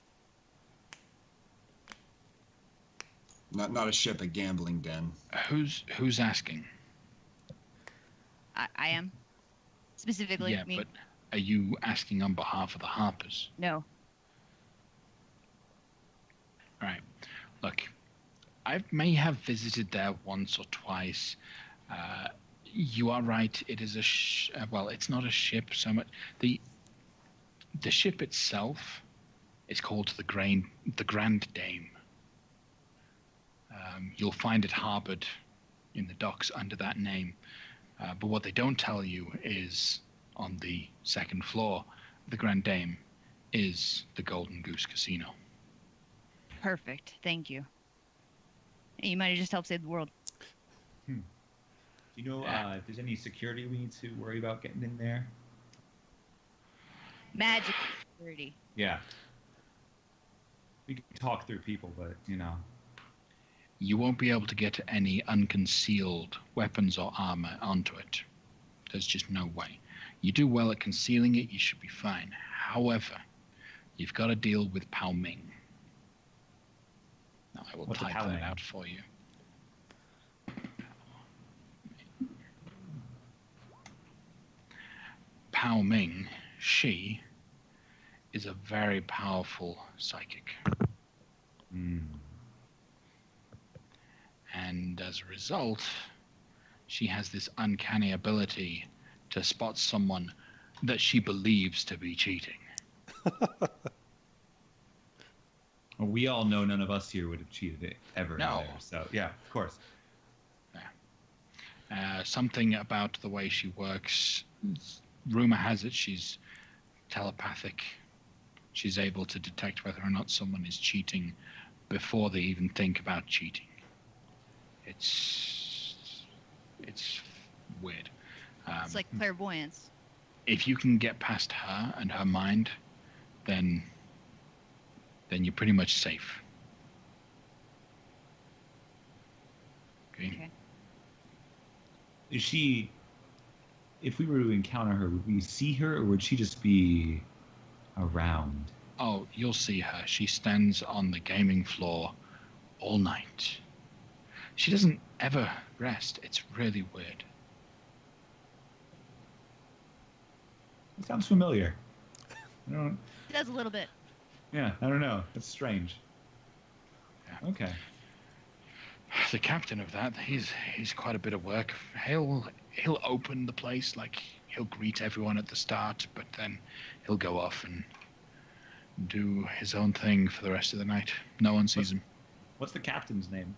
Not a ship, a gambling den. Who's asking? I am. Specifically, Yeah, me. but are you asking on behalf of the Harpers? No. All right. Look, I may have visited there once or twice. You are right. It is well, it's not a ship so much. The ship itself is called the Grand Dame. You'll find it harbored in the docks under that name. But what they don't tell you is on the second floor, the Grand Dame is the Golden Goose Casino. Perfect. Thank you. Hey, you might have just helped save the world. Do you know if there's any security we need to worry about getting in there? Magic security. Yeah. We can talk through people, but, you know. You won't be able to get any unconcealed weapons or armor onto it. There's just no way. You do well at concealing it, you should be fine. However, you've got to deal with Pao Ming. Now, I will What's a type Pao that Ming? out for you. Pao Ming, she is a very powerful psychic. And as a result, she has this uncanny ability to spot someone that she believes to be cheating. Well, we all know none of us here would have cheated it ever. No. There, so, yeah, of course. Something about the way she works, rumor has it she's telepathic. She's able to detect whether or not someone is cheating before they even think about cheating. It's weird. It's like clairvoyance. If you can get past her and her mind, then you're pretty much safe. Okay. Is she? If we were to encounter her, would we see her, or would she just be around? Oh, you'll see her. She stands on the gaming floor all night. She doesn't ever rest. It's really weird. It sounds familiar. I don't. It does a little bit. Yeah, I don't know. It's strange. Yeah. Okay. The captain of that, he's quite a bit of work. He'll open the place, like he'll greet everyone at the start, but then he'll go off and do his own thing for the rest of the night. No one sees him. What's the captain's name?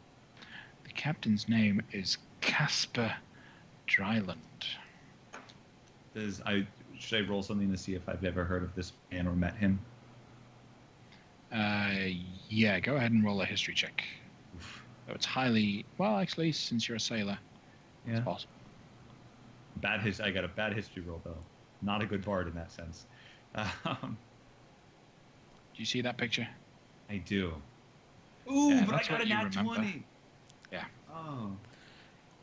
The captain's name is Casper Dryland. Should I roll something to see if I've ever heard of this man or met him? Yeah, go ahead and roll a history check. So it's highly, well, actually, since you're a sailor, Yeah. it's possible. I got a bad history roll though. Not a good bard in that sense. Do you see that picture? I do. Ooh, Yeah, but I that's got what a you nat remember. 20. Yeah. Oh.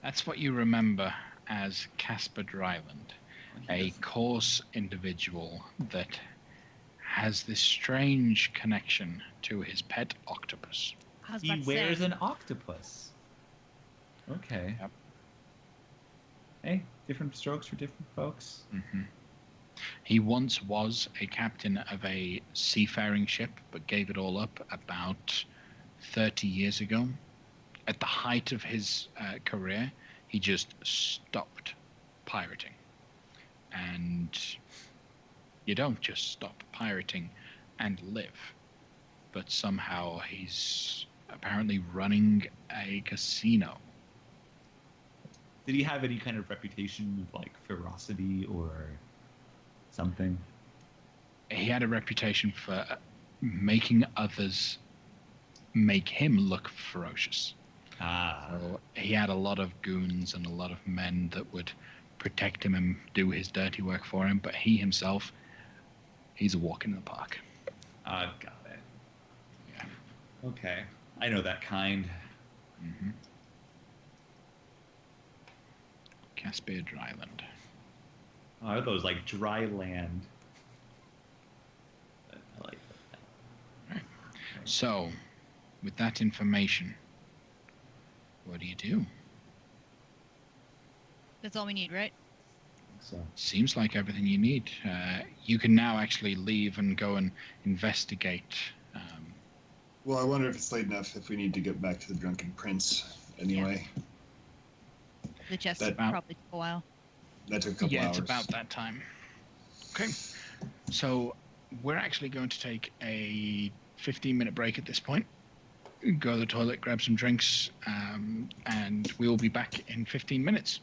That's what you remember as Casper Dryland, a coarse individual that has this strange connection to his pet octopus. I was He about to wears say. an octopus. Okay. Yep. Hey, different strokes for different folks. Mm-hmm. He once was a captain of a seafaring ship, but gave it all up about 30 years ago. At the height of his career, he just stopped pirating. And you don't just stop pirating and live. But somehow he's apparently running a casino. Did he have any kind of reputation of like ferocity or something? He had a reputation for making others make him look ferocious. So he had a lot of goons and a lot of men that would protect him and do his dirty work for him, but he himself, he's a walk in the park. Got it. Yeah. Okay. I know that kind. Mm-hmm. Casper Dryland. Oh, are those like dry land? I like that. So, with that information, what do you do? That's all we need, right? So Seems like everything you need. You can now actually leave and go and investigate. Well, I wonder if it's late enough if we need to get back to the Drunken Prince anyway. The chest That- probably took a while. That took a couple Yeah, hours. it's about that time. Okay. So we're actually going to take a 15-minute break at this point. Go to the toilet, grab some drinks, and we will be back in 15 minutes.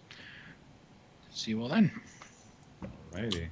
See you all then. alrighty.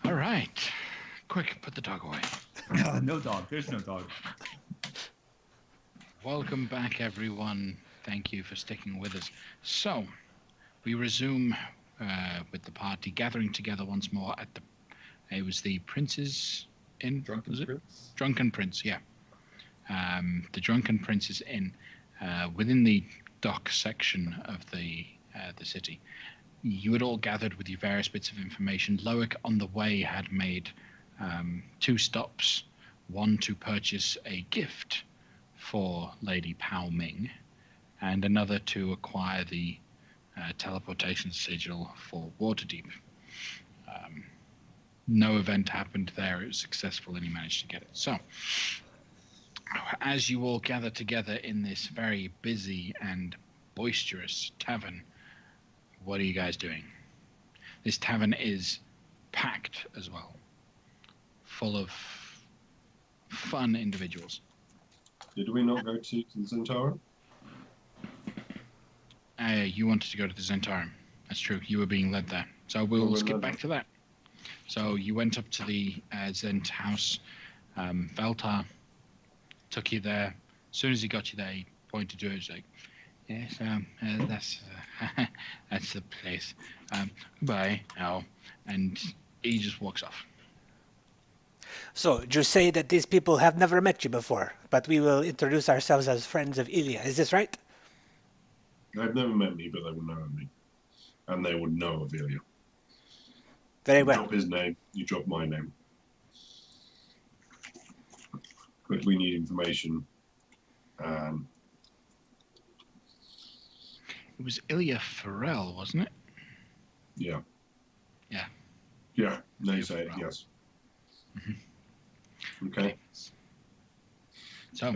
All right. Quick, put the dog away. No dog. There's no dog. Welcome back, everyone. Thank you for sticking with us. So, we resume with the party gathering together once more at the. It was the Prince's Inn. Drunken was it? Prince? Drunken Prince, yeah. The Drunken Prince's Inn, within the dock section of the city. You had all gathered with your various bits of information. Loic on the way had made 2 stops, one to purchase a gift for Lady Pao Ming, and another to acquire the teleportation sigil for Waterdeep. No event happened there. It was successful and he managed to get it. So, as you all gather together in this very busy and boisterous tavern, what are you guys doing? This tavern is packed as well, full of fun individuals. Did we not go to the Zentarum? You wanted to go to the Zentarum. That's true. You were being led there. So we'll skip back to that. So you went up to the Zent house. Veltar took you there. As soon as he got you there, he pointed to it. He's like, yes, that's the place. Goodbye now. And he just walks off. So, you say that these people have never met you before, but we will introduce ourselves as friends of Ilya. Is this right? They've never met me, but they would know of me. And they would know of Ilya. Very You well. drop his name, you drop my name. But we need information. It was Ilya Farrell, wasn't it? Yeah. Yeah. Yeah, they say it, yes. Mm-hmm. Okay. So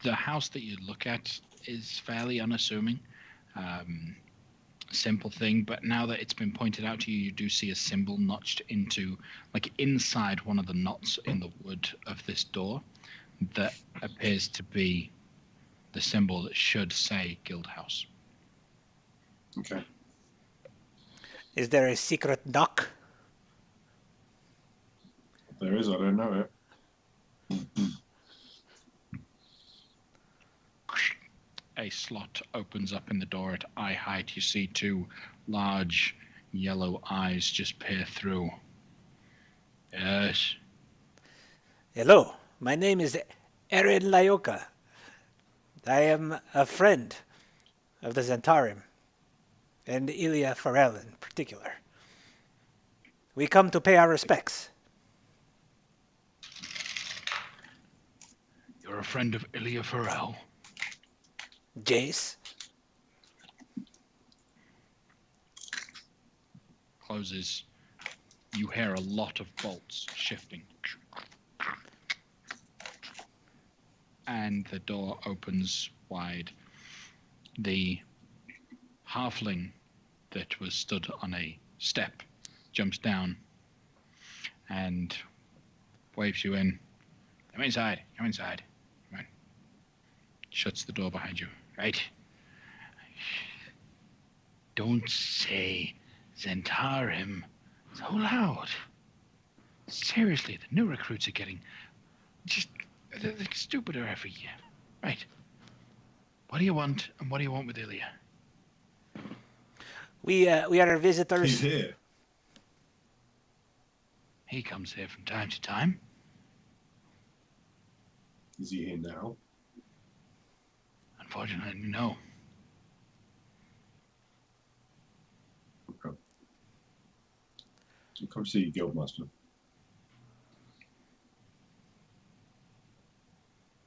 the house that you look at is fairly unassuming. Simple thing, but now that it's been pointed out to you, you do see a symbol notched into, like inside one of the knots in the wood of this door that appears to be the symbol that should say Guild House. Okay. Is there a secret knock? There is, I don't know it. A slot opens up in the door at eye height. You see 2 large yellow eyes just peer through. Yes. Hello, my name is Erin Layoka. I am a friend of the Zentarum, and Ilya Farrell in particular. We come to pay our respects. You're a friend of Ilya Farrell? Jace? Closes. You hear a lot of bolts shifting. And the door opens wide. The halfling that was stood on a step jumps down and waves you in. Come inside. Come inside. Come on. Shuts the door behind you. Right. Don't say Zentarum so loud. Seriously, the new recruits are getting just they're stupider every year. Right. What do you want, and what do you want with Ilya? We are visitors. He's here. He comes here from time to time. Is he here now? Unfortunately, no. Okay. So come see you, Guildmaster.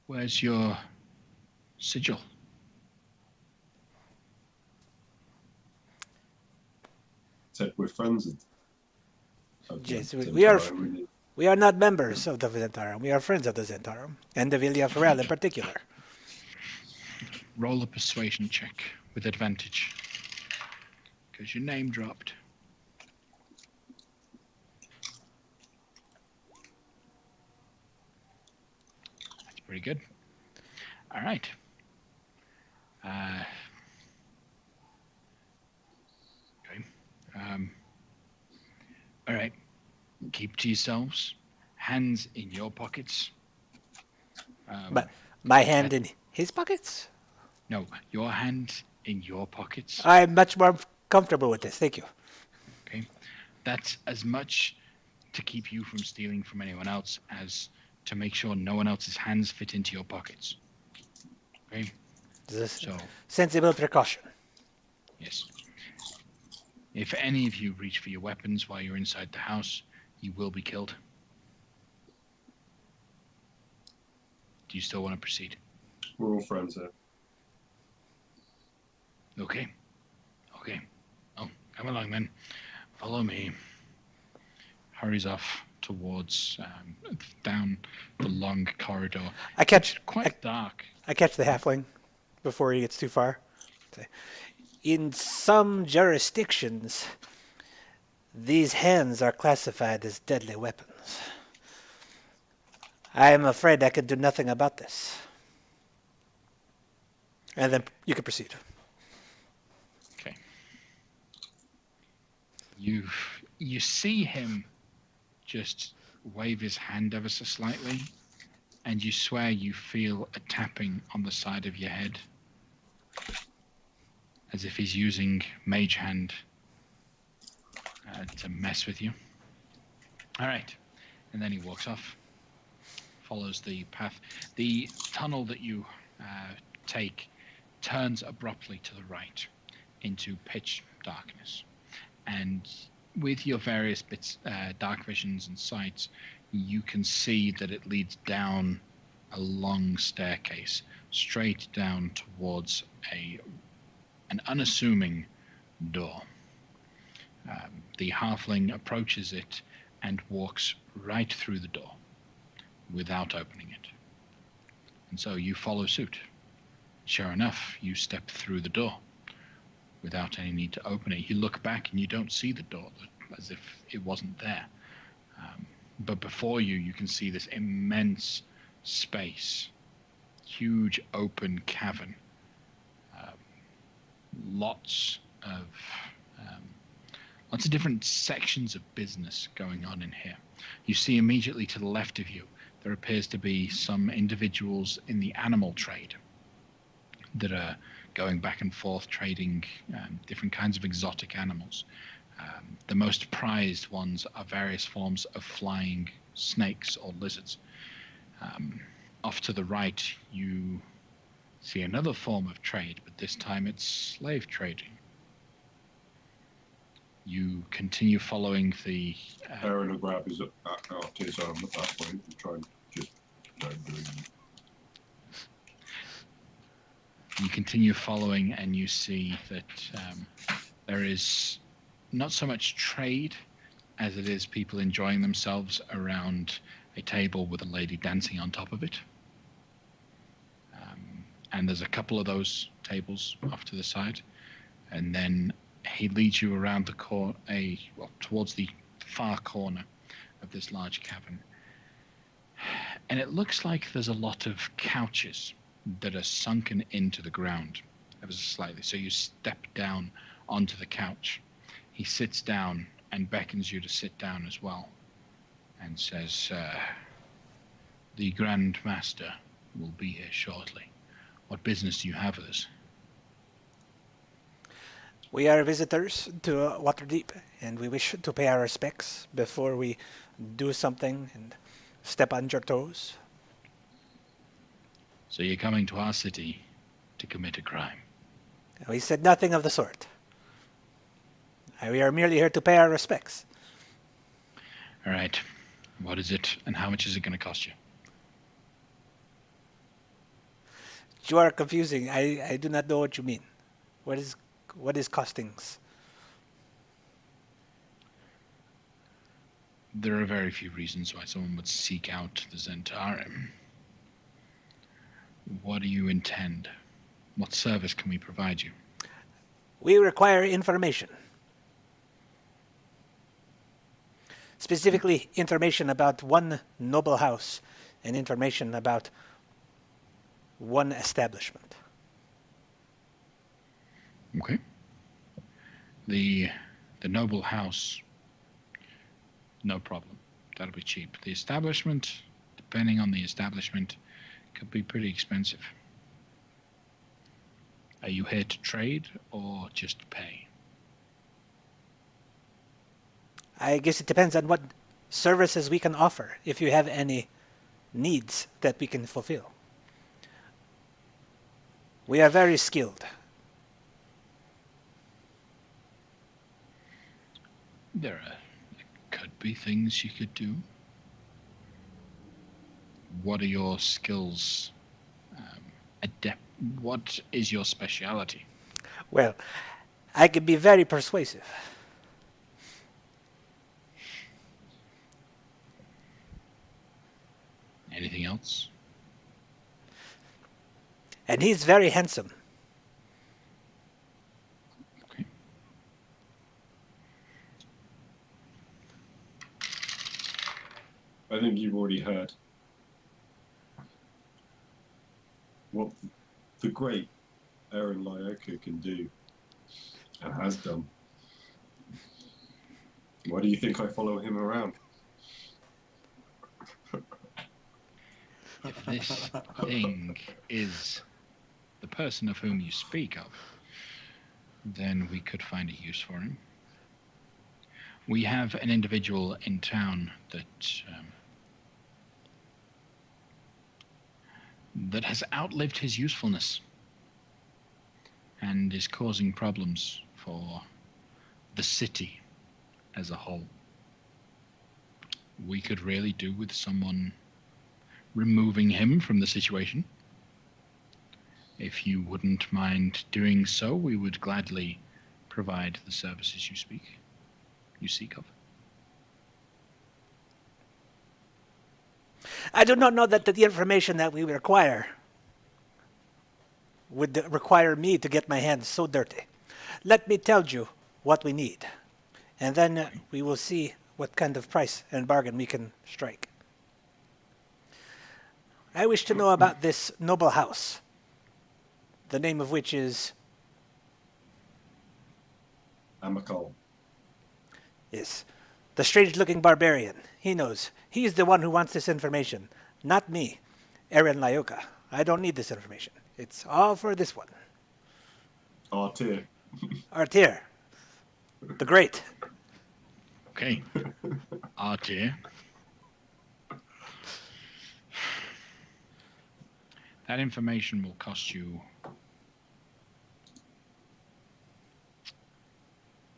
Where's your sigil? Said we're friends. Yes, Zentarum. we are not members of the Zentarum. We are friends of the Zentarum, and of Ilya Farrell in particular. Roll a persuasion check with advantage. Because your name dropped. That's pretty good. All right. Okay. All right. Keep to yourselves. Hands in your pockets. But my hand in his pockets? No, your hand in your pockets. I'm much more comfortable with this. Thank you. Okay. That's as much to keep you from stealing from anyone else as to make sure no one else's hands fit into your pockets. Okay. This is So, sensible precaution. yes. If any of you reach for your weapons while you're inside the house, you will be killed. Do you still want to proceed? We're all friends here. Okay. Okay. Oh, come along then. Follow me. Hurries off towards down the long corridor. I catch Quite dark. I catch the halfling before he gets too far. In some jurisdictions, these hands are classified as deadly weapons. I am afraid I can do nothing about this. And then you can proceed. Okay. You see him just wave his hand ever so slightly, and you swear you feel a tapping on the side of your head, as if he's using Mage Hand to mess with you. All right, and then he walks off, follows the path. The tunnel that you take turns abruptly to the right into pitch darkness, and with your various bits, dark visions and sights, you can see that it leads down a long staircase straight down towards an unassuming door. The halfling approaches it and walks right through the door without opening it. And so you follow suit. Sure enough, you step through the door without any need to open it. You look back and you don't see the door, as if it wasn't there. But before you, you can see this immense space, huge open cavern, lots of different sections of business going on in here. You see immediately to the left of you, there appears to be some individuals in the animal trade that are going back and forth trading different kinds of exotic animals. The most prized ones are various forms of flying snakes or lizards. Off to the right, you see another form of trade, but this time it's slave trading. You continue following the... Aaron will grab his arm at that point and try and just don't do it. You continue following and you see that there is not so much trade as it is people enjoying themselves around a table with a lady dancing on top of it. And there's a couple of those tables off to the side. And then he leads you around the towards the far corner of this large cavern. And it looks like there's a lot of couches that are sunken into the ground ever so slightly. So you step down onto the couch. He sits down and beckons you to sit down as well, and says, the Grand Master will be here shortly. What business do you have with us? We are visitors to Waterdeep, and we wish to pay our respects before we do something and step on your toes. So you're coming to our city to commit a crime? We said nothing of the sort. We are merely here to pay our respects. All right. What is it, and how much is it going to cost you? You are confusing. I do not know what you mean. What is costings? There are very few reasons why someone would seek out the Zentarim. What do you intend? What service can we provide you? We require information. Specifically, information about one noble house and information about one establishment. Okay. The noble house No problem. That'll be cheap. The establishment, depending on the establishment, could be pretty expensive. Are you here to trade or just pay? I guess it depends on what services we can offer, if you have any needs that we can fulfill. We are very skilled. There could be things you could do. What are your skills? What is your speciality? Well, I can be very persuasive. Anything else? And he's very handsome. Okay. I think you've already heard what the great Aaron Lyoka can do and has done. Why do you think I follow him around? If this thing is the person of whom you speak of, then we could find a use for him. We have an individual in town that has outlived his usefulness and is causing problems for the city as a whole. We could really do with someone removing him from the situation. If you wouldn't mind doing so, we would gladly provide the services you seek of. I do not know that the information that we require would require me to get my hands so dirty. Let me tell you what we need, and then we will see what kind of price and bargain we can strike. I wish to know about this noble house, the name of which is... Amakal. Yes, the strange-looking barbarian. He knows. He's the one who wants this information, not me, Aaron Lyoka. I don't need this information. It's all for this one. Artir. Artir, the Great. Okay. Artir. That information will cost you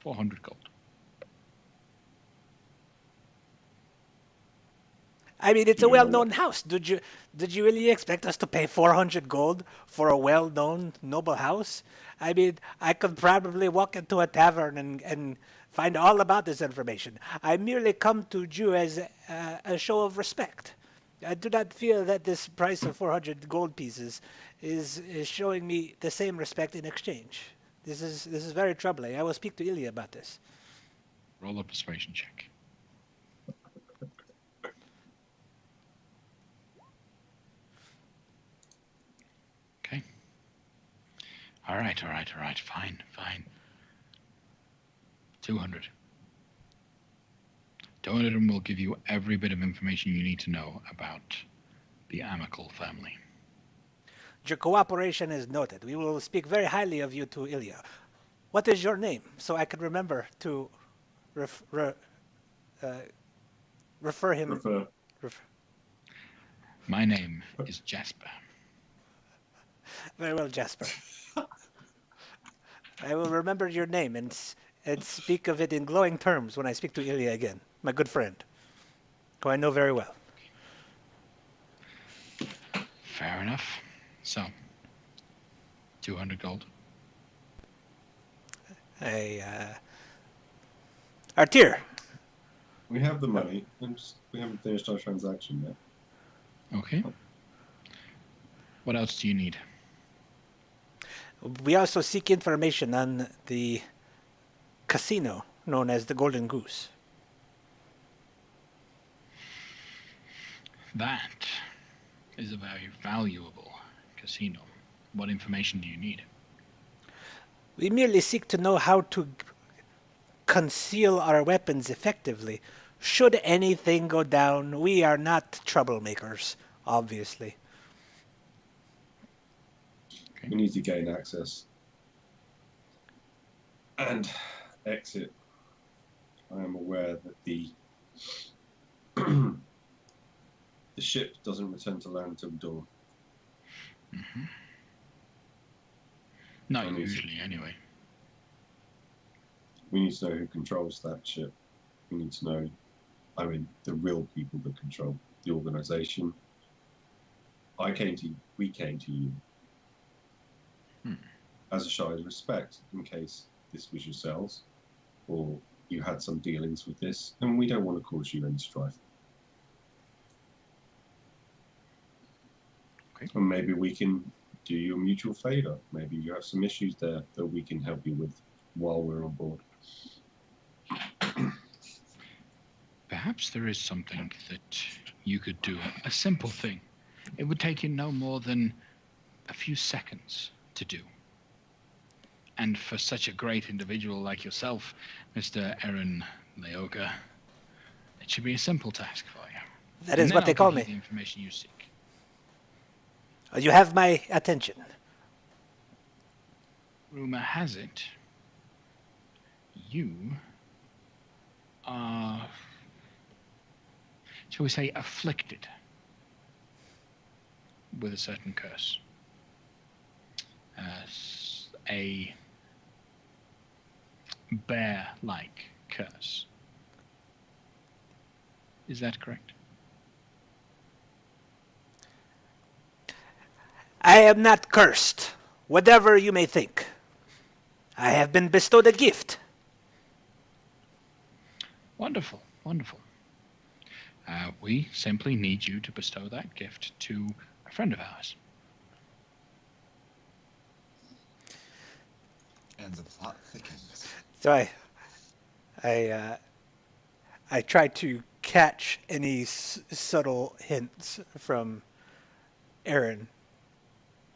400 gold. I mean, it's a well-known house. Did you really expect us to pay 400 gold for a well-known noble house? I mean, I could probably walk into a tavern and find all about this information. I merely come to you as a show of respect. I do not feel that this price of 400 gold pieces is showing me the same respect in exchange. This is very troubling. I will speak to Ilya about this. Roll a persuasion check. Okay. All right. Fine. 200. 200 will give you every bit of information you need to know about the Amical family. Your cooperation is noted. We will speak very highly of you to Ilya. What is your name, so I can remember to refer him? My name is Jasper. Very well, Jasper. I will remember your name and speak of it in glowing terms when I speak to Ilya again, my good friend, who I know very well. Fair enough. So, 200 gold. Artir. We have the money, and we haven't finished our transaction yet. Okay. What else do you need? We also seek information on the casino known as the Golden Goose. That is a very valuable casino. What information do you need? We merely seek to know how to conceal our weapons effectively Should anything go down, we are not troublemakers, obviously. We need to gain access and exit. I am aware that the the ship doesn't return to land till dawn. Mm-hmm. Not And usually, anyway. We need to know who controls that ship. We need to know, I mean, the real people that control the organization. We came to you as a show of respect in case this was yourselves or you had some dealings with this, and we don't want to cause you any strife. Okay. And maybe we can do you a mutual favor. Maybe you have some issues there that we can help you with while we're on board. Perhaps there is something that you could do. A simple thing. It would take you no more than a few seconds to do. And for such a great individual like yourself, Mr. Aaron Leoga, it should be a simple task for you. That is what they call me. The information you seek. You have my attention. Rumor has it, you are, shall we say, afflicted with a certain curse. A bear-like curse. Is that correct? I am not cursed, whatever you may think. I have been bestowed a gift. Wonderful, wonderful. We simply need you to bestow that gift to a friend of ours. And the plot thickens. So I try to catch any subtle hints from Aaron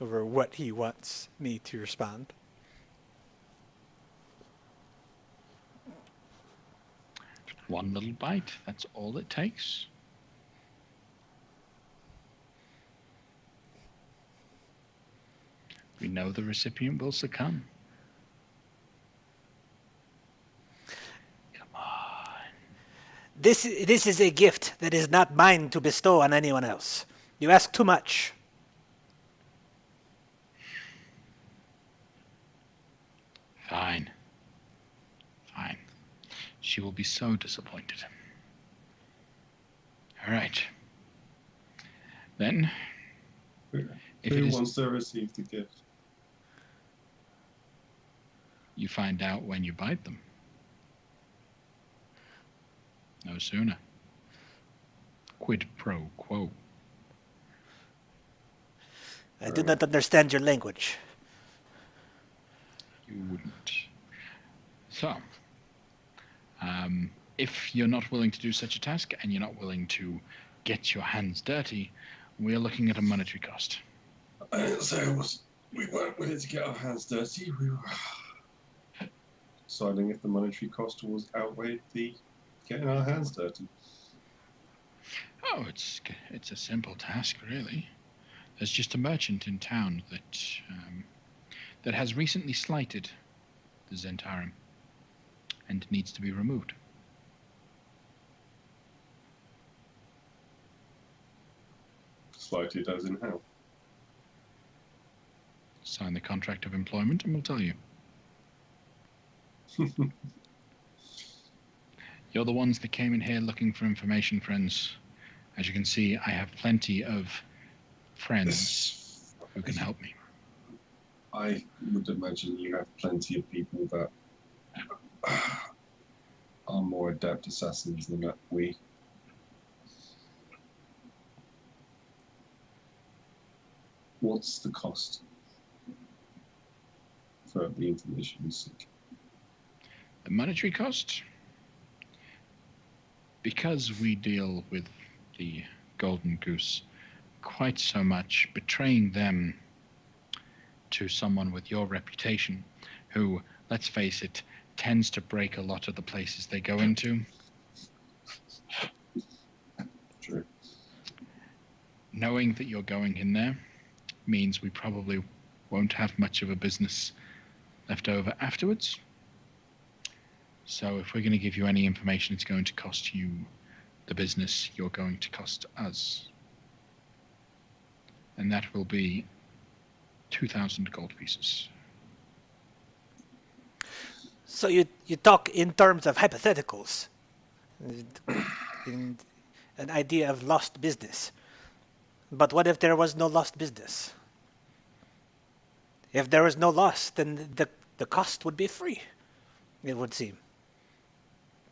over what he wants me to respond. One little bite, that's all it takes. We know the recipient will succumb. Come on. This is a gift that is not mine to bestow on anyone else. You ask too much. Fine. Fine. She will be so disappointed. All right. Then, if Who it is, wants to receive the gift? you find out when you bite them. No sooner. Quid pro quo. I do not understand your language. You wouldn't. So, if you're not willing to do such a task and you're not willing to get your hands dirty, we're looking at a monetary cost. I didn't say we weren't willing to get our hands dirty. We were deciding if the monetary cost was outweighed the getting our hands dirty. Oh, it's a simple task, really. There's just a merchant in town that has recently slighted the Zentarum and needs to be removed. Slighted as in how? Sign the contract of employment and we'll tell you. You're the ones that came in here looking for information, friends. As you can see, I have plenty of friends who can help me. I would imagine you have plenty of people that are more adept assassins than we. What's the cost for the information you seek? The monetary cost? Because we deal with the Golden Goose quite so much, betraying them to someone with your reputation, who, let's face it, tends to break a lot of the places they go into. knowing that you're going in there means we probably won't have much of a business left over afterwards. So if we're going to give you any information, it's going to cost you the business you're going to cost us. And that will be 2,000 gold pieces. So you talk in terms of hypotheticals, in an idea of lost business. But what if there was no lost business? If there was no loss, then the cost would be free, it would seem.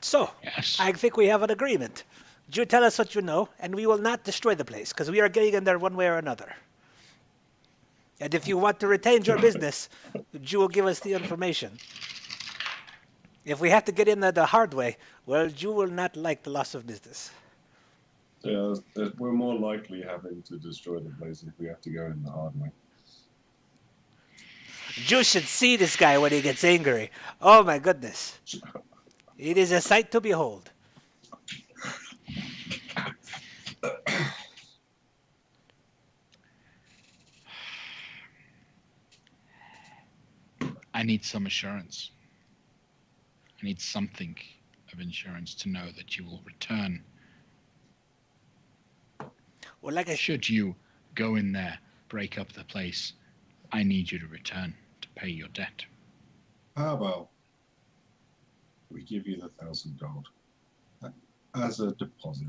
So, Yes. I think we have an agreement. You tell us what you know, and we will not destroy the place, because we are getting in there one way or another. And if you want to retain your business, you will give us the information. If we have to get in there the hard way, well, you will not like the loss of business. Yeah, we're more likely having to destroy the place if we have to go in the hard way. You should see this guy when he gets angry. Oh my goodness. It is a sight to behold. I need some assurance. I need something of insurance to know that you will return. Well, like I Should you go in there, break up the place, I need you to return to pay your debt. How about we give you the 1,000 gold as a deposit?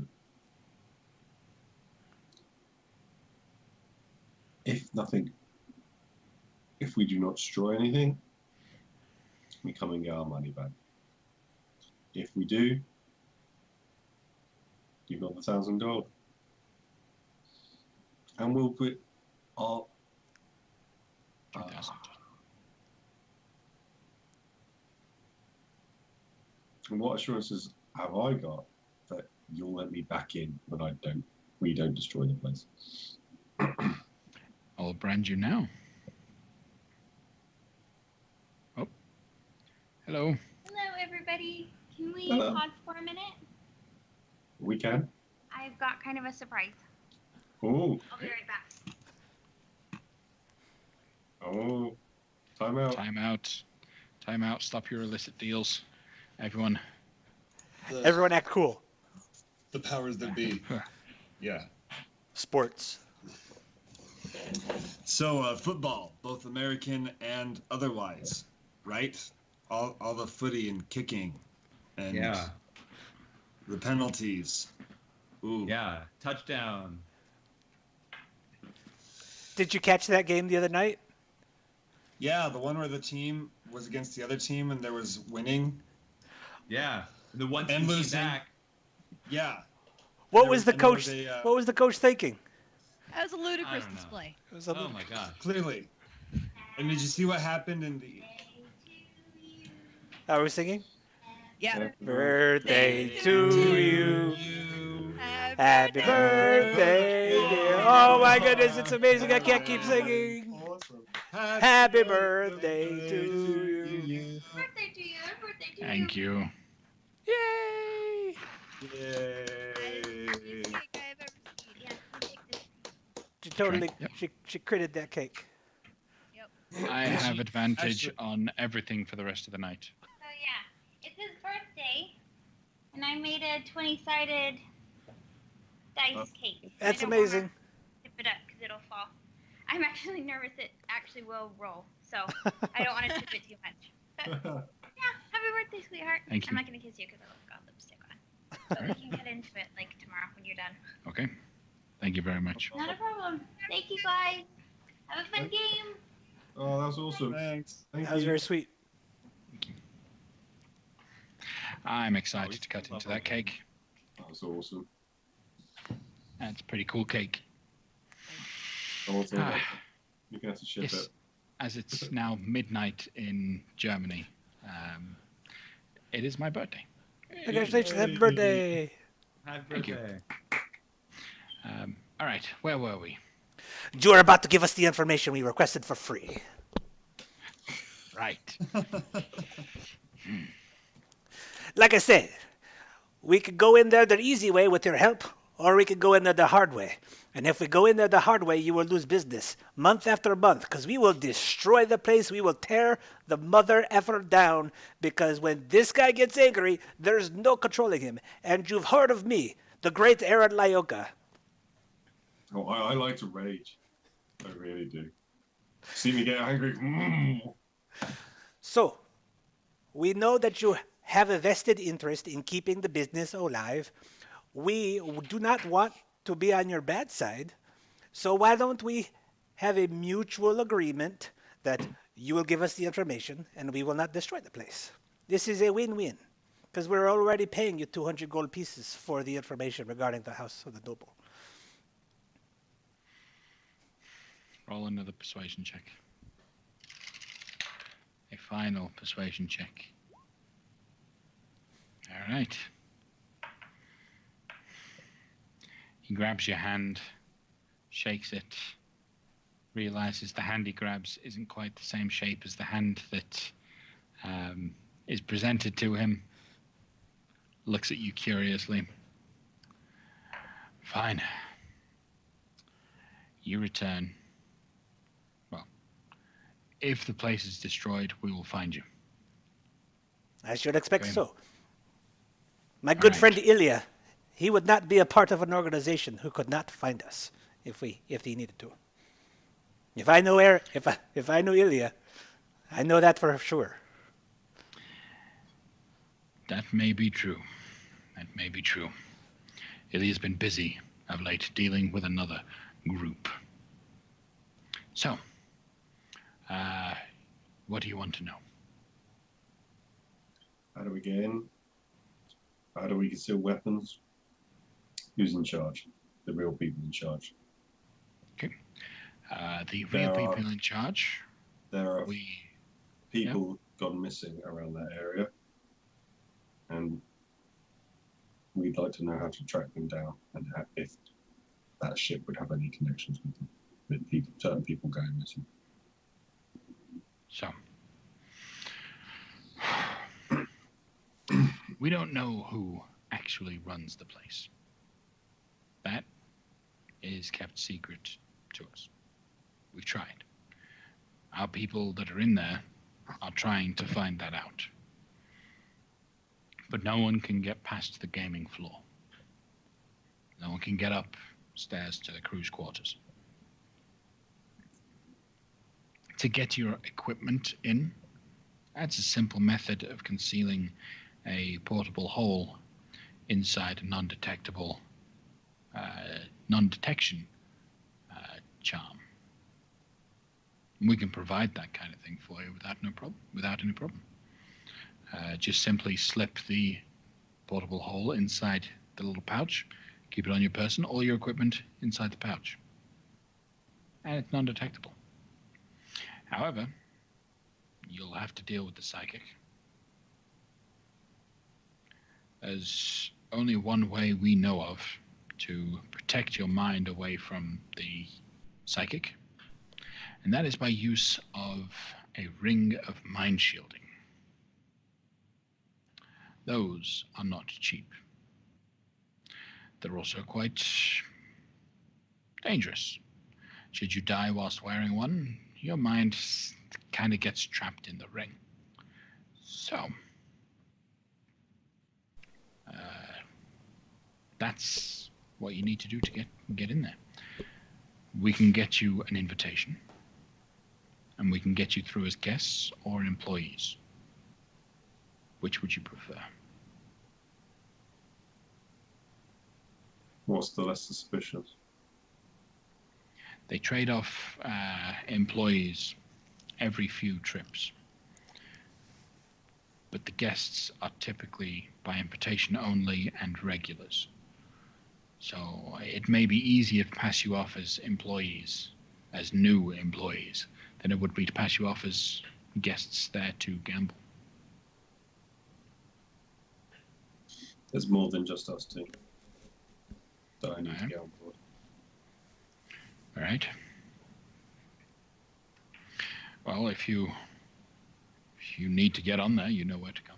If we do not destroy anything, we come and get our money back. If we do, you've got the 1,000 gold. And we'll put our 2,000. And what assurances have I got that you'll let me back in when we don't destroy the place? I'll brand you now. Oh. Hello. Hello, everybody. Can we Hello. pause for a minute? We can. I've got kind of a surprise. Oh, I'll be right back. oh, time out. Time out. Time out. Stop your illicit deals. Everyone. everyone act cool. The powers that be. Yeah. Sports. So football, both American and otherwise, right? All the footy and kicking, and Yeah. the penalties. Ooh. Yeah. Touchdown. Did you catch that game the other night? Yeah, the one where the team was against the other team and there was winning. Yeah. The one And team came losing. back. Yeah. What There was was- the and there coach? was a, What was the coach thinking? That was a ludicrous don't know. display. It was a Oh my god. Clearly. And did you see what happened in the? Are we singing? Yeah. Birthday to you. Happy Happy birthday, dear. Oh my goodness, it's amazing. I can't keep singing. Awesome. Happy birthday to you. Birthday to you. Birthday to Thank you. Yay! Yay. cake I've ever seen. Yeah, you take this. She totally, Yep. she critted that cake. I have advantage Actually- on everything for the rest of the night. So yeah, it's his birthday, and I made a 20-sided dice cake. That's I don't wanna amazing. Tip it up because it'll fall. I'm actually nervous it actually will roll, so I don't want to tip it too much. But yeah, happy birthday, sweetheart. Thank you. I'm not gonna kiss you because I've got lipstick on. But we can get into it like tomorrow when you're done. Okay. Thank you very much. Not a problem. Thank you guys. Have a fun game. Oh, that's awesome. Thanks. Thank That was you. very sweet. I'm excited to cut into that cake. That's awesome. That's a pretty cool cake. Also, Ah. you can have to ship Yes. it. As it's now midnight in Germany, it is my birthday. Congratulations, happy birthday. Happy Thank you. birthday. All right, where were we? You are about to give us the information we requested for free. Right. Like I said, we could go in there the easy way with your help, or we could go in there the hard way. And if we go in there the hard way, you will lose business month after month because we will destroy the place. We will tear the mother effer down because when this guy gets angry, there's no controlling him. And you've heard of me, the great Aaron Lyoka. Oh, I like to rage. I really do. See me get angry. Mm. So, we know that you have a vested interest in keeping the business alive. We do not want to be on your bad side. So why don't we have a mutual agreement that you will give us the information and we will not destroy the place? This is a win-win because we're already paying you 200 gold pieces for the information regarding the House of the Noble. Roll another persuasion check. A final persuasion check. All right. He grabs your hand, shakes it, realizes the hand he grabs isn't quite the same shape as the hand that is presented to him, looks at you curiously. Fine. You return. Well, if the place is destroyed, we will find you. I should expect Okay. so. My good right. friend Ilya, he would not be a part of an organization who could not find us if he needed to. If I know Ilya, I know that for sure. That may be true. That may be true. Ilya's been busy of late dealing with another group. So, what do you want to know? How do we get in? How do we conceal weapons? Who's in charge? The real people in charge. The There real are- people in charge. There are We people gone missing around that area, and we'd like to know how to track them down and if that ship would have any connections with them, with people, certain people going missing. So, we don't know who actually runs the place. That is kept secret to us. We've tried. Our people that are in there are trying to find that out. But no one can get past the gaming floor. No one can get upstairs to the crew's quarters. To get your equipment in, that's a simple method of concealing a portable hole inside a non-detection charm. We can provide that kind of thing for you without any problem. Just simply slip the portable hole inside the little pouch, keep it on your person, all your equipment inside the pouch, and it's non-detectable. However, you'll have to deal with the psychic. There's only one way we know of to protect your mind away from the psychic, and that is by use of a ring of mind shielding. Those are not cheap. They're also quite dangerous. Should you die whilst wearing one, your mind kind of gets trapped in the ring. So, that's what you need to do to get in there. We can get you an invitation, and we can get you through as guests or employees. Which would you prefer? What's the less suspicious? They trade off employees every few trips. But the guests are typically by invitation only and regulars. So it may be easier to pass you off as employees, as new employees, than it would be to pass you off as guests there to gamble. There's more than just us two that I need to Alright. get on board. All right. Well, if you need to get on there, you know where to come.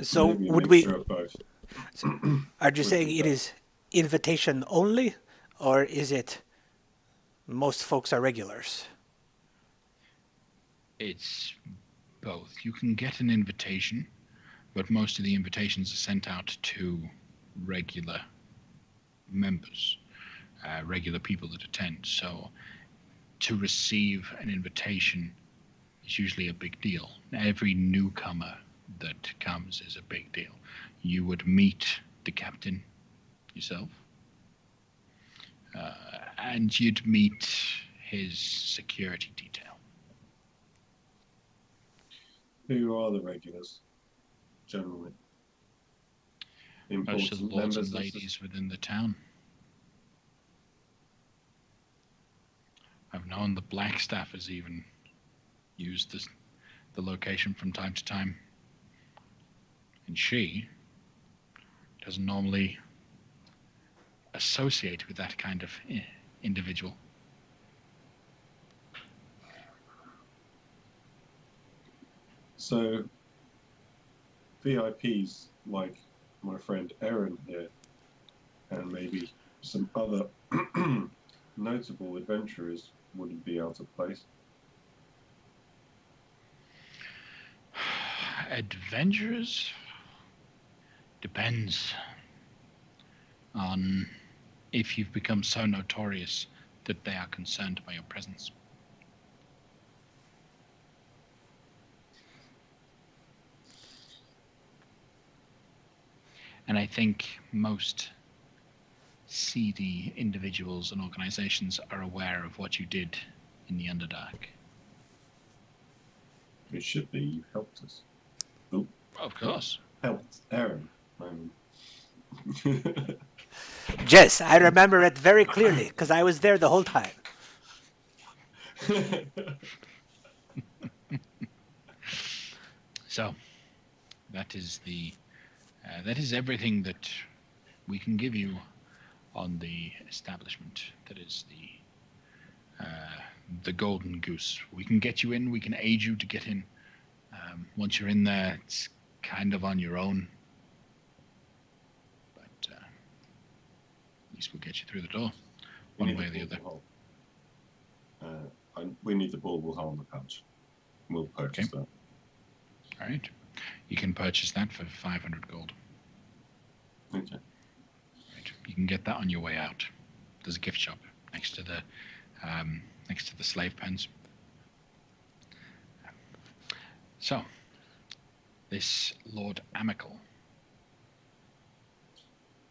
So Maybe a would we? mixture of both. Are you Would saying be it better. is invitation only, or is it most folks are regulars? It's both. You can get an invitation, but most of the invitations are sent out to regular members, regular people that attend. So to receive an invitation is usually a big deal. Every newcomer that comes is a big deal. You would meet the captain yourself, and you'd meet his security detail. Who are the regulars, generally? Most of the Important lords members and of ladies within the town. I've known the Blackstaff has even used the location from time to time. And she doesn't normally associate with that kind of individual. So, VIPs like my friend Erin here, and maybe some other notable adventurers wouldn't be out of place. Adventurers? Depends on if you've become so notorious that they are concerned by your presence. And I think most seedy individuals and organizations are aware of what you did in the Underdark. It should be you helped us. Oh, Of course. helped Erin. Jess, I remember it very clearly because I was there the whole time. So, that is everything that we can give you on the establishment. That is the Golden Goose. We can get you in. We can aid you to get in. Once you're in there, it's kind of on your own. But at least we'll get you through the door, one way or the other. We need the bauble hole in the pouch. We'll purchase that. All right. You can purchase that for 500 gold. Okay. Right. You can get that on your way out. There's a gift shop next to the slave pens. So, this Lord Amical.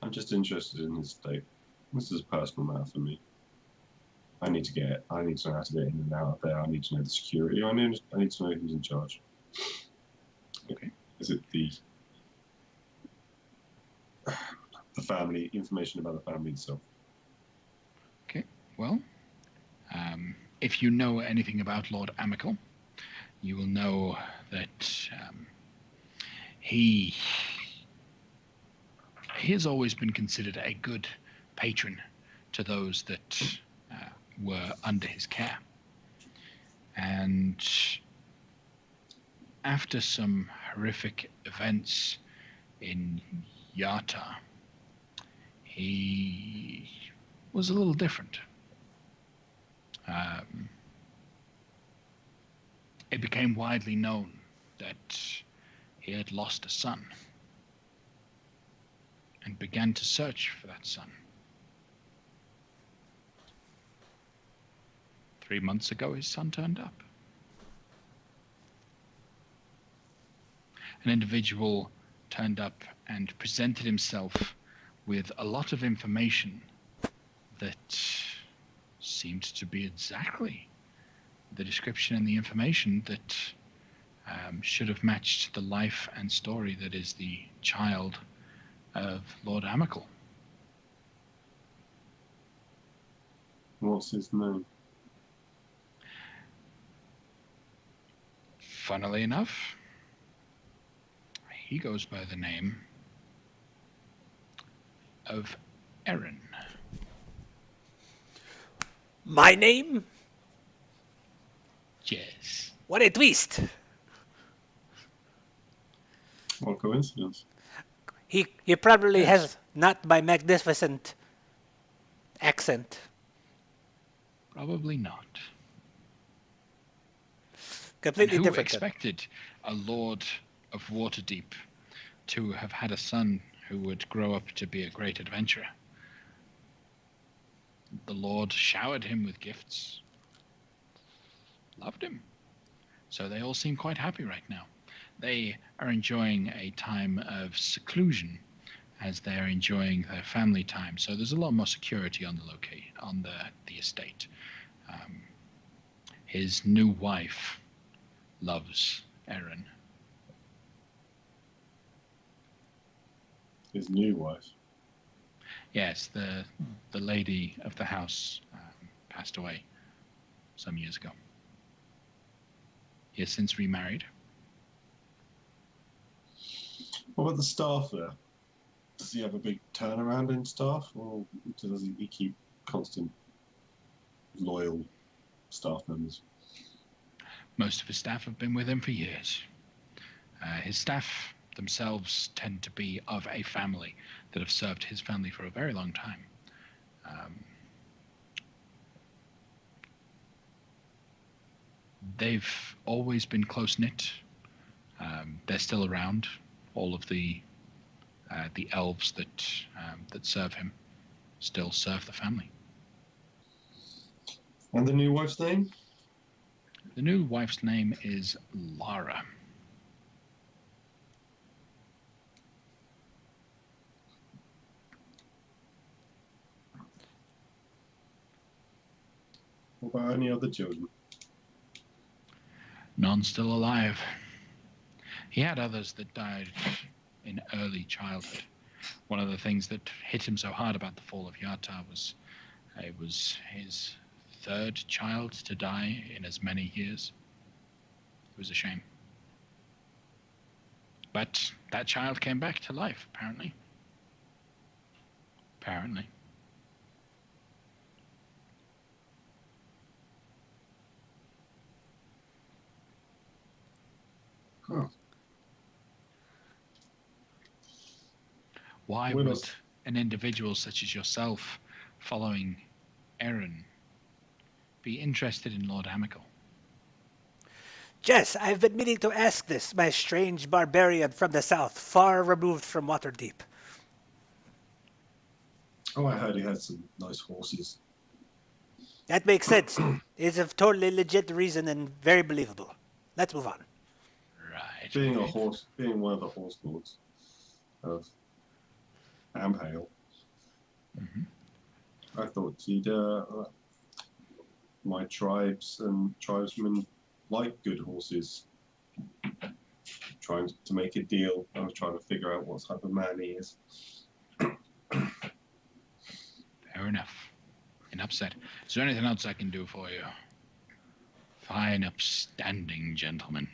I'm just interested in his state. This is a personal matter for me. I need to know how to get in and out of there. I need to know the security. I need to know who's in charge. Okay. Is it the family, information about the family itself? Okay. Well, if you know anything about Lord Amical, you will know that he has always been considered a good patron to those that were under his care. And after some horrific events in Yata, he was a little different. It became widely known that he had lost a son and began to search for that son. 3 months ago, his son turned up. An individual turned up and presented himself with a lot of information that seemed to be exactly the description and the information that should have matched the life and story that is the child of Lord Amical. What's his name? Funnily enough, he goes by the name of Erin. My name? Yes. What a twist! What coincidence. He probably Yes. has not my magnificent accent. Probably not. And Completely who different then. expected a Lord of Waterdeep to have had a son who would grow up to be a great adventurer? The Lord showered him with gifts, loved him. So they all seem quite happy right now. They are enjoying a time of seclusion as they are enjoying their family time. So there's a lot more security on the estate. His new wife loves Erin. His new wife. Yes, the lady of the house passed away some years ago. He has since remarried. What about the staff there? Does he have a big turnaround in staff, or does he keep constant, loyal staff members? Most of his staff have been with him for years. His staff themselves tend to be of a family that have served his family for a very long time. They've always been close-knit. They're still around. All of the elves that serve him still serve the family. And the new wife's name? The new wife's name is Lara. What about any other children? None still alive. He had others that died in early childhood. One of the things that hit him so hard about the fall of Yartar was it was his third child to die in as many years. It was a shame. But that child came back to life, apparently. Apparently. Huh. Why We're would not- an individual such as yourself, following Erin, be interested in Lord Amical? Jess, I've been meaning to ask this, my strange barbarian from the south, far removed from Waterdeep. Oh, I heard he had some nice horses. That makes sense. It's a totally legit reason and very believable. Let's move on. Right. Being right. being one of the horse lords of Amhale, I thought he'd my tribes and tribesmen like good horses. Trying to make a deal. I was trying to figure out what type of man he is. Fair enough. Enough said. Is there anything else I can do for you? Fine, upstanding gentleman.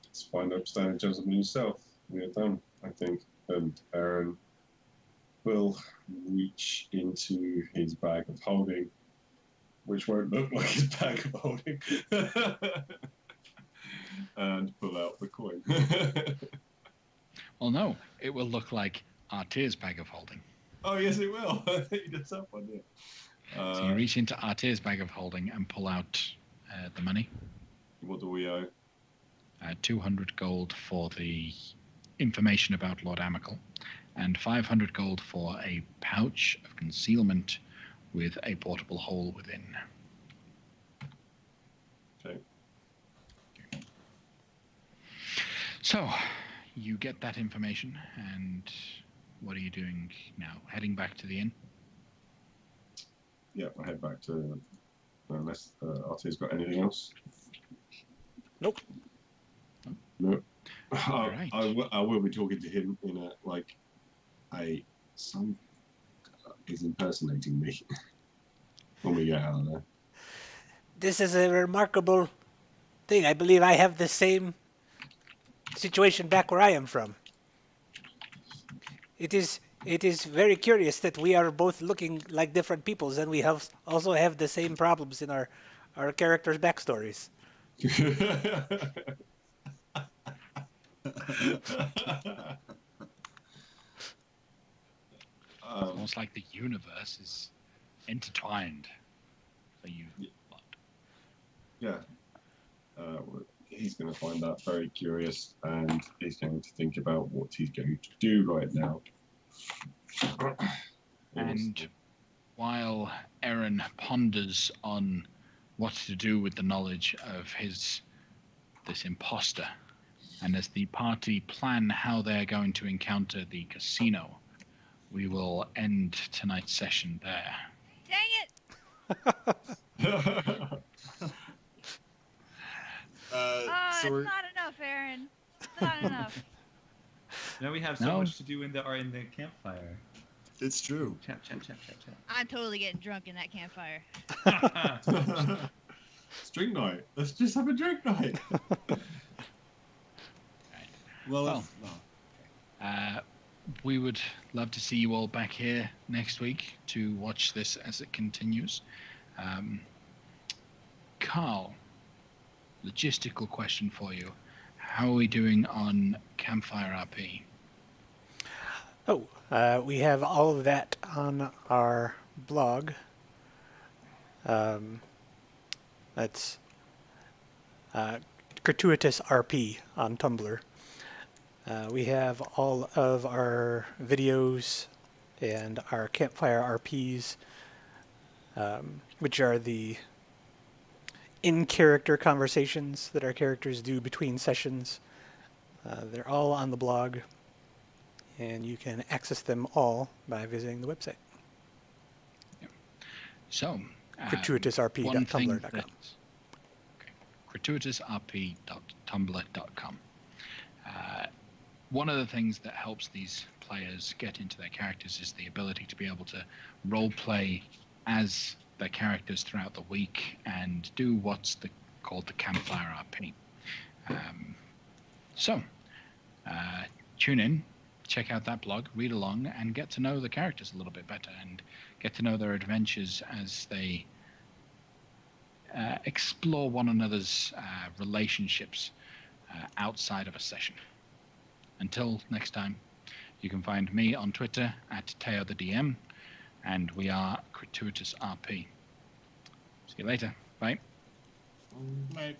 Let's find upstanding gentleman yourself. We are done, I think. And Aaron will reach into his bag of holding, which won't look like his bag of holding, and pull out the coin. Well, no, it will look like Artir's bag of holding. Oh, yes, it will. He does have one, yeah. So you reach into Artir's bag of holding and pull out the money. What do we owe? 200 gold for the information about Lord Amical, and 500 gold for a pouch of concealment with a portable hole within. Okay. So, you get that information, and what are you doing now? Heading back to the inn? Yeah, I'll head back to unless Artie's got anything else. Nope. No. Alright. I will be talking to him in some is impersonating me when we get out of there. This is a remarkable thing. I believe I have the same situation back where I am from. It is very curious that we are both looking like different peoples and we also have the same problems in our characters' backstories. It's almost like the universe is intertwined for you. Yeah. He's going to find that very curious, and he's going to think about what he's going to do right now. And while Aaron ponders on what to do with the knowledge of this imposter, and as the party plan how they're going to encounter the casino, we will end tonight's session there. Dang it! So It's we're, not enough, Aaron. It's not enough. Now we have so much to do in the campfire. it's true. Chat. I'm totally getting drunk in that campfire. It's drink night. Let's just have a drink night. Well, We would love to see you all back here next week to watch this as it continues. Carl, logistical question for you. How are we doing on Campfire RP? We have all of that on our blog. That's Crituitous RP on Tumblr. We have all of our videos and our Campfire RPs, which are the in-character conversations that our characters do between sessions. They're all on the blog, and you can access them all by visiting the website. So, CrituitousRP.tumblr.com. CrituitousRP.tumblr.com. One of the things that helps these players get into their characters is the ability to be able to role play as their characters throughout the week and do what's called the Campfire RP. So, tune in, check out that blog, read along, and get to know the characters a little bit better and get to know their adventures as they explore one another's relationships outside of a session. Until next time, you can find me on Twitter at Teo the DM, and we are Crituitous RP. See you later. Bye. Night.